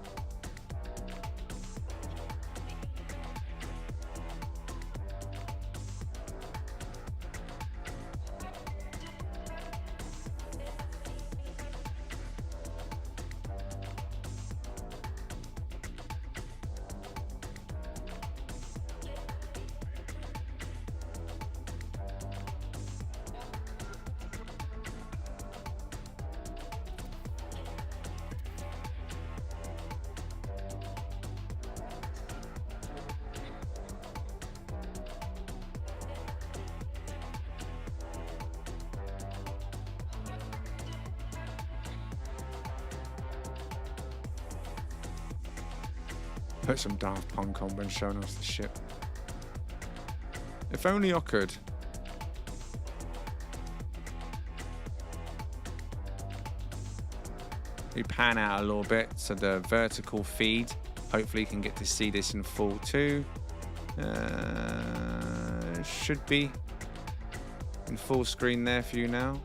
[SPEAKER 1] Put some Daft Punk on when showing us the ship. If only I could. We pan out a little bit so the vertical feed. Hopefully you can get to see this in full too. Should be in full screen there for you now.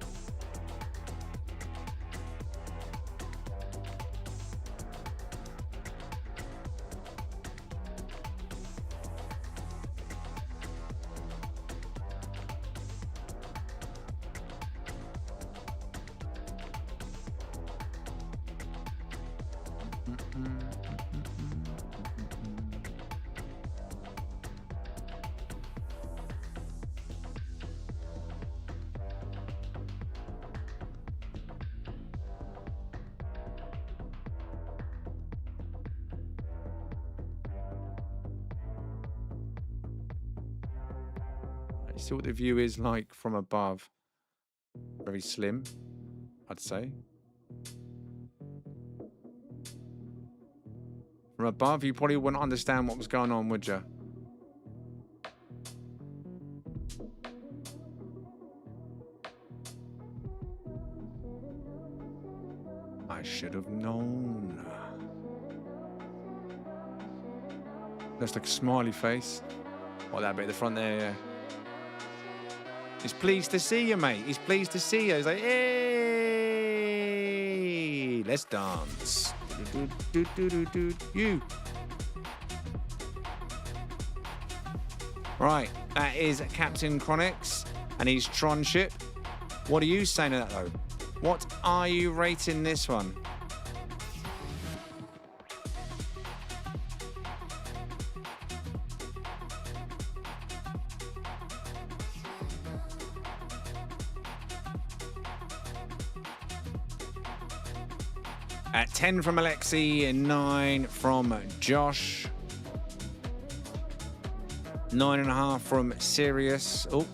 [SPEAKER 1] See what the view is like from above. Very slim, I'd say. From above, you probably wouldn't understand what was going on, would you? I should have known. Looks like a smiley face. Oh, that bit at the front there, yeah. He's pleased to see you, mate. He's pleased to see you. He's like, hey, let's dance. You. Right, that is Captain Chronic's and his Tron ship. What are you saying to that, though? What are you rating this one? At 10 from Alexi and 9 from Josh. 9.5 from Sirius. Oh,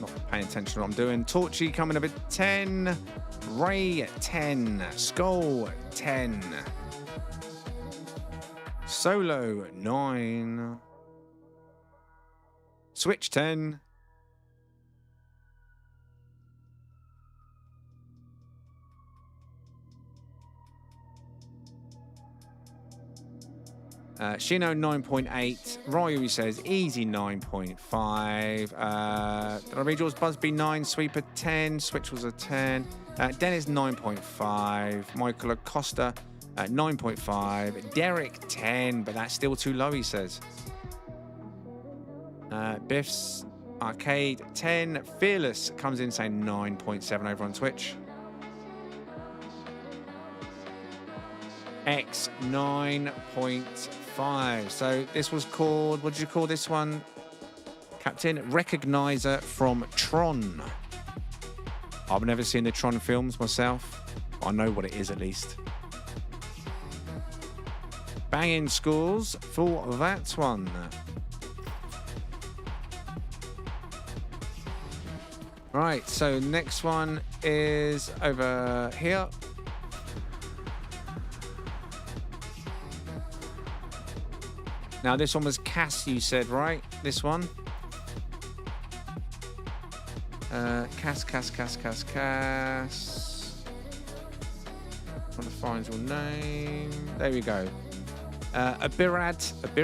[SPEAKER 1] not paying attention to what I'm doing. Torchy coming up at 10. Ray at 10. Skull 10. Solo 9. Switch 10. Shino 9.8. Ryu says easy 9.5. Did I read yours? Busby 9. Sweeper 10. Switch was a 10. Dennis 9.5. Michael Acosta 9.5. Derek 10, but that's still too low, he says. Biff's Arcade 10. Fearless comes in saying 9.7 over on Twitch. X 9.5. So this was called, what did you call this one, Captain? Recognizer from Tron. I've never seen the Tron films myself. I know what it is at least. Banging scores for that one. Right, so next one is over here. Now this one was Cass, you said, right? This one. Cass. Trying to find your name. There we go. Abirad of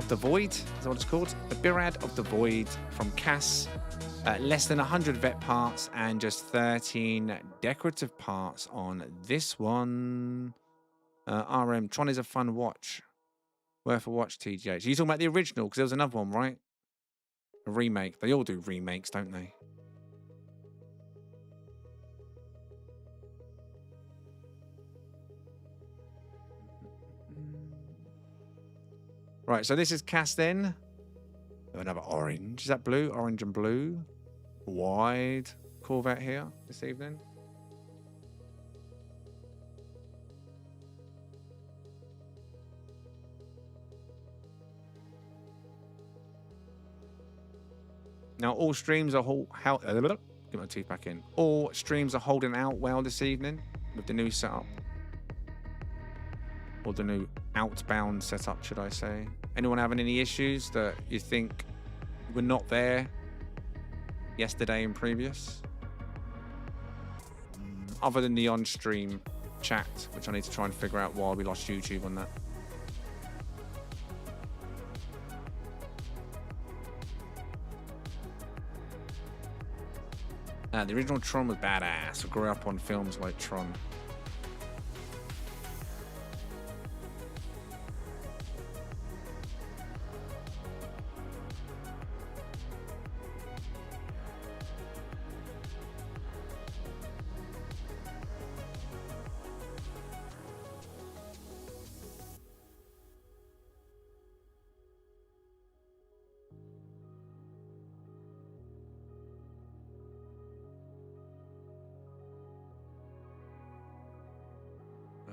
[SPEAKER 1] the Void. Is that what it's called? Abirad of the Void from Cass. Less than 100 vet parts and just 13 decorative parts on this one. RM, Tron is a fun watch. Worth a watch, TGH. You talking about the original? Because there was another one, right? A remake. They all do remakes, don't they? Right, so this is Cass then. Another orange. Is that blue? Orange and blue. Wide Corvette here this evening. Now, all streams are get my teeth back in. All streams are holding out well this evening with the new setup. Or the new outbound setup, should I say. Anyone having any issues that you think were not there yesterday and previous? Other than the on-stream chat, which I need to try and figure out why we lost YouTube on that. The original Tron was badass. I grew up on films like Tron.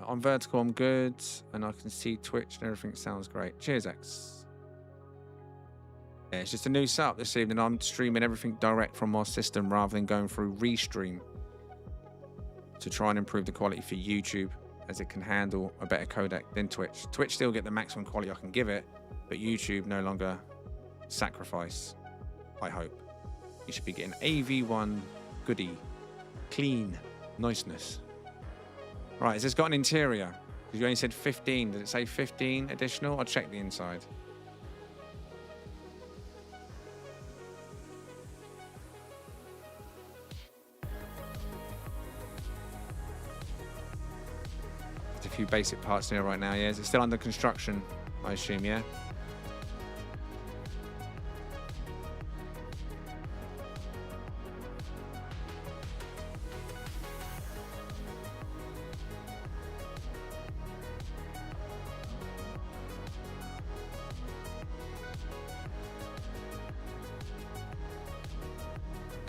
[SPEAKER 1] On vertical, I'm good, and I can see Twitch and everything sounds great. Cheers, X. Yeah, it's just a new setup this evening. I'm streaming everything direct from my system rather than going through Restream to try and improve the quality for YouTube, as it can handle a better codec than Twitch. Twitch still get the maximum quality I can give it, but YouTube no longer sacrifice, I hope. You should be getting AV1 goodie, clean, niceness. Right, has this got an interior? Because you only said 15. Did it say 15 additional? I'll check the inside. There's a few basic parts here right now, yeah? Is it still under construction, I assume, yeah?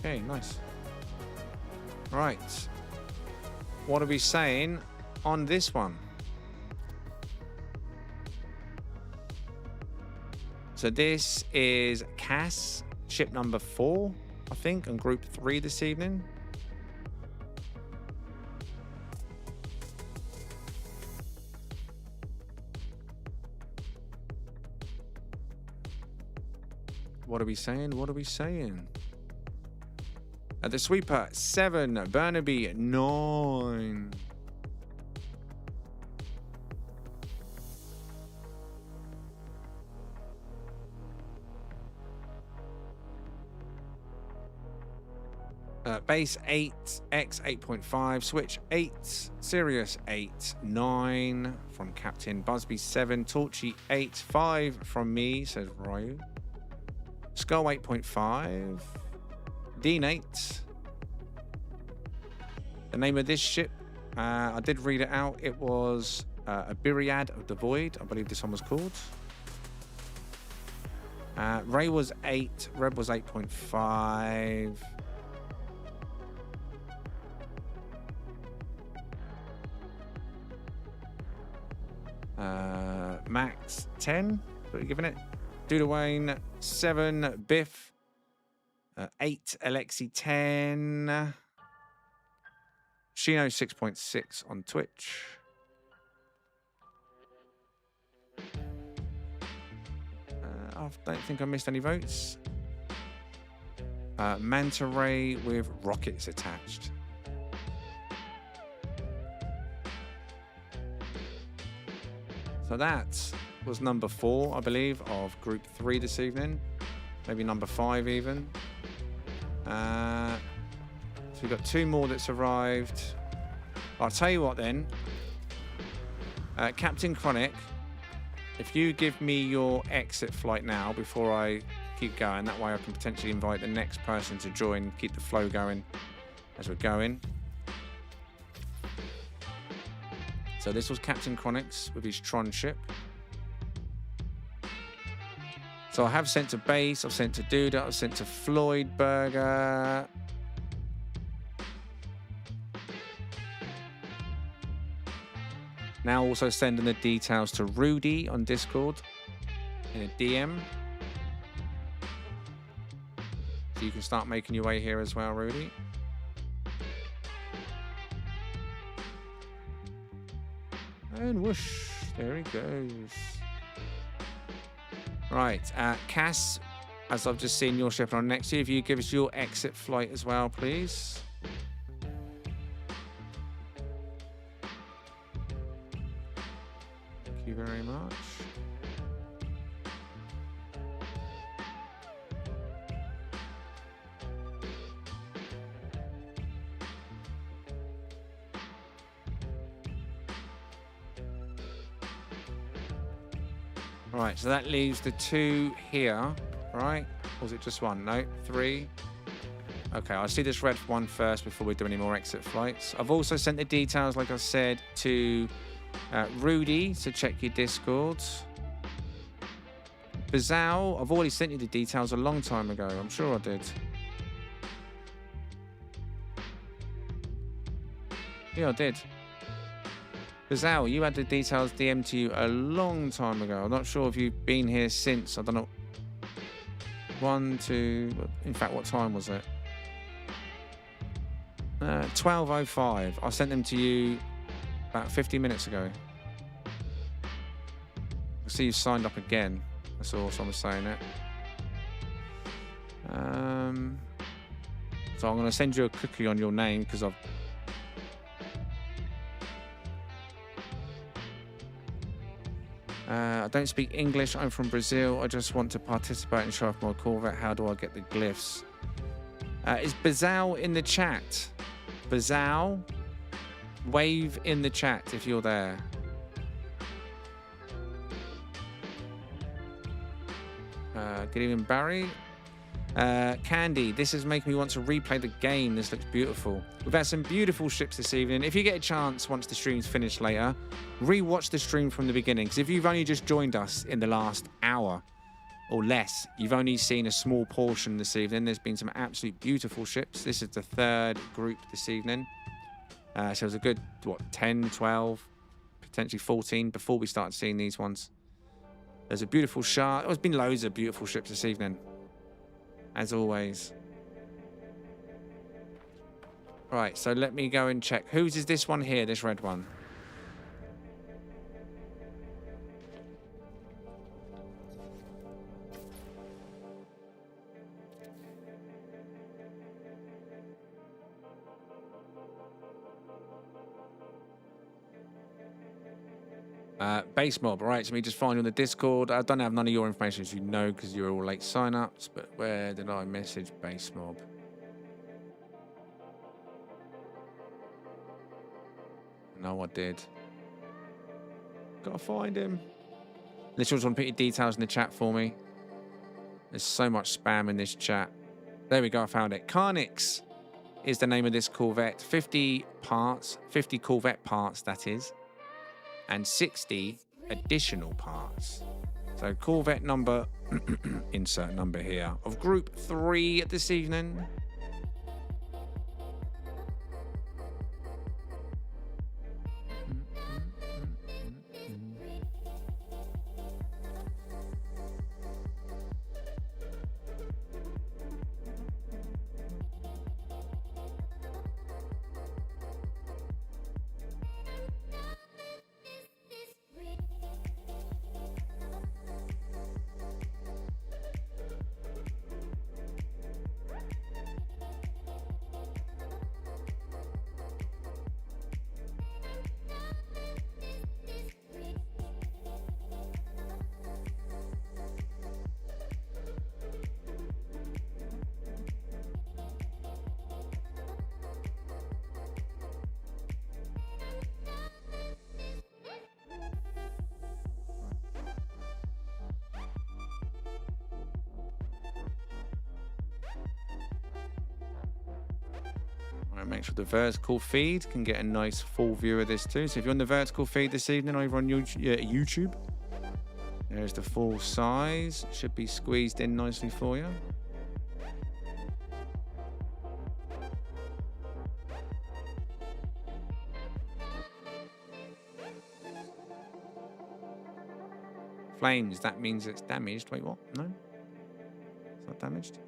[SPEAKER 1] Okay, nice. Right. What are we saying on this one? So this is Cass, ship number 4, I think, and group 3 this evening. What are we saying? What are we saying? The Sweeper 7, Burnaby 9. Base 8, X 8.5, Switch 8, Sirius 8, 9 from Captain Busby 7, Torchy 8, 5 from me, says Ryu. Skull 8.5. D8. The name of this ship, I did read it out. It was a Biriad of the Void. I believe this one was called. Ray was 8. Reb was 8.5. Max 10. What are you giving it? Dudawayne 7. Biff 8. Alexi 10. Shino 6.6 on Twitch. I don't think I missed any votes. Manta Ray with rockets attached. So that was number 4, I believe, of Group 3 this evening. Maybe number 5 even. So we've got 2 more that's arrived. I'll tell you what then. Captain Chronic, if you give me your exit flight now before I keep going, that way I can potentially invite the next person to join, keep the flow going as we're going. So this was Captain Chronix with his Tron ship. So I have sent to base, I've sent to Duda, I've sent to Floyd Burger. Now also sending the details to Rudy on Discord in a DM. So you can start making your way here as well, Rudy. And whoosh, there he goes. Right, Cass, as I've just seen your ship on next to you, if you give us your exit flight as well, please. Thank you very much. Right, so that leaves the 2 here, right? Or was it just 1? No, 3. Okay, I'll see this red one first before we do any more exit flights. I've also sent the details, like I said, to Rudy, so check your Discord. Bazal, I've already sent you the details a long time ago. I'm sure I did. Yeah, I did. Bazal, you had the details DM'd to you a long time ago. I'm not sure if you've been here since. I don't know. 1, 2... In fact, what time was it? 12:05. I sent them to you about 50 minutes ago. I see you signed up again. That's all someone was saying it. So I'm going to send you a cookie on your name because I've... I don't speak English. I'm from Brazil. I just want to participate and show off my Corvette. How do I get the glyphs? Is Bazal in the chat? Bazal? Wave in the chat if you're there. Good evening, Barry. Candy, this is making me want to replay the game. This looks beautiful. We've had some beautiful ships this evening. If you get a chance, once the stream's finished later, re-watch the stream from the beginning. Because if you've only just joined us in the last hour or less, you've only seen a small portion this evening. There's been some absolute beautiful ships. This is the 3rd group this evening. So it was a good, 10, 12, potentially 14 before we started seeing these ones. There's a beautiful shark. There's been loads of beautiful ships this evening, as always. Right, so let me go and check. Whose is this one here, this red one? Base mob, right? So let me just find you on the Discord. I don't have none of your information, as you know, because you're all late sign-ups. But where did I message base mob? No, I did. Gotta find him. Literally, just want to put your details in the chat for me. There's so much spam in this chat. There we go, I found it. Carnix is the name of this Corvette. 50 parts, 50 Corvette parts, that is, and 60 additional parts. So Corvette number, insert number here, of Group 3 this evening. Make sure the vertical feed can get a nice full view of this too. So if you're on the vertical feed this evening over on YouTube, there's the full size. Should be squeezed in nicely for you. Flames, that means it's damaged. Wait, what? No? It's not damaged.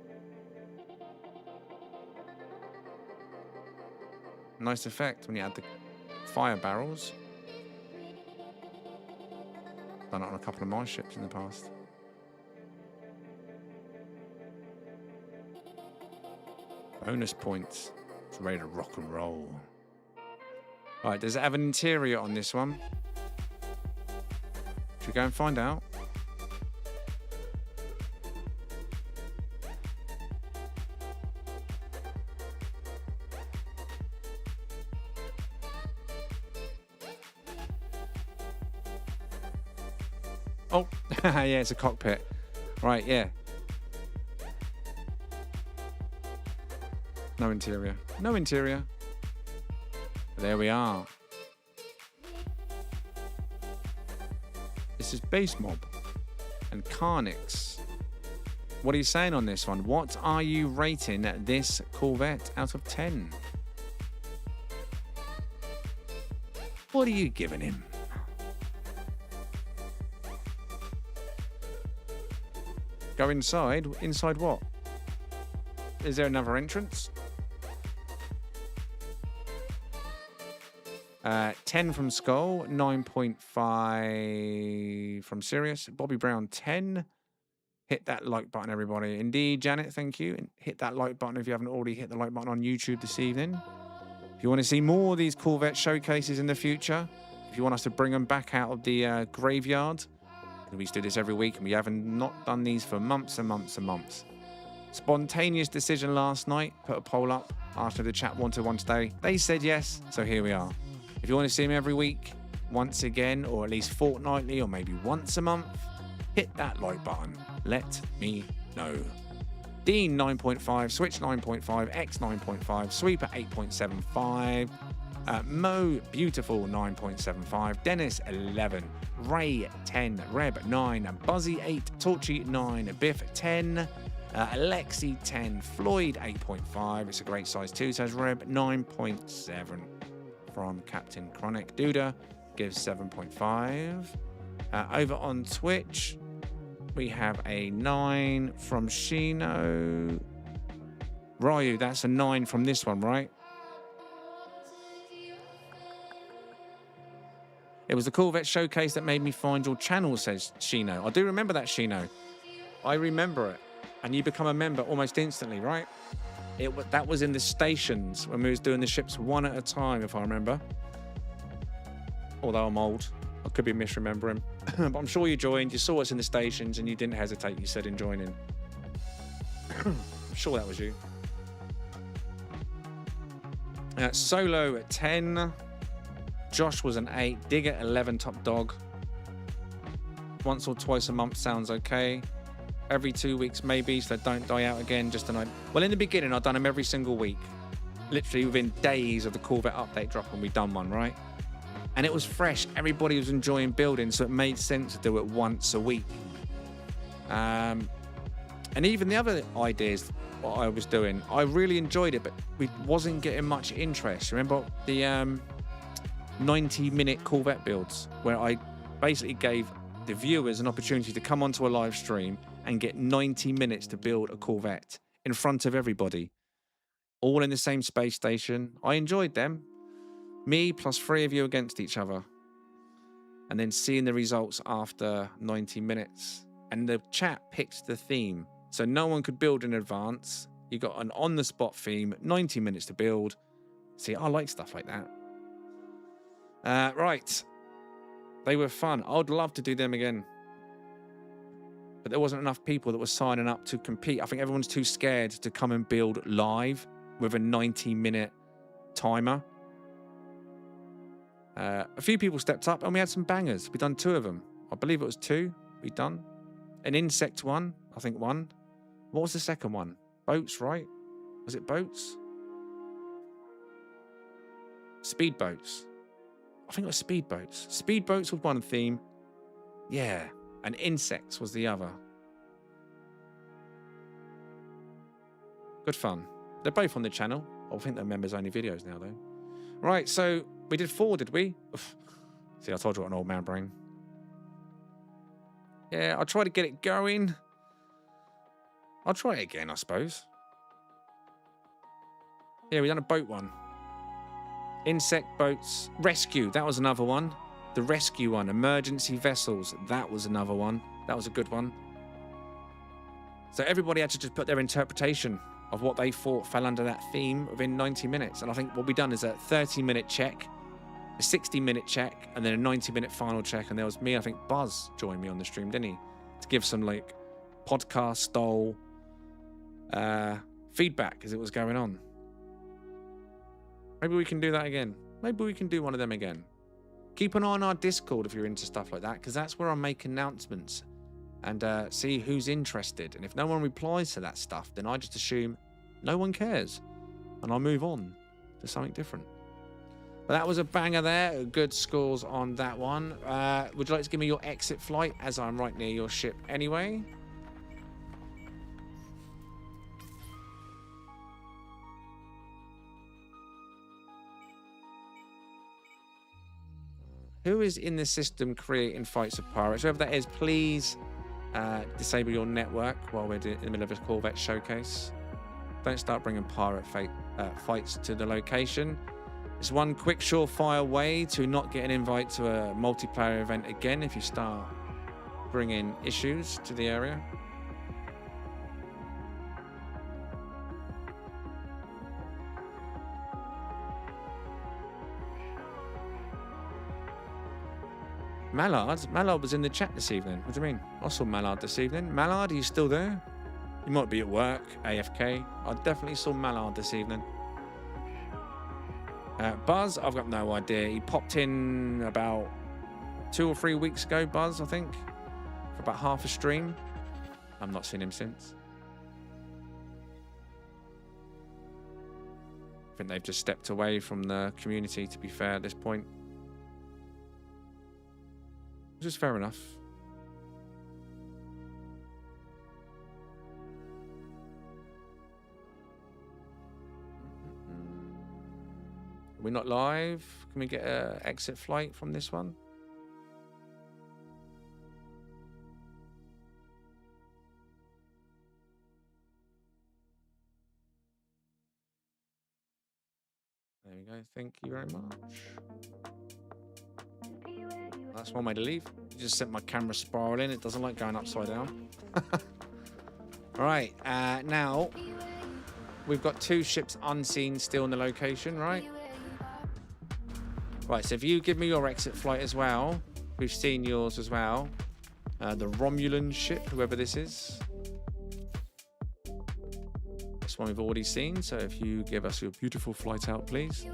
[SPEAKER 1] Nice effect when you add the fire barrels. Done it on a couple of my ships in the past. Bonus points. It's ready to rock and roll. Alright, does it have an interior on this one? Should we go and find out? Oh, yeah, it's a cockpit. Right, yeah. No interior. No interior. There we are. This is Base Mob and Carnix. What are you saying on this one? What are you rating this Corvette out of 10? What are you giving him? Go inside. Inside what? Is there another entrance? 10 from Skull, 9.5 from Sirius. Bobby Brown, 10. Hit that like button, everybody. Indeed, Janet, thank you. And hit that like button if you haven't already hit the like button on YouTube this evening. If you want to see more of these Corvette showcases in the future, if you want us to bring them back out of the graveyard, we used to do this every week, and we haven't not done these for months and months and months. Spontaneous decision last night. Put a poll up. Asked if the chat wanted one today. They said yes, so here we are. If you want to see me every week, once again, or at least fortnightly, or maybe once a month, hit that like button. Let me know. Dean 9.5, Switch 9.5, X 9.5, Sweeper 8.75, Mo Beautiful 9.75, Dennis 11, Ray 10, Reb 9, Buzzy 8, Torchy 9, Biff 10, Alexi 10, Floyd 8.5. It's a great size too, says Reb 9.7 from Captain Chronic. Duda gives 7.5. Over on Twitch, we have a 9 from Shino. Ryu, that's a 9 from this one, right? It was the Corvette showcase that made me find your channel, says Shino. I do remember that, Shino. I remember it. And you become a member almost instantly, right? That was in the stations when we was doing the ships one at a time, if I remember. Although I'm old. I could be misremembering. But I'm sure you joined. You saw us in the stations and you didn't hesitate. You said in joining. I'm sure that was you. Solo at 10. Josh was an 8. Digger 11, top dog. Once or twice a month sounds okay. every 2 weeks maybe, so they don't die out again. Just tonight. Well, in the beginning, I've done them every single week, literally within days of the Corvette update drop, and we've done one, right? And it was fresh. Everybody was enjoying building, so it made sense to do it once a week. And even the other ideas what I was doing, I really enjoyed it, but we wasn't getting much interest. Remember the 90-minute Corvette builds, where I basically gave the viewers an opportunity to come onto a live stream and get 90 minutes to build a Corvette in front of everybody, all in the same space station. I enjoyed them. Me plus 3 of you against each other. And then seeing the results after 90 minutes. And the chat picked the theme. So no one could build in advance. You got an on-the-spot theme, 90 minutes to build. See, I like stuff like that. Right. They were fun. I'd love to do them again. But there wasn't enough people that were signing up to compete. I think everyone's too scared to come and build live with a 90-minute timer. A few people stepped up and we had some bangers. We done 2 of them. I believe it was 2 we done. An insect one, I think 1. What was the second one? Boats, right? Was it boats? Speedboats. I think it was speedboats. Speedboats was one theme. Yeah. And insects was the other. Good fun. They're both on the channel. I think they're members only videos now though. Right, so we did 4, did we? Oof. See, I told you what an old man brain. Yeah, I'll try to get it going. I'll try it again, I suppose. Yeah, we done a boat one. Insect boats. Rescue, that was another one. The rescue one. Emergency vessels, that was another one. That was a good one. So everybody had to just put their interpretation of what they thought fell under that theme within 90 minutes. And I think what we done is a 30-minute check, a 60-minute check, and then a 90-minute final check. And there was me, I think Buzz joined me on the stream, didn't he? To give some like podcast style feedback as it was going on. Maybe we can do that again. Maybe we can do one of them again. Keep an eye on our Discord if you're into stuff like that, because that's where I make announcements and see who's interested. And if no one replies to that stuff, then I just assume no one cares. And I'll move on to something different. But that was a banger there. Good scores on that one. Would you like to give me your exit flight, as I'm right near your ship anyway? Who is in the system creating fights of pirates? Whoever that is, please disable your network while we're in the middle of a Corvette showcase. Don't start bringing pirate fights to the location. It's one quick, surefire way to not get an invite to a multiplayer event again if you start bringing issues to the area. Mallard was in the chat this evening. What do you mean? I saw Mallard this evening. Mallard, are you still there? You might be at work, AFK. I definitely saw Mallard this evening. Buzz, I've got no idea. He popped in about 2 or 3 weeks ago, Buzz, I think, for about half a stream. I've not seen him since. I think they've just stepped away from the community, to be fair, at this point. Which is fair enough. We're not live. Can we get an exit flight from this one? There we go. Thank you very much. That's one way to leave. You just sent my camera spiraling. It doesn't like going upside down. All right. Now, we've got 2 ships unseen still in the location, right? Right, so if you give me your exit flight as well, we've seen yours as well. The Romulan ship, whoever this is. This one we've already seen, so if you give us your beautiful flight out, please.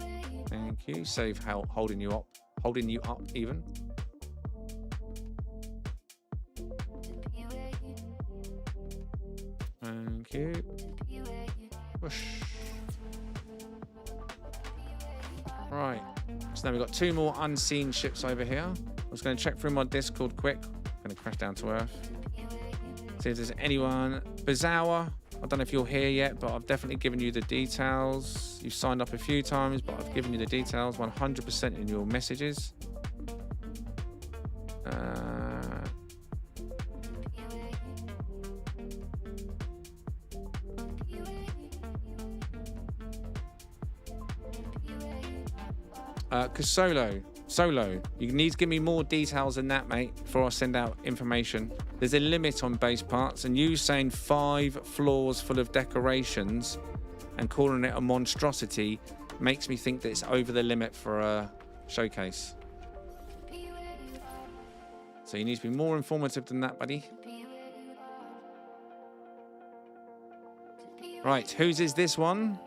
[SPEAKER 1] Thank you. Save holding you up even. Thank you. Whoosh. Right. So now we've got 2 more unseen ships over here. I was going to check through my Discord quick. Going to crash down to Earth. See if there's anyone. Bazawa. I don't know if you're here yet, but I've definitely given you the details. You've signed up a few times, but I've given you the details 100% in your messages. Solo, you need to give me more details than that, mate, before I send out information. There's a limit on base parts, and you saying 5 floors full of decorations and calling it a monstrosity makes me think that it's over the limit for a showcase. So you need to be more informative than that, buddy. Right, whose is this one?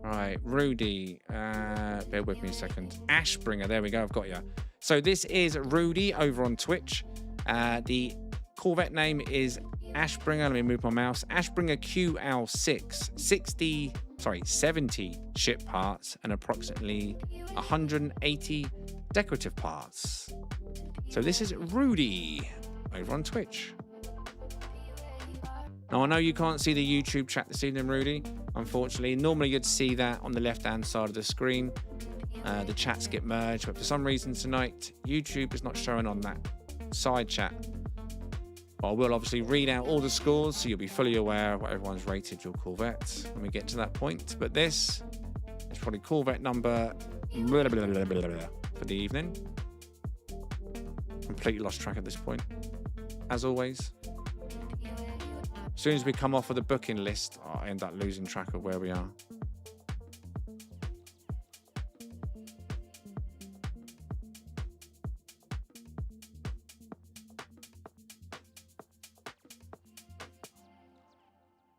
[SPEAKER 1] Right, Rudy. Bear with me a second. Ashbringer, there we go, I've got you. So this is Rudy over on Twitch. The Corvette name is Ashbringer. Let me move my mouse. Ashbringer QL6. 70 ship parts and approximately 180 decorative parts. So this is Rudy over on Twitch. Now, I know you can't see the YouTube chat this evening, Rudy, unfortunately. Normally, you'd see that on the left-hand side of the screen. The chats get merged, but for some reason tonight, YouTube is not showing on that side chat. But I will obviously read out all the scores, so you'll be fully aware of what everyone's rated your Corvette when we get to that point. But this is probably Corvette number for the evening. Completely lost track at this point, as always. As soon as we come off of the booking list, I end up losing track of where we are.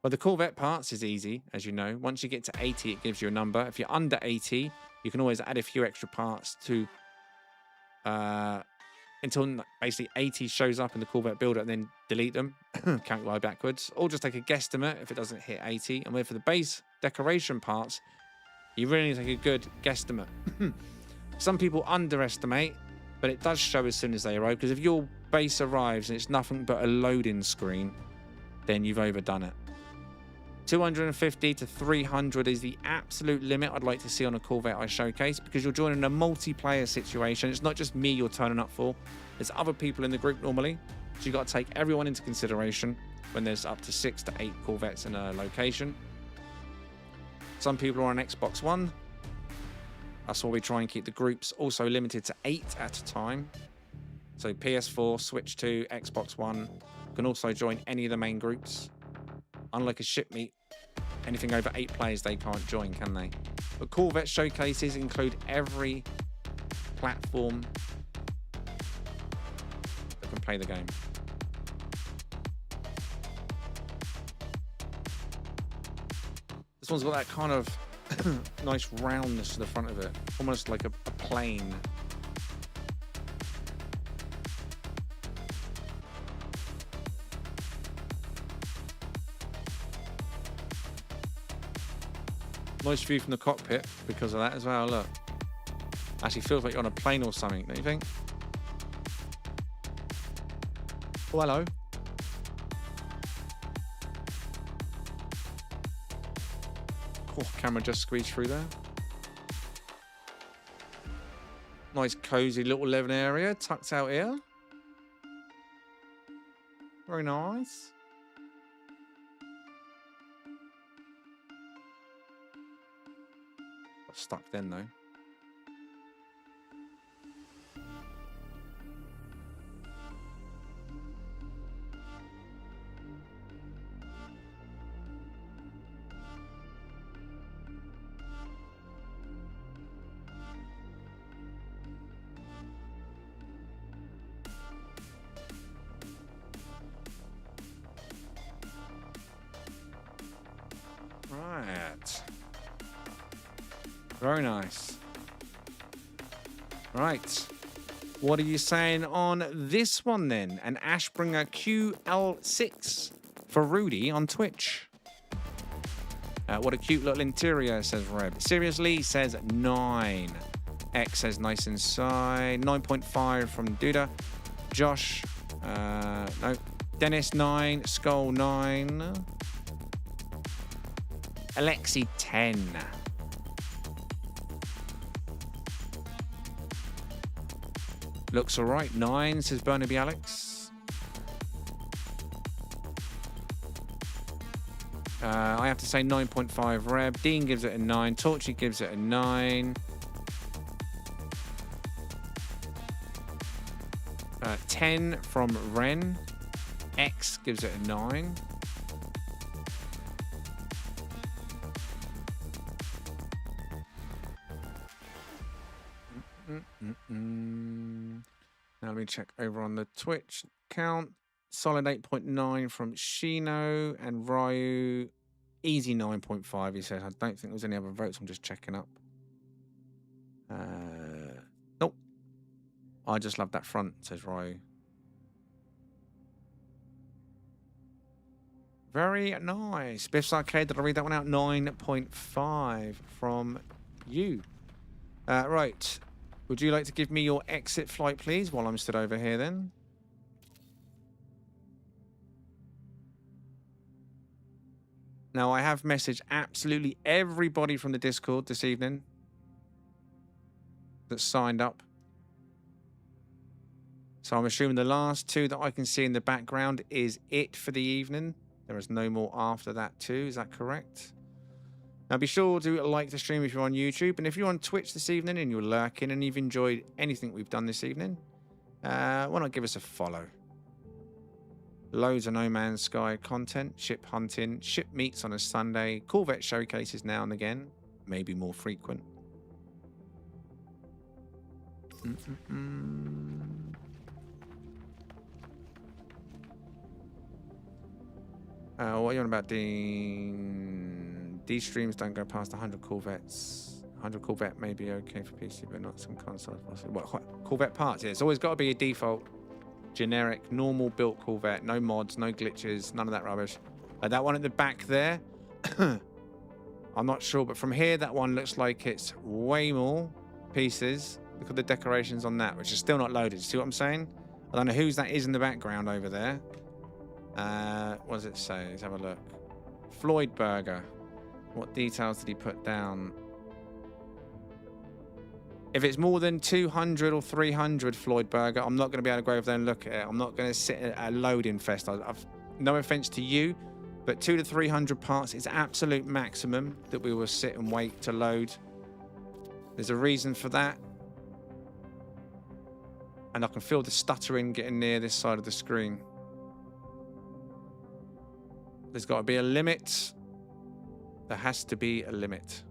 [SPEAKER 1] Well, the Corvette parts is easy, as you know. Once you get to 80, it gives you a number. If you're under 80, you can always add a few extra parts to until basically 80 shows up in the Corvette builder and then delete them, calculate backwards, or just take a guesstimate if it doesn't hit 80. And for the base decoration parts, you really need to take a good guesstimate. Some people underestimate, but it does show as soon as they arrive, because if your base arrives and it's nothing but a loading screen, then you've overdone it. 250 to 300 is the absolute limit I'd like to see on a Corvette I showcase, because you're joining a multiplayer situation. It's not just me you're turning up for. There's other people in the group normally. So you've got to take everyone into consideration when there's up to 6 to 8 Corvettes in a location. Some people are on Xbox One. That's why we try and keep the groups also limited to 8 at a time. So PS4, Switch 2, Xbox One. You can also join any of the main groups. Unlike a ship meet, anything over 8 players they can't join, can they? But Corvette showcases include every platform that can play the game. This one's got that kind of nice roundness to the front of it, almost like a plane. Nice view from the cockpit because of that as well. Look, actually feels like you're on a plane or something, don't you think? Oh, hello. Oh, camera just squeezed through there. Nice cozy little living area tucked out here. Very nice. Stuck then though. Very nice. Right. What are you saying on this one then? An Ashbringer QL6 for Rudy on Twitch. What a cute little interior, says Reb. Seriously, says 9. X says nice inside. 9.5 from Duda. Josh, no. Dennis 9. Skull 9. Alexi 10. Looks alright. 9, says Burnaby Alex. I have to say 9.5 Reb. Dean gives it a 9. Torchy gives it a 9. 10 from Ren. X gives it a 9. Now let me check over on the Twitch account. Solid 8.9 from Shino and Ryu. Easy 9.5, he says. I don't think there's any other votes. I'm just checking up. Nope. I just love that front, says Ryu. Very nice. Biff's Arcade, did I read that one out? 9.5 from you. Right. Would you like to give me your exit flight, please, while I'm stood over here then? Now, I have messaged absolutely everybody from the Discord this evening that signed up. So I'm assuming the last 2 that I can see in the background is it for the evening. There is no more after that too. Is that correct? Now, be sure to like the stream if you're on YouTube. And if you're on Twitch this evening and you're lurking and you've enjoyed anything we've done this evening, why not give us a follow? Loads of No Man's Sky content, ship hunting, ship meets on a Sunday, Corvette showcases now and again, maybe more frequent. What are you on about, Dean? These streams don't go past 100 Corvettes. 100 Corvette may be okay for PC, but not some consoles. What, Corvette parts? Yeah, it's always got to be a default, generic, normal built Corvette. No mods, no glitches, none of that rubbish. That one at the back there, I'm not sure, but from here, that one looks like it's way more pieces. Look at the decorations on that, which is still not loaded. See what I'm saying? I don't know whose that is in the background over there. What does it say? Let's have a look. Floyd Burger. What details did he put down? If it's more than 200 or 300 Floyd Burger, I'm not going to be able to go over there and look at it. I'm not going to sit at a loading fest. I've no offense to you, but 200 to 300 parts is absolute maximum that we will sit and wait to load. There's a reason for that. And I can feel the stuttering getting near this side of the screen. There's got to be a limit. There has to be a limit.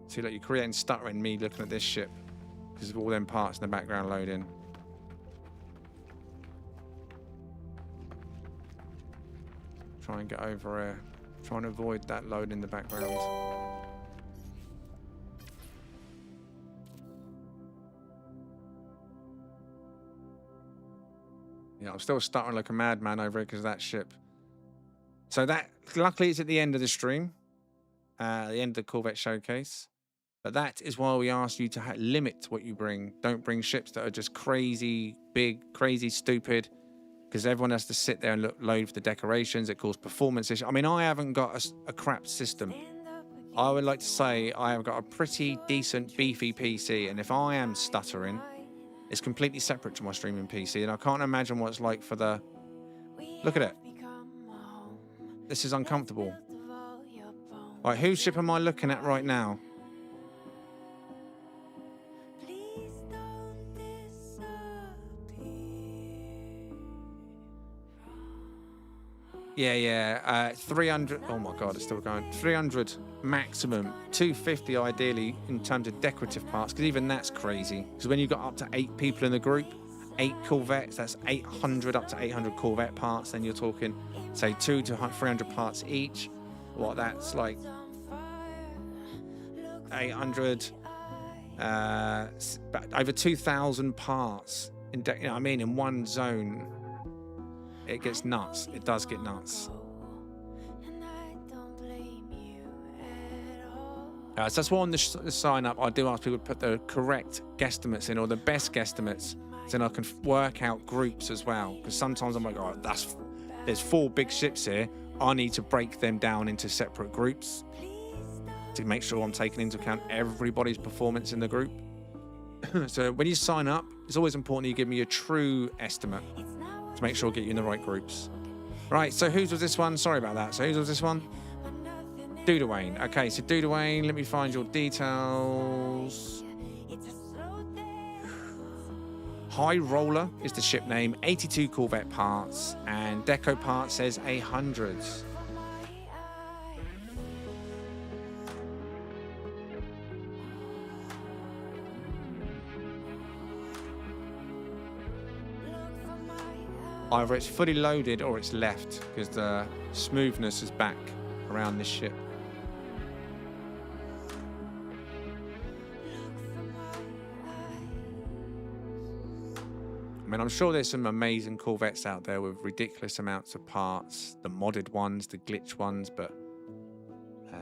[SPEAKER 1] See, like, you're creating stuttering me looking at this ship because of all them parts in the background loading. Try and get over here. Trying to avoid that load in the background. Yeah, I'm still stuttering like a madman over it because of that ship. So that, luckily, it's at the end of the stream. The end of the Corvette showcase. But that is why we ask you to limit what you bring. Don't bring ships that are just crazy big, crazy stupid, because everyone has to sit there and load for the decorations. It causes performance issues. I mean, I haven't got a crap system. I would like to say I have got a pretty decent, beefy PC, and if I am stuttering, it's completely separate to my streaming PC, and I can't imagine what it's like for the... Look at it. This is uncomfortable. All right, whose ship am I looking at right now? Yeah. 300. Oh my God, it's still going. 300 maximum. 250 ideally in terms of decorative parts, because even that's crazy. Because when you've got up to 8 people in the group, 8 Corvettes, that's 800 up to 800 Corvette parts. Then you're talking, say, 200 to 300 parts each. What that's like 800, over 2,000 parts. You know what I mean? In one zone. It gets nuts. It does get nuts. So that's why on the sign up, I do ask people to put the correct guesstimates in, or the best guesstimates, so then I can work out groups as well. Because sometimes I'm like, oh, there's 4 big ships here. I need to break them down into separate groups to make sure I'm taking into account everybody's performance in the group. So when you sign up, it's always important you give me a true estimate to make sure I get you in the right groups. Right, so whose was this one? Sorry about that. So whose was this one? Dudawayne. Okay, so Dudawayne, let me find your details. High Roller is the ship name, 82 Corvette parts, and Deco Parts says 100. Either it's fully loaded or it's left, because the smoothness is back around this ship. I mean, I'm sure there's some amazing Corvettes out there with ridiculous amounts of parts, the modded ones, the glitch ones, but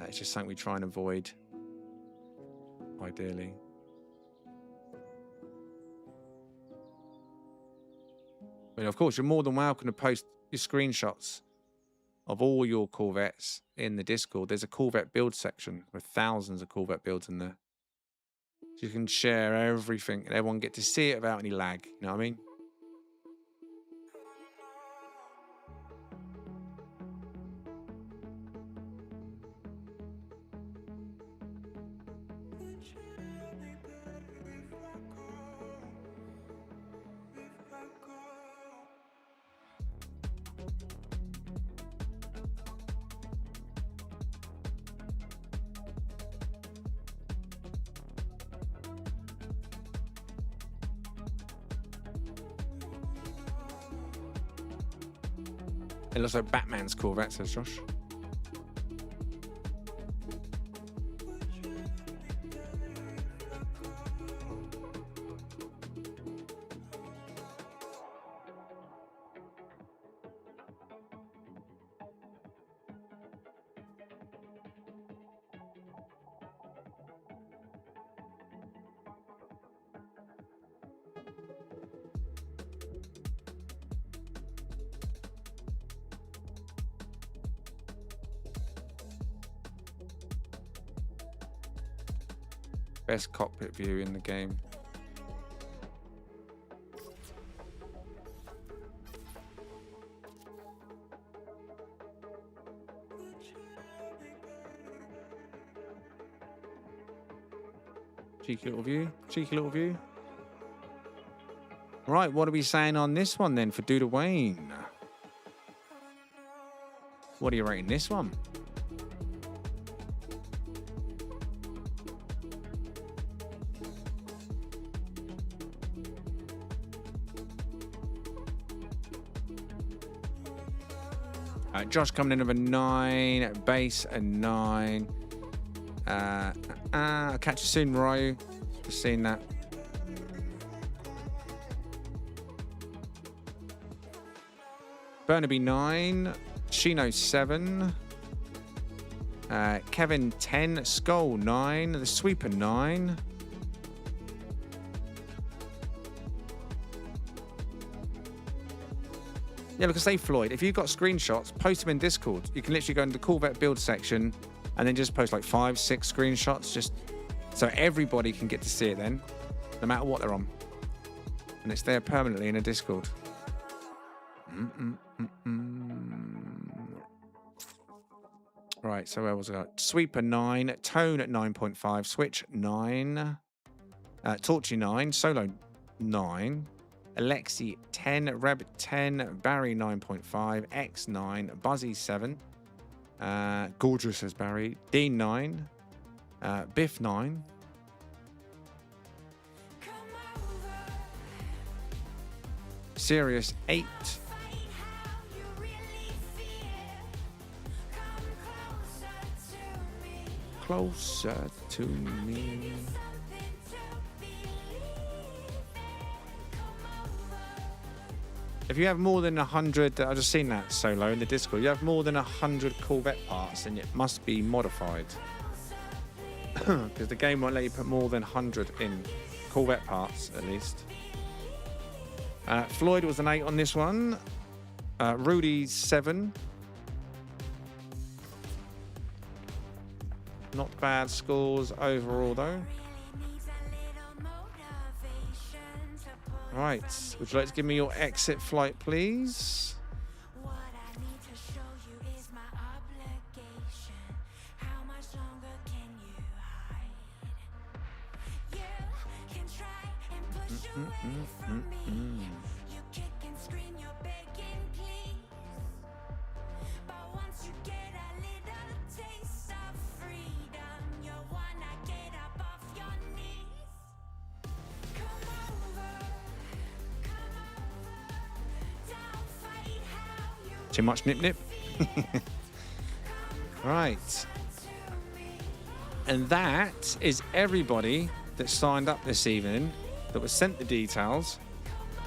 [SPEAKER 1] it's just something we try and avoid, ideally. I mean, of course, you're more than welcome to post your screenshots of all your Corvettes in the Discord. There's a Corvette build section with thousands of Corvette builds in there. So you can share everything and everyone get to see it without any lag. You know what I mean? It looks like Batman's Corvette, says Josh. Best cockpit view in the game. Cheeky little view. Cheeky little view. Right, what are we saying on this one then for Dudawayne? What are you rating this one? Josh coming in with a 9, base a 9. I'll catch you soon, Ryu. Just seen that. Burnaby 9, Shino 7, Kevin 10, Skull 9, the Sweeper 9. Yeah, because say Floyd, if you've got screenshots, post them in Discord. You can literally go into the Corvette build section and then just post like 5, 6 screenshots, just so everybody can get to see it then, no matter what they're on. And it's there permanently in a Discord. Right, so where was I? Sweeper 9, Tone at 9.5, Switch 9, Torchy 9, Solo 9, Alexi 10, Rabbit 10, Barry 9.5, X 9, Buzzy 7, Gorgeous says Barry, Dean 9, Biff 9, Sirius 8, closer to me. If you have more than 100, I've just seen that solo in the Discord. You have more than 100 Corvette parts, and it must be modified. Because the game won't let you put more than 100 in Corvette parts, at least. Floyd was an 8 on this one. Rudy 7. Not bad scores overall, though. Right, would you like to give me your exit flight, please? Too much nip nip. Right. And that is everybody that signed up this evening, that was sent the details,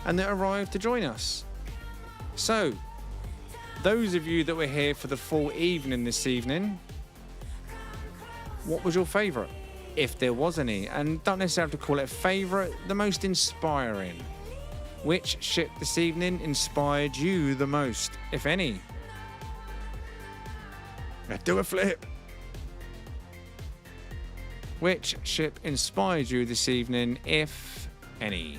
[SPEAKER 1] and that arrived to join us. So, those of you that were here for the full evening this evening, what was your favourite? If there was any. And don't necessarily have to call it a favourite, the most inspiring. Which ship this evening inspired you the most, if any? Do a flip. Which ship inspired you this evening, if any?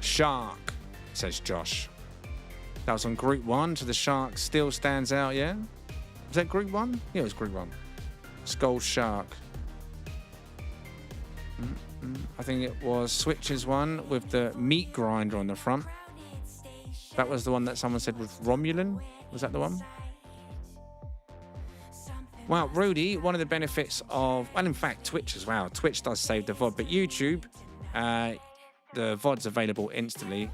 [SPEAKER 1] Shark, says Josh. That was on Group 1, so the Shark still stands out, yeah? Was that Group 1? Yeah, it was Group 1. Skull Shark. I think it was Switch's one with the meat grinder on the front. That was the one that someone said was Romulan. Was that the one? Wow, Rudy, one of the benefits of, well, in fact, Twitch as well. Twitch does save the VOD, but YouTube, the VOD's available instantly.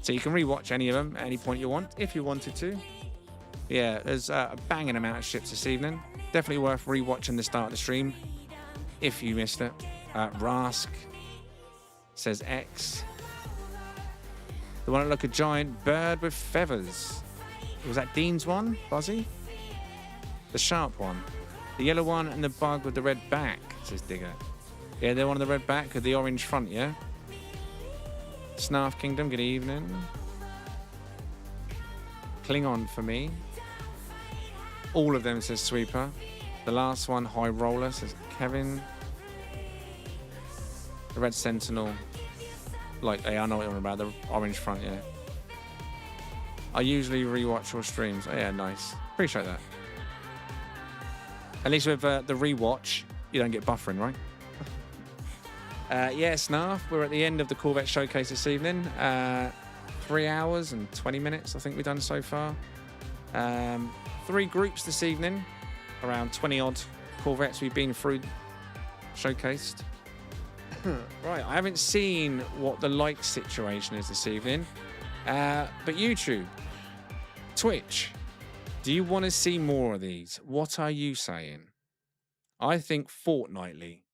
[SPEAKER 1] So you can rewatch any of them at any point you want, if you wanted to. Yeah, there's a banging amount of ships this evening. Definitely worth rewatching the start of the stream if you missed it. Rask says X. The one that looked like a giant bird with feathers. Was that Dean's one, Buzzy? The sharp one. The yellow one and the bug with the red back, says Digger. Yeah, they're one of the red back with the orange front, yeah? Snarf Kingdom, good evening. Klingon for me. All of them, says Sweeper. The last one, High Roller, says Kevin. The Red Sentinel. Like, yeah, I know what you're on about. The orange front, yeah. I usually rewatch your streams. Oh, yeah, nice. Appreciate that. At least with the rewatch, you don't get buffering, right? Yeah, Snarf, we're at the end of the Corvette showcase this evening. 3 hours and 20 minutes, I think we've done so far. 3 groups this evening, around 20 odd Corvettes we've been through, showcased. Right, I haven't seen what the like situation is this evening, but YouTube, Twitch, do you want to see more of these? What are you saying? I think fortnightly.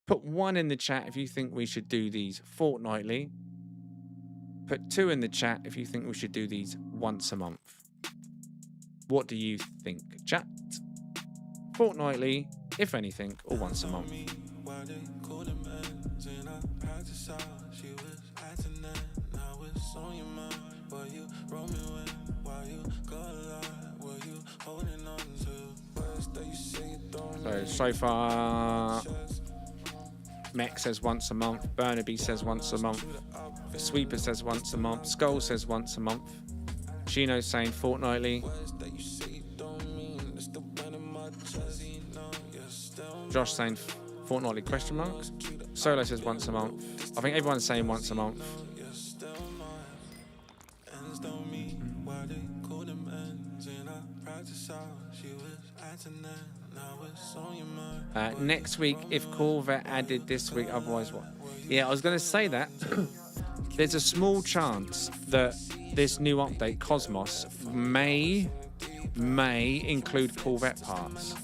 [SPEAKER 1] Put 1 in the chat if you think we should do these fortnightly. Put 2 in the chat if you think we should do these once a month. What do you think, chat? Fortnightly, if anything, or once a month. So far, Mech says once a month, Burnaby says once a month, Sweeper says once a month, Skull says once a month, Chino's saying fortnightly, Josh saying fortnightly question marks, Solo says once a month. I think everyone's saying once a month. Next week, if Corvette added this week, otherwise what? Yeah, I was going to say that. there's a small chance that this new update, Cosmos, may include Corvette parts.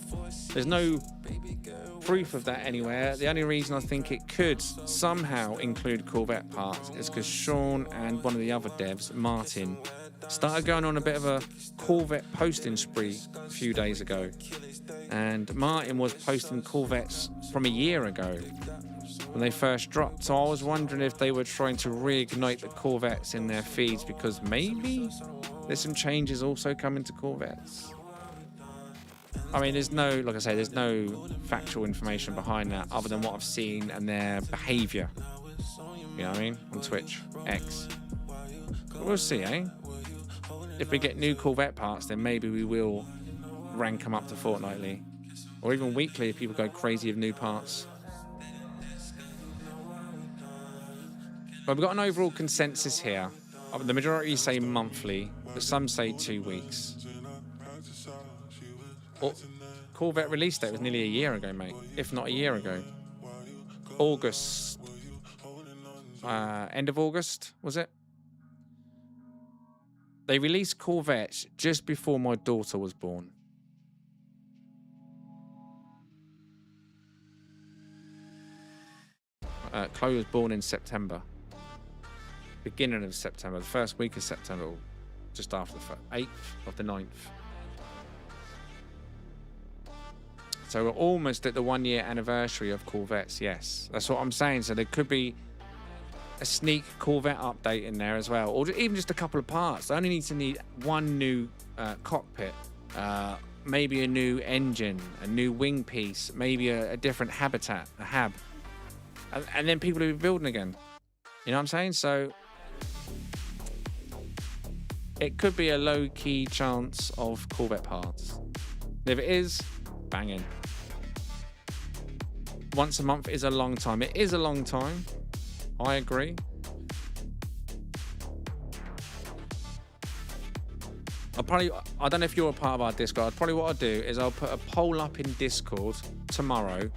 [SPEAKER 1] There's no proof of that anywhere. The only reason I think it could somehow include Corvette parts is because Sean and one of the other devs, Martin, started going on a bit of a Corvette posting spree a few days ago. And Martin was posting Corvettes from a year ago when they first dropped. So I was wondering if they were trying to reignite the Corvettes in their feeds because maybe there's some changes also coming to Corvettes. I mean, there's no factual information behind that other than what I've seen and their behaviour. You know what I mean? On Twitch, X. But we'll see, eh? If we get new Corvette parts, then maybe we will rank them up to fortnightly. Or even weekly if people go crazy with new parts. But we've got an overall consensus here. The majority say monthly, but some say 2 weeks. Corvette release date was nearly a year ago, mate. If not a year ago. August. End of August, was it? They released Corvettes just before my daughter was born. Chloe was born in September. Beginning of September, the first week of September, just after the 8th of the 9th. So we're almost at the 1 year anniversary of Corvettes, yes. That's what I'm saying. So there could be a sneak Corvette update in there as well. Or even just a couple of parts. I only need one new cockpit, maybe a new engine, a new wing piece, maybe a different habitat, a hab. And then people will be building again. You know what I'm saying? So it could be a low-key chance of Corvette parts. If it is, banging. Once a month is a long time. It is a long time. I agree. I don't know if you're a part of our Discord. Probably what I'll do is I'll put a poll up in Discord tomorrow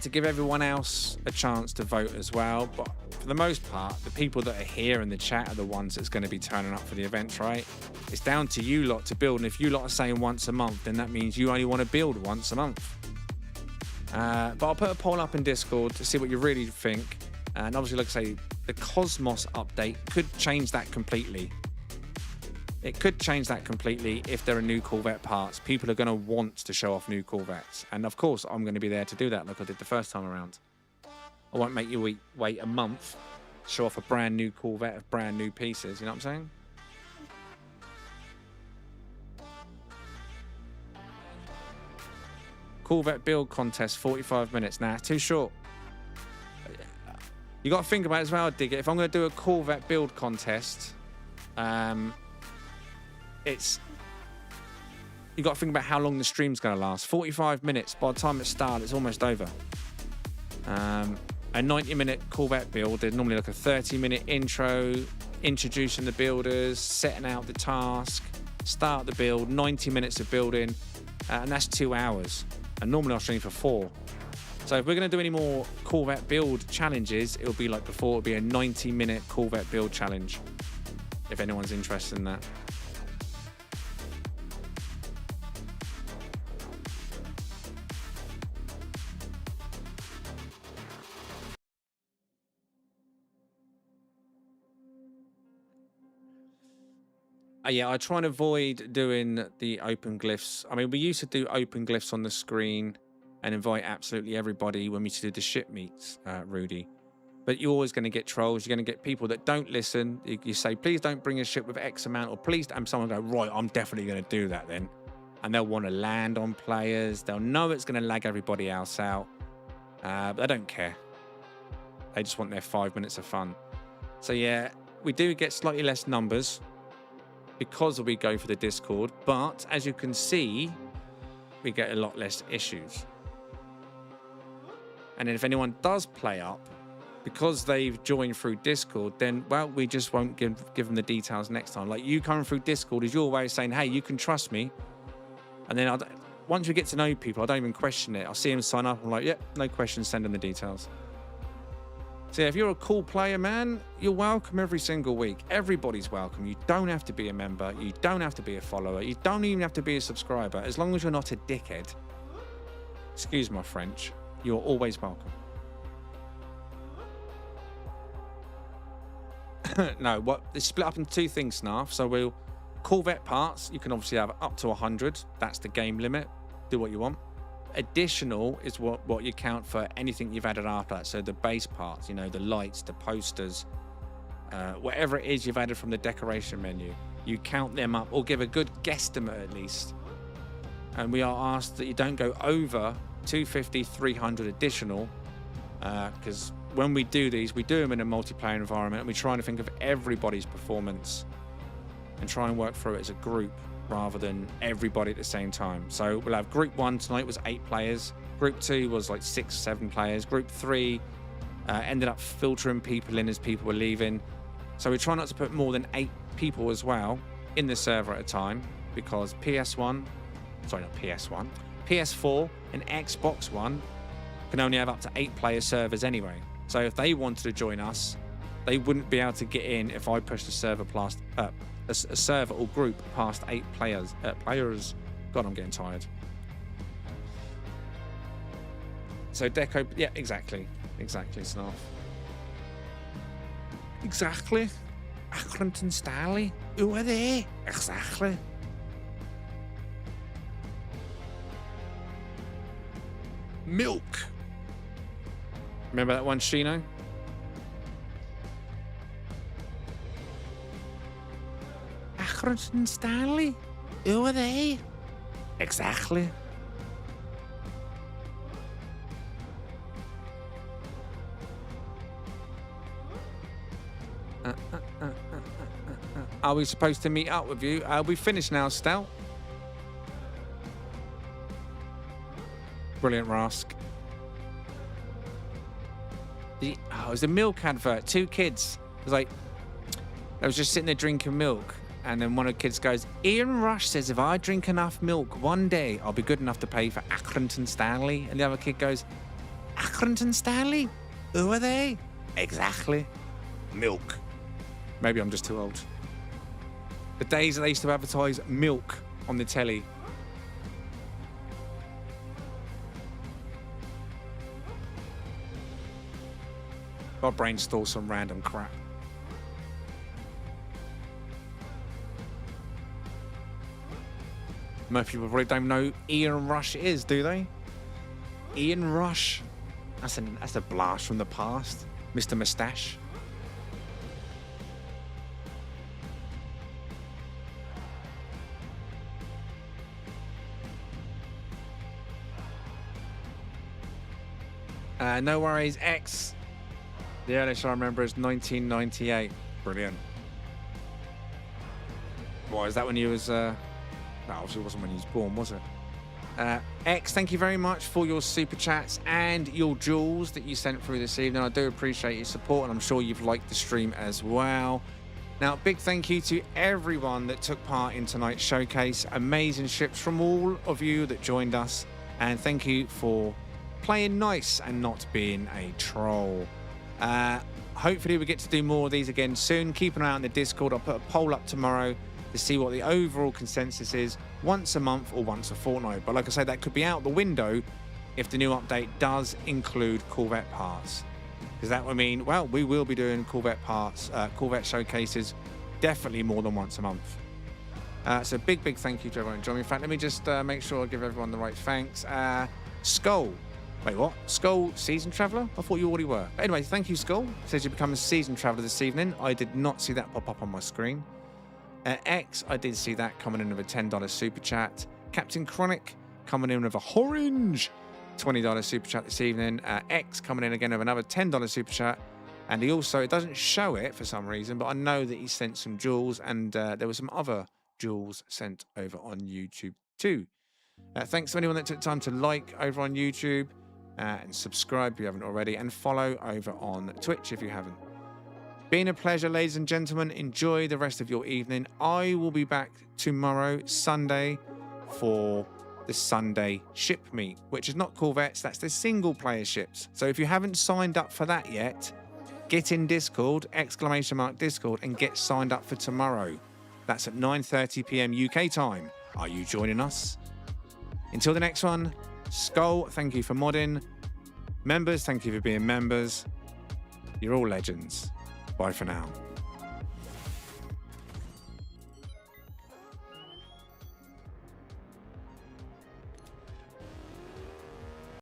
[SPEAKER 1] to give everyone else a chance to vote as well. But for the most part, the people that are here in the chat are the ones that's going to be turning up for the events, right? It's down to you lot to build. And if you lot are saying once a month, then that means you only want to build once a month. But I'll put a poll up in Discord to see what you really think. And obviously, like I say, the Cosmos update could change that completely. It could change that completely if there are new Corvette parts. People are going to want to show off new Corvettes. And of course, I'm going to be there to do that like I did the first time around. I won't make you wait a month to show off a brand new Corvette of brand new pieces. You know what I'm saying? Corvette build contest, 45 minutes. Nah, too short. You got to think about it as well, Digger. If I'm going to do a Corvette build contest, you got to think about how long the stream's going to last. 45 minutes. By the time it starts, it's almost over. A 90-minute Corvette build, there's normally like a 30-minute intro, introducing the builders, setting out the task, start the build, 90 minutes of building, and that's 2 hours. And normally I'll stream for 4. So if we're going to do any more Corvette build challenges, it'll be like before, it'll be a 90-minute Corvette build challenge, if anyone's interested in that. Yeah, I try and avoid doing the open glyphs. I mean, we used to do open glyphs on the screen and invite absolutely everybody when we used to do the ship meets, Rudy. But you're always going to get trolls. You're going to get people that don't listen. You say, please don't bring a ship with X amount, or please, and someone go, right, I'm definitely going to do that then. And they'll want to land on players. They'll know it's going to lag everybody else out. But they don't care. They just want their 5 minutes of fun. So yeah, we do get slightly less numbers because we go for the Discord, but as you can see, we get a lot less issues. And then if anyone does play up, because they've joined through Discord, then, well, we just won't give them the details next time. Like, you coming through Discord is your way of saying, hey, you can trust me. And then once we get to know people, I don't even question it. I'll see them sign up, I'm like, yep, no questions, send them the details. So if you're a cool player, man, you're welcome every single week. Everybody's welcome. You don't have to be a member. You don't have to be a follower. You don't even have to be a subscriber. As long as you're not a dickhead, excuse my French, you're always welcome. No, what it's split up into two things, Snarf. So we'll Corvette parts, you can obviously have up to 100. That's the game limit. Do what you want. Additional is what you count for anything you've added after that. So the base parts, you know, the lights, the posters, whatever it is you've added from the decoration menu, you count them up or give a good guesstimate at least. And we are asked that you don't go over 250, 300 additional, because when we do these, we do them in a multiplayer environment and we're trying to think of everybody's performance and try and work through it as a group rather than everybody at the same time. So we'll have group 1 tonight was 8 players. Group 2 was like 6, 7 players. Group 3 ended up filtering people in as people were leaving. So we try not to put more than 8 people as well in the server at a time, because PS4 and Xbox One can only have up to 8 player servers anyway. So if they wanted to join us, they wouldn't be able to get in if I pushed a server past a server or group past 8 players. God, I'm getting tired. So Deco, yeah, exactly, Snarf. Exactly. Accrington Stanley, who are they? Exactly. Milk. Remember that one, Shino? Accrington Stanley? Who are they? Exactly. Are we supposed to meet up with you? We finished now, Stout. Brilliant, Rask. It was a milk advert. 2 kids. It was like, I was just sitting there drinking milk. And then one of the kids goes, Ian Rush says if I drink enough milk, one day I'll be good enough to pay for Accrington Stanley. And the other kid goes, Accrington Stanley? Who are they? Exactly. Milk. Maybe I'm just too old. The days that they used to advertise milk on the telly. My brain stores some random crap. Most people probably don't know who Ian Rush is, do they? Ian Rush. That's a blast from the past. Mr. Moustache. No worries, X. The earliest I remember is 1998. Brilliant. What, is that when you was... No, obviously it wasn't when he was born, was it? X, thank you very much for your super chats and your jewels that you sent through this evening. I do appreciate your support, and I'm sure you've liked the stream as well. Now, big thank you to everyone that took part in tonight's showcase. Amazing ships from all of you that joined us, and thank you for playing nice and not being a troll. Hopefully we get to do more of these again soon. Keep an eye on the Discord. I'll put a poll up tomorrow to see what the overall consensus is, once a month or once a fortnight. But like I say, that could be out the window if the new update does include Corvette parts. Because that would mean, well, we will be doing Corvette parts, Corvette showcases, definitely more than once a month. So big thank you to everyone joining me. In fact, let me just make sure I give everyone the right thanks. Skull. Wait, what? Skull, season traveller? I thought you already were. But anyway, thank you, Skull. It says you become a season traveller this evening. I did not see that pop up on my screen. X, I did see that coming in with a $10 super chat. Captain Chronic coming in with a orange $20 super chat this evening. X coming in again with another $10 super chat. And he also, it doesn't show it for some reason, but I know that he sent some jewels, and there were some other jewels sent over on YouTube too. Thanks to anyone that took time to like over on YouTube and subscribe if you haven't already, and follow over on Twitch if you haven't. Been a pleasure, ladies and gentlemen. Enjoy the rest of your evening. I will be back tomorrow, Sunday, for the Sunday ship meet, which is not Corvettes, that's the single player ships. So if you haven't signed up for that yet, Get in Discord, !Discord, and get signed up for tomorrow. That's at 9:30 p.m. UK time. Are you joining us? Until the next one, Skull, thank you for modding. Members, thank you for being members. You're all legends. Bye for now.